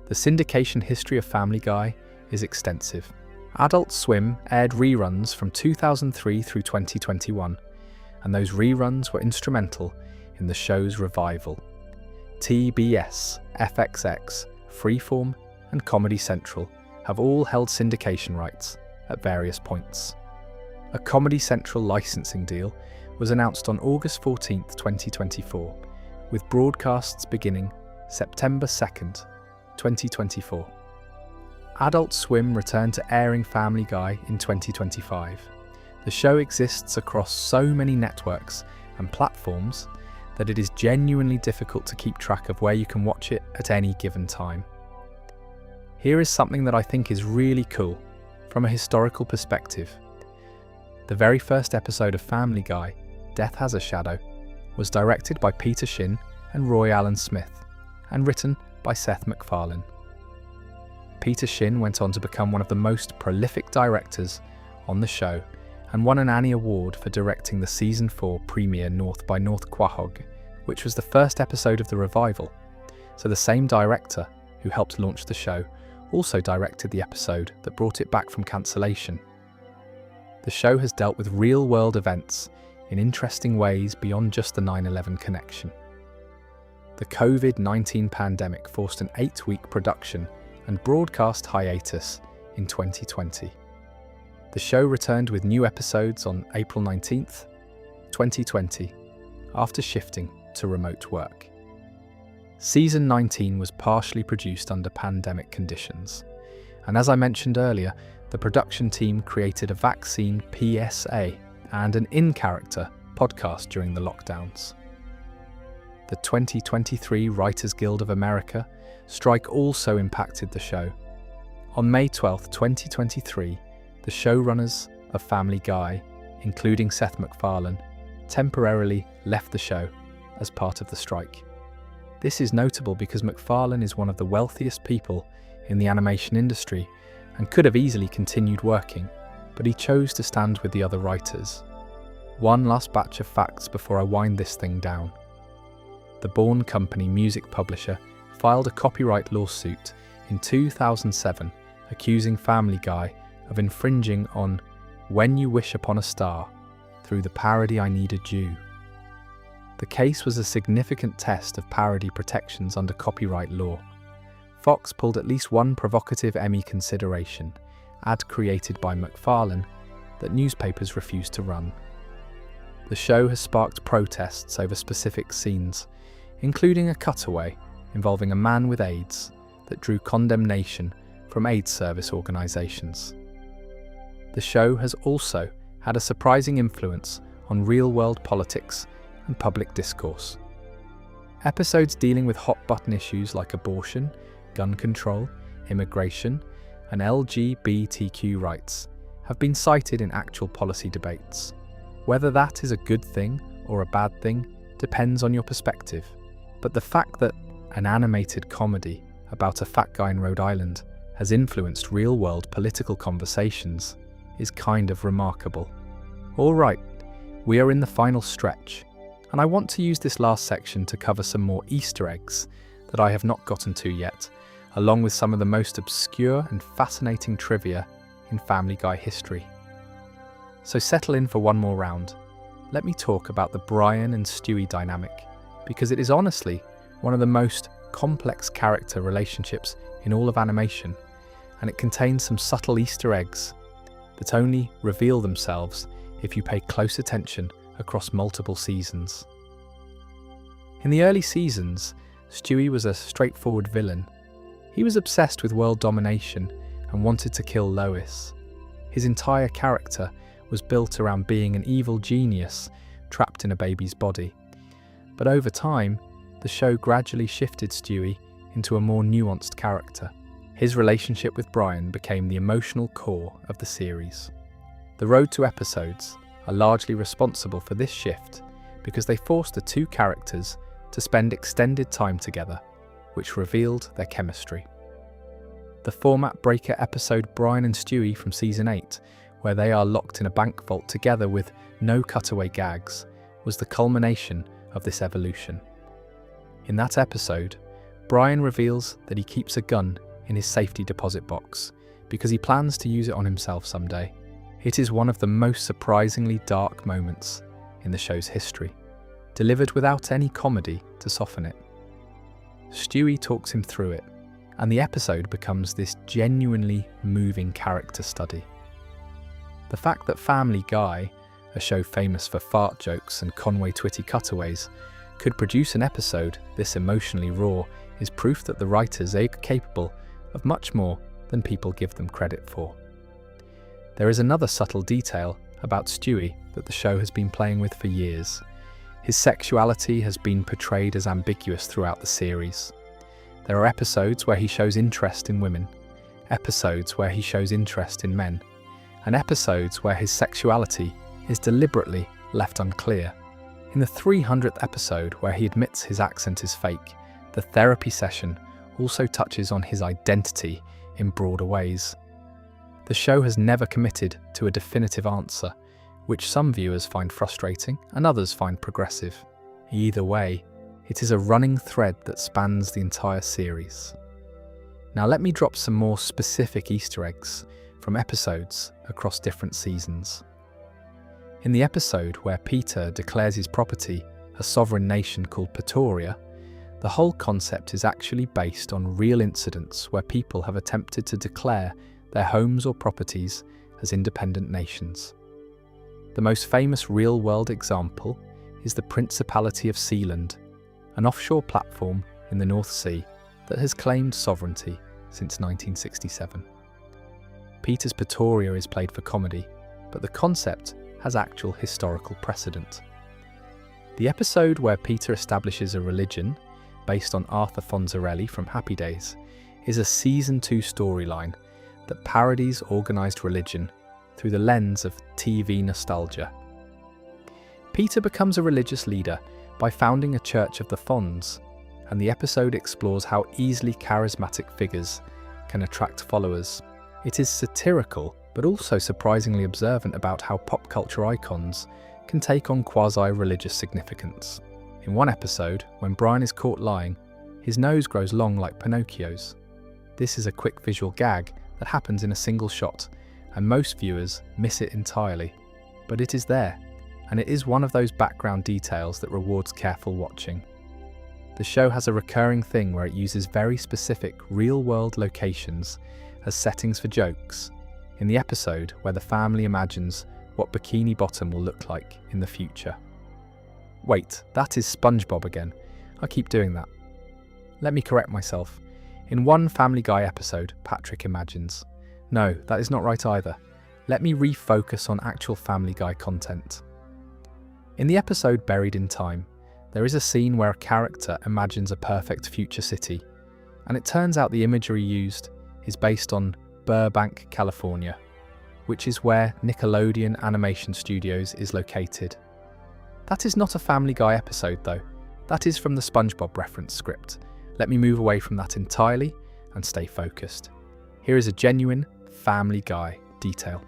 The syndication history of Family Guy is extensive. Adult Swim aired reruns from 2003 through 2021, and those reruns were instrumental in the show's revival. TBS, FXX, Freeform, and Comedy Central have all held syndication rights at various points. A Comedy Central licensing deal was announced on August 14, 2024, with broadcasts beginning September 2nd, 2024. Adult Swim returned to airing Family Guy in 2025. The show exists across so many networks and platforms that it is genuinely difficult to keep track of where you can watch it at any given time. Here is something that I think is really cool from a historical perspective. The very first episode of Family Guy, Death Has a Shadow, was directed by Peter Shin and Roy Allen Smith and written by Seth MacFarlane. Peter Shin went on to become one of the most prolific directors on the show and won an Annie Award for directing the Season 4 premiere North by North Quahog, which was the first episode of the revival. So the same director who helped launch the show also directed the episode that brought it back from cancellation. The show has dealt with real-world events in interesting ways beyond just the 9/11 connection. The COVID-19 pandemic forced an 8-week production and broadcast hiatus in 2020. The show returned with new episodes on April 19th, 2020, after shifting to remote work. Season 19 was partially produced under pandemic conditions, and as I mentioned earlier, the production team created a vaccine PSA and an in-character podcast during the lockdowns. The 2023 Writers Guild of America strike also impacted the show. On May 12, 2023, the showrunners of Family Guy, including Seth MacFarlane, temporarily left the show as part of the strike. This is notable because MacFarlane is one of the wealthiest people in the animation industry and could have easily continued working, but he chose to stand with the other writers. One last batch of facts before I wind this thing down. The Bourne Company music publisher filed a copyright lawsuit in 2007 accusing Family Guy of infringing on When You Wish Upon a Star through the parody I Needed You. The case was a significant test of parody protections under copyright law. Fox pulled at least one provocative Emmy consideration, ad created by MacFarlane, that newspapers refused to run. The show has sparked protests over specific scenes, including a cutaway involving a man with AIDS that drew condemnation from AIDS service organisations. The show has also had a surprising influence on real-world politics and public discourse. Episodes dealing with hot-button issues like abortion, gun control, immigration, and LGBTQ rights have been cited in actual policy debates. Whether that is a good thing or a bad thing depends on your perspective, but the fact that an animated comedy about a fat guy in Rhode Island has influenced real-world political conversations is kind of remarkable. All right, we are in the final stretch, and I want to use this last section to cover some more Easter eggs that I have not gotten to yet, along with some of the most obscure and fascinating trivia in Family Guy history. So settle in for one more round. Let me talk about the Brian and Stewie dynamic, because it is honestly one of the most complex character relationships in all of animation, and it contains some subtle Easter eggs that only reveal themselves if you pay close attention across multiple seasons. In the early seasons, Stewie was a straightforward villain. He was obsessed with world domination and wanted to kill Lois. His entire character was built around being an evil genius trapped in a baby's body. But over time, the show gradually shifted Stewie into a more nuanced character. His relationship with Brian became the emotional core of the series. The Road to episodes are largely responsible for this shift because they forced the two characters to spend extended time together, which revealed their chemistry. The format breaker episode Brian and Stewie from Season 8, where they are locked in a bank vault together with no cutaway gags, was the culmination of this evolution. In that episode, Brian reveals that he keeps a gun in his safety deposit box because he plans to use it on himself someday. It is one of the most surprisingly dark moments in the show's history, delivered without any comedy to soften it. Stewie talks him through it, and the episode becomes this genuinely moving character study. The fact that Family Guy, a show famous for fart jokes and Conway Twitty cutaways, could produce an episode this emotionally raw is proof that the writers are capable of much more than people give them credit for. There is another subtle detail about Stewie that the show has been playing with for years. His sexuality has been portrayed as ambiguous throughout the series. There are episodes where he shows interest in women, episodes where he shows interest in men, and episodes where his sexuality is deliberately left unclear. In the 300th episode, where he admits his accent is fake, the therapy session also touches on his identity in broader ways. The show has never committed to a definitive answer, which some viewers find frustrating and others find progressive. Either way, it is a running thread that spans the entire series. Now let me drop some more specific Easter eggs from episodes across different seasons. In the episode where Peter declares his property a sovereign nation called Pretoria, the whole concept is actually based on real incidents where people have attempted to declare their homes or properties as independent nations. The most famous real-world example is the Principality of Sealand, an offshore platform in the North Sea that has claimed sovereignty since 1967. Peter's Pretoria is played for comedy, but the concept has actual historical precedent. The episode where Peter establishes a religion, based on Arthur Fonzarelli from Happy Days, is a Season 2 storyline that parodies organised religion through the lens of TV nostalgia. Peter becomes a religious leader by founding a Church of the Fonz, and the episode explores how easily charismatic figures can attract followers. It is satirical, but also surprisingly observant about how pop culture icons can take on quasi-religious significance. In one episode, when Brian is caught lying, his nose grows long like Pinocchio's. This is a quick visual gag that happens in a single shot, and most viewers miss it entirely. But it is there, and it is one of those background details that rewards careful watching. The show has a recurring thing where it uses very specific real-world locations as settings for jokes, in the episode where the family imagines what Bikini Bottom will look like in the future. Wait, that is SpongeBob again. I keep doing that. Let me correct myself. In one Family Guy episode, Patrick imagines. No, that is not right either. Let me refocus on actual Family Guy content. In the episode Buried in Time, there is a scene where a character imagines a perfect future city, and it turns out the imagery used is based on Burbank, California, which is where Nickelodeon Animation Studios is located. That is not a Family Guy episode though. That is from the SpongeBob reference script. Let me move away from that entirely and stay focused. Here is a genuine Family Guy detail.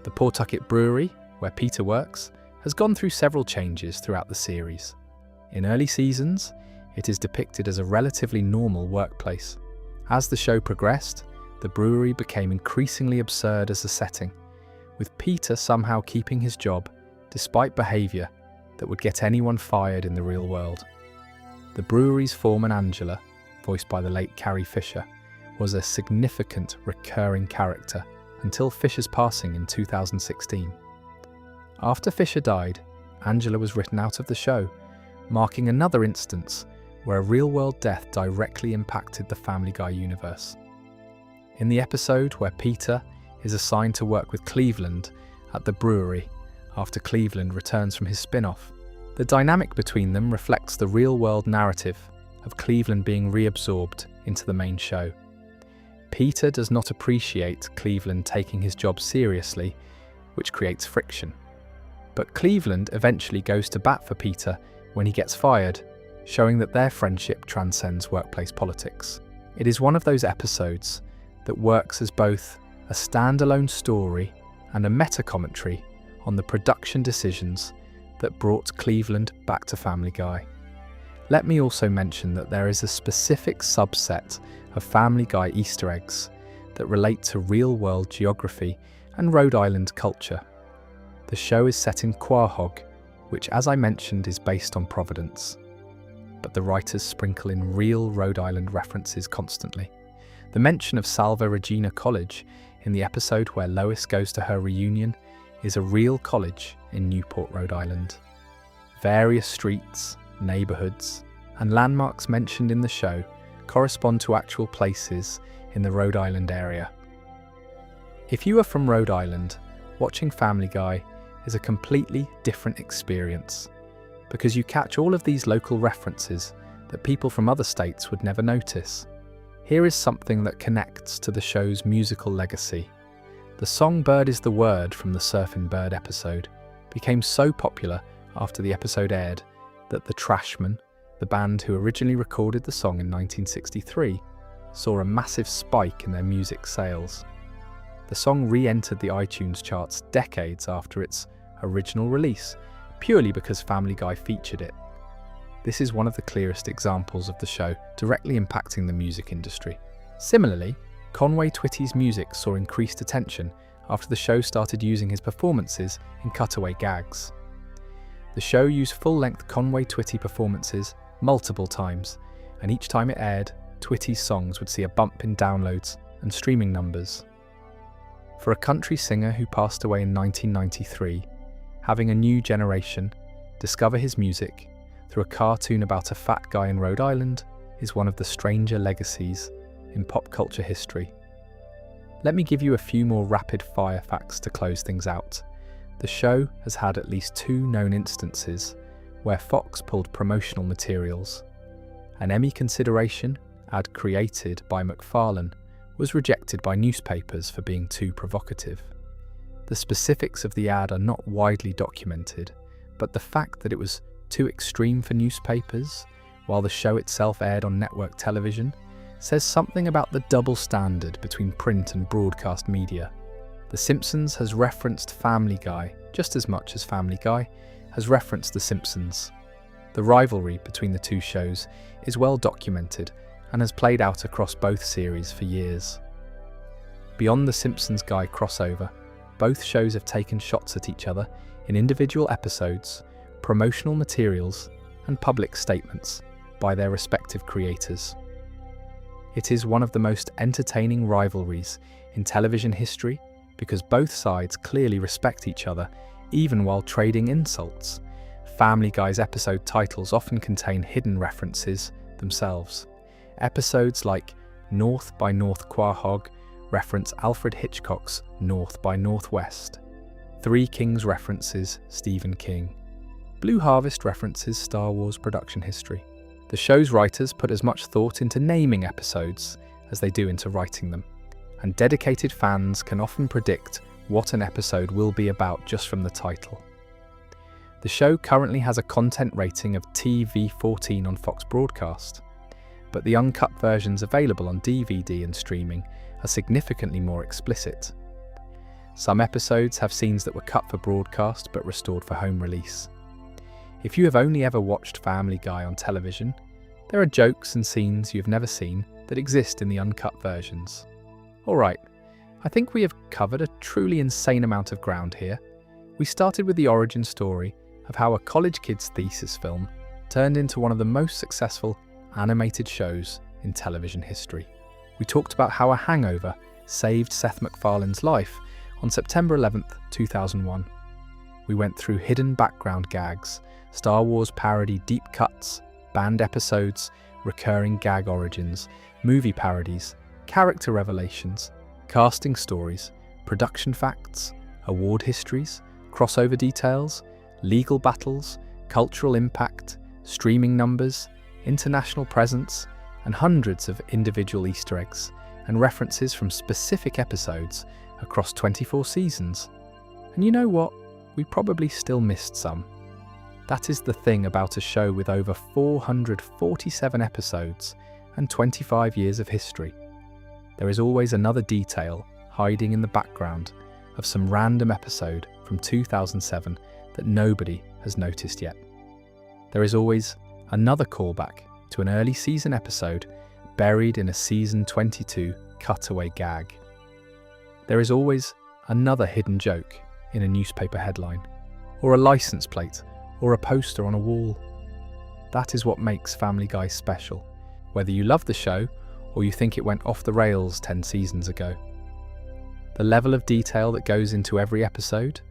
The Pawtucket Brewery, where Peter works, has gone through several changes throughout the series. In early seasons, it is depicted as a relatively normal workplace. As the show progressed, the brewery became increasingly absurd as a setting, with Peter somehow keeping his job despite behaviour that would get anyone fired in the real world. The brewery's foreman Angela, voiced by the late Carrie Fisher, was a significant recurring character until Fisher's passing in 2016. After Fisher died, Angela was written out of the show, marking another instance where a real-world death directly impacted the Family Guy universe. In the episode where Peter is assigned to work with Cleveland at the brewery after Cleveland returns from his spin-off, the dynamic between them reflects the real-world narrative of Cleveland being reabsorbed into the main show. Peter does not appreciate Cleveland taking his job seriously, which creates friction. But Cleveland eventually goes to bat for Peter when he gets fired, showing that their friendship transcends workplace politics. It is one of those episodes that works as both a standalone story and a meta-commentary on the production decisions that brought Cleveland back to Family Guy. Let me also mention that there is a specific subset of Family Guy Easter eggs that relate to real-world geography and Rhode Island culture. The show is set in Quahog, which, as I mentioned, is based on Providence. But the writers sprinkle in real Rhode Island references constantly. The mention of Salva Regina College in the episode where Lois goes to her reunion is a real college in Newport, Rhode Island. Various streets, neighbourhoods, and landmarks mentioned in the show correspond to actual places in the Rhode Island area. If you are from Rhode Island, watching Family Guy is a completely different experience because you catch all of these local references that people from other states would never notice. Here is something that connects to the show's musical legacy. The song Bird is the Word from the Surfin' Bird episode became so popular after the episode aired that the Trashmen, the band who originally recorded the song in 1963, saw a massive spike in their music sales. The song re-entered the iTunes charts decades after its original release, purely because Family Guy featured it. This is one of the clearest examples of the show directly impacting the music industry. Similarly, Conway Twitty's music saw increased attention after the show started using his performances in cutaway gags. The show used full-length Conway Twitty performances multiple times, and each time it aired, Twitty's songs would see a bump in downloads and streaming numbers. For a country singer who passed away in 1993, having a new generation discover his music through a cartoon about a fat guy in Rhode Island is one of the stranger legacies in pop culture history. Let me give you a few more rapid-fire facts to close things out. The show has had at least 2 known instances where Fox pulled promotional materials. An Emmy consideration ad created by MacLeod was rejected by newspapers for being too provocative. The specifics of the ad are not widely documented, but the fact that it was too extreme for newspapers, while the show itself aired on network television, says something about the double standard between print and broadcast media. The Simpsons has referenced Family Guy just as much as Family Guy, has referenced The Simpsons. The rivalry between the two shows is well documented and has played out across both series for years. Beyond the Simpsons Guy crossover, both shows have taken shots at each other in individual episodes, promotional materials, and public statements by their respective creators. It is one of the most entertaining rivalries in television history because both sides clearly respect each other even while trading insults. Family Guy's episode titles often contain hidden references themselves. Episodes like North by North Quahog reference Alfred Hitchcock's North by Northwest. Three Kings references Stephen King. Blue Harvest references Star Wars production history. The show's writers put as much thought into naming episodes as they do into writing them, and dedicated fans can often predict what an episode will be about just from the title. The show currently has a content rating of TV-14 on Fox Broadcast, but the uncut versions available on DVD and streaming are significantly more explicit. Some episodes have scenes that were cut for broadcast but restored for home release. If you have only ever watched Family Guy on television, there are jokes and scenes you've never seen that exist in the uncut versions. Alright, I think we have covered a truly insane amount of ground here. We started with the origin story of how a college kid's thesis film turned into one of the most successful animated shows in television history. We talked about how a hangover saved Seth MacFarlane's life on September 11th, 2001. We went through hidden background gags, Star Wars parody deep cuts, banned episodes, recurring gag origins, movie parodies, character revelations, casting stories, production facts, award histories, crossover details, legal battles, cultural impact, streaming numbers, international presence, and hundreds of individual Easter eggs and references from specific episodes across 24 seasons. And you know what? We probably still missed some. That is the thing about a show with over 447 episodes and 25 years of history. There is always another detail hiding in the background of some random episode from 2007 that nobody has noticed yet. There is always another callback to an early season episode buried in a season 22 cutaway gag. There is always another hidden joke in a newspaper headline, or a license plate, or a poster on a wall. That is what makes Family Guy special, whether you love the show or you think it went off the rails 10 seasons ago. The level of detail that goes into every episode,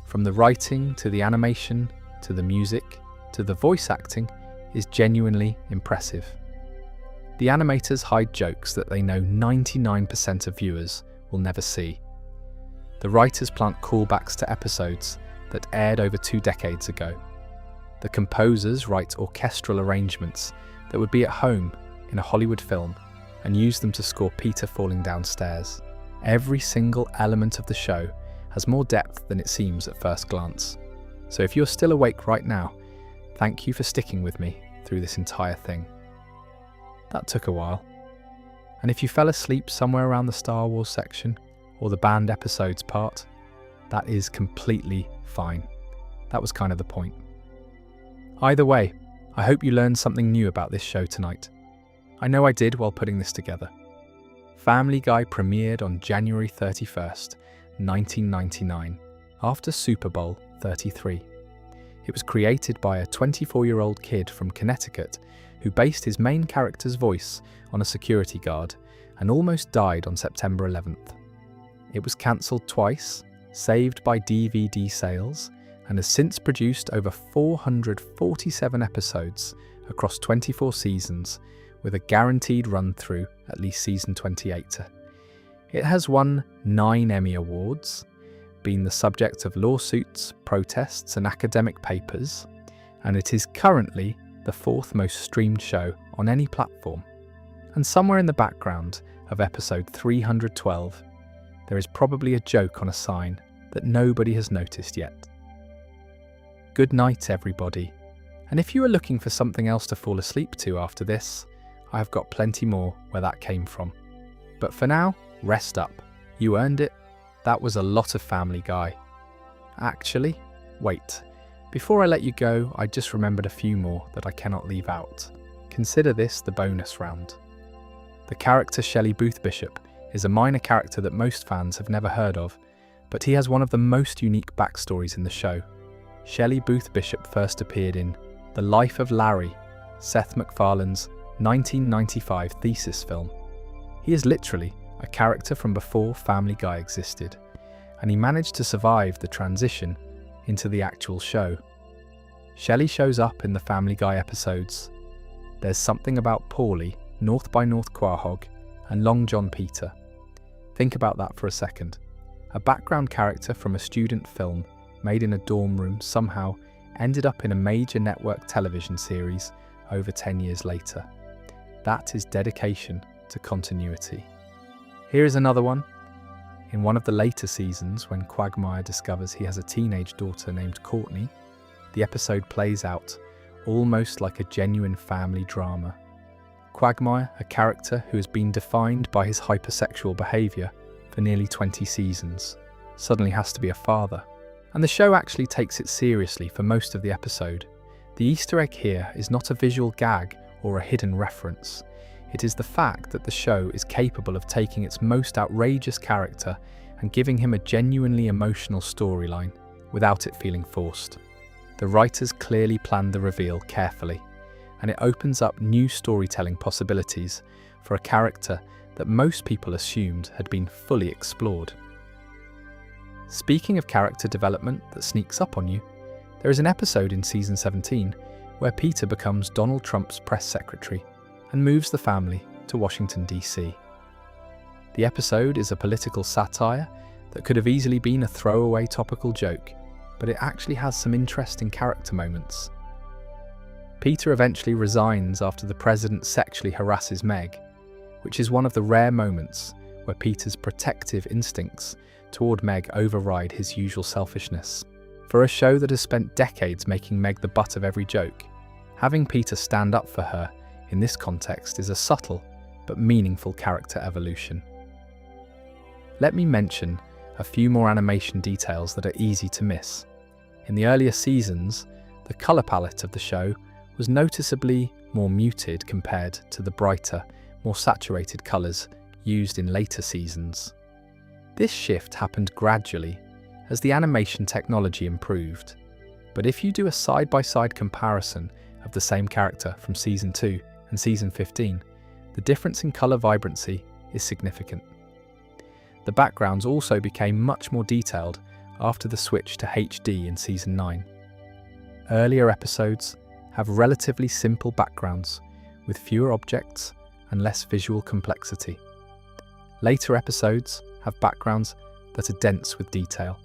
from the writing to the animation to the music to the voice acting, is genuinely impressive. The animators hide jokes that they know 99% of viewers will never see. The writers plant callbacks to episodes that aired over 2 decades ago. The composers write orchestral arrangements that would be at home in a Hollywood film and use them to score Peter falling downstairs. Every single element of the show has more depth than it seems at first glance. So if you're still awake right now, thank you for sticking with me through this entire thing. That took a while. And if you fell asleep somewhere around the Star Wars section or the banned episodes part, that is completely fine. That was kind of the point. Either way, I hope you learned something new about this show tonight. I know I did while putting this together. Family Guy premiered on January 31st, 1999, after Super Bowl 33. It was created by a 24-year-old kid from Connecticut who based his main character's voice on a security guard and almost died on September 11th. It was cancelled twice, saved by DVD sales, and has since produced over 447 episodes across 24 seasons with a guaranteed run-through at least season 28. It has won 9 Emmy Awards, been the subject of lawsuits, protests and academic papers, and it is currently the 4th most streamed show on any platform. And somewhere in the background of episode 312, there is probably a joke on a sign that nobody has noticed yet. Good night, everybody. And if you are looking for something else to fall asleep to after this, I have got plenty more where that came from. But for now, rest up. You earned it. That was a lot of Family Guy. Actually, wait. Before I let you go, I just remembered a few more that I cannot leave out. Consider this the bonus round. The character Shelley Booth Bishop is a minor character that most fans have never heard of, but he has one of the most unique backstories in the show. Shelley Booth Bishop first appeared in The Life of Larry, Seth MacFarlane's 1995 thesis film. He is literally a character from before Family Guy existed, and he managed to survive the transition into the actual show. Shelley shows up in the Family Guy episodes There's Something About Paulie, North by North Quahog, and Long John Peter. Think about that for a second. A background character from a student film made in a dorm room somehow ended up in a major network television series over 10 years later. That is dedication to continuity. Here is another one. In one of the later seasons, when Quagmire discovers he has a teenage daughter named Courtney, the episode plays out almost like a genuine family drama. Quagmire, a character who has been defined by his hypersexual behaviour for nearly 20 seasons, suddenly has to be a father. And the show actually takes it seriously for most of the episode. The Easter egg here is not a visual gag or a hidden reference. It is the fact that the show is capable of taking its most outrageous character and giving him a genuinely emotional storyline without it feeling forced. The writers clearly planned the reveal carefully, and it opens up new storytelling possibilities for a character that most people assumed had been fully explored. Speaking of character development that sneaks up on you, there is an episode in season 17 where Peter becomes Donald Trump's press secretary and moves the family to Washington, D.C. The episode is a political satire that could have easily been a throwaway topical joke, but it actually has some interesting character moments. Peter eventually resigns after the president sexually harasses Meg, which is one of the rare moments where Peter's protective instincts toward Meg override his usual selfishness. For a show that has spent decades making Meg the butt of every joke, having Peter stand up for her in this context is a subtle but meaningful character evolution. Let me mention a few more animation details that are easy to miss. In the earlier seasons, the colour palette of the show was noticeably more muted compared to the brighter, more saturated colours used in later seasons. This shift happened gradually as the animation technology improved, but if you do a side-by-side comparison of the same character from Season 2 and Season 15, the difference in colour vibrancy is significant. The backgrounds also became much more detailed after the switch to HD in Season 9. Earlier episodes have relatively simple backgrounds with fewer objects and less visual complexity. Later episodes have backgrounds that are dense with detail,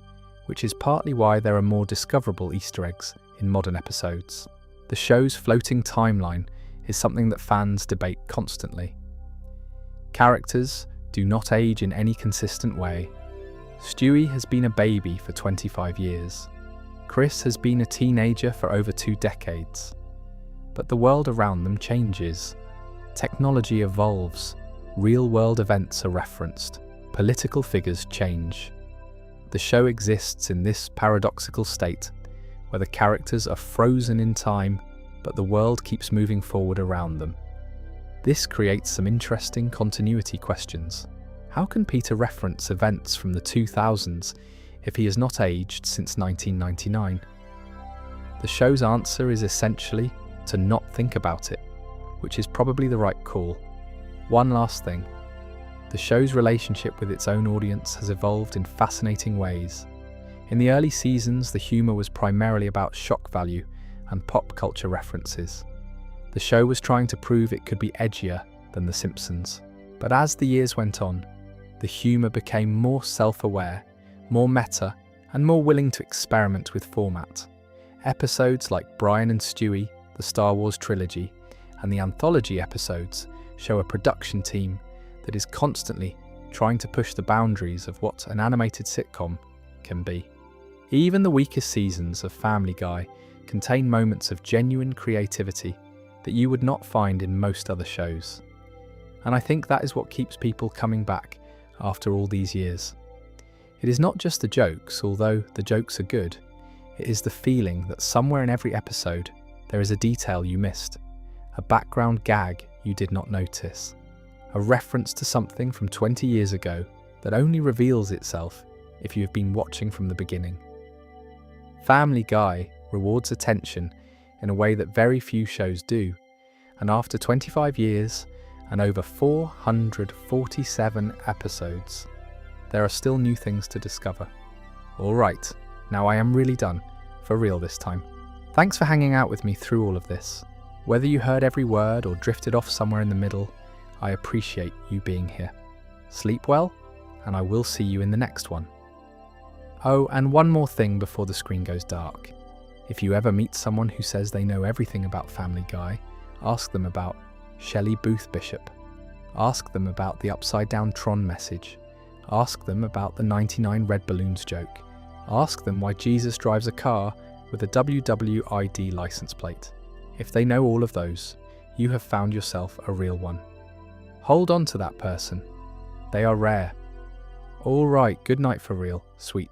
which is partly why there are more discoverable Easter eggs in modern episodes. The show's floating timeline is something that fans debate constantly. Characters do not age in any consistent way. Stewie has been a baby for 25 years. Chris has been a teenager for over 2 decades. But the world around them changes. Technology evolves. Real-world events are referenced. Political figures change. The show exists in this paradoxical state where the characters are frozen in time, but the world keeps moving forward around them. This creates some interesting continuity questions. How can Peter reference events from the 2000s if he has not aged since 1999? The show's answer is essentially to not think about it, which is probably the right call. One last thing. The show's relationship with its own audience has evolved in fascinating ways. In the early seasons, the humour was primarily about shock value and pop culture references. The show was trying to prove it could be edgier than The Simpsons. But as the years went on, the humour became more self-aware, more meta, and more willing to experiment with format. Episodes like Brian and Stewie, the Star Wars trilogy, and the anthology episodes show a production team that is constantly trying to push the boundaries of what an animated sitcom can be. Even the weakest seasons of Family Guy contain moments of genuine creativity that you would not find in most other shows. And I think that is what keeps people coming back after all these years. It is not just the jokes, although the jokes are good. It is the feeling that somewhere in every episode there is a detail you missed, a background gag you did not notice, a reference to something from 20 years ago that only reveals itself if you have been watching from the beginning. Family Guy rewards attention in a way that very few shows do, and after 25 years and over 447 episodes, there are still new things to discover. Alright, now I am really done, for real this time. Thanks for hanging out with me through all of this. Whether you heard every word or drifted off somewhere in the middle, I appreciate you being here. Sleep well, and I will see you in the next one. Oh, and one more thing before the screen goes dark. If you ever meet someone who says they know everything about Family Guy, ask them about Shelley Booth Bishop. Ask them about the upside down Tron message. Ask them about the 99 red balloons joke. Ask them why Jesus drives a car with a WWID license plate. If they know all of those, you have found yourself a real one. Hold on to that person. They are rare. All right, good night for real, sweet dreams.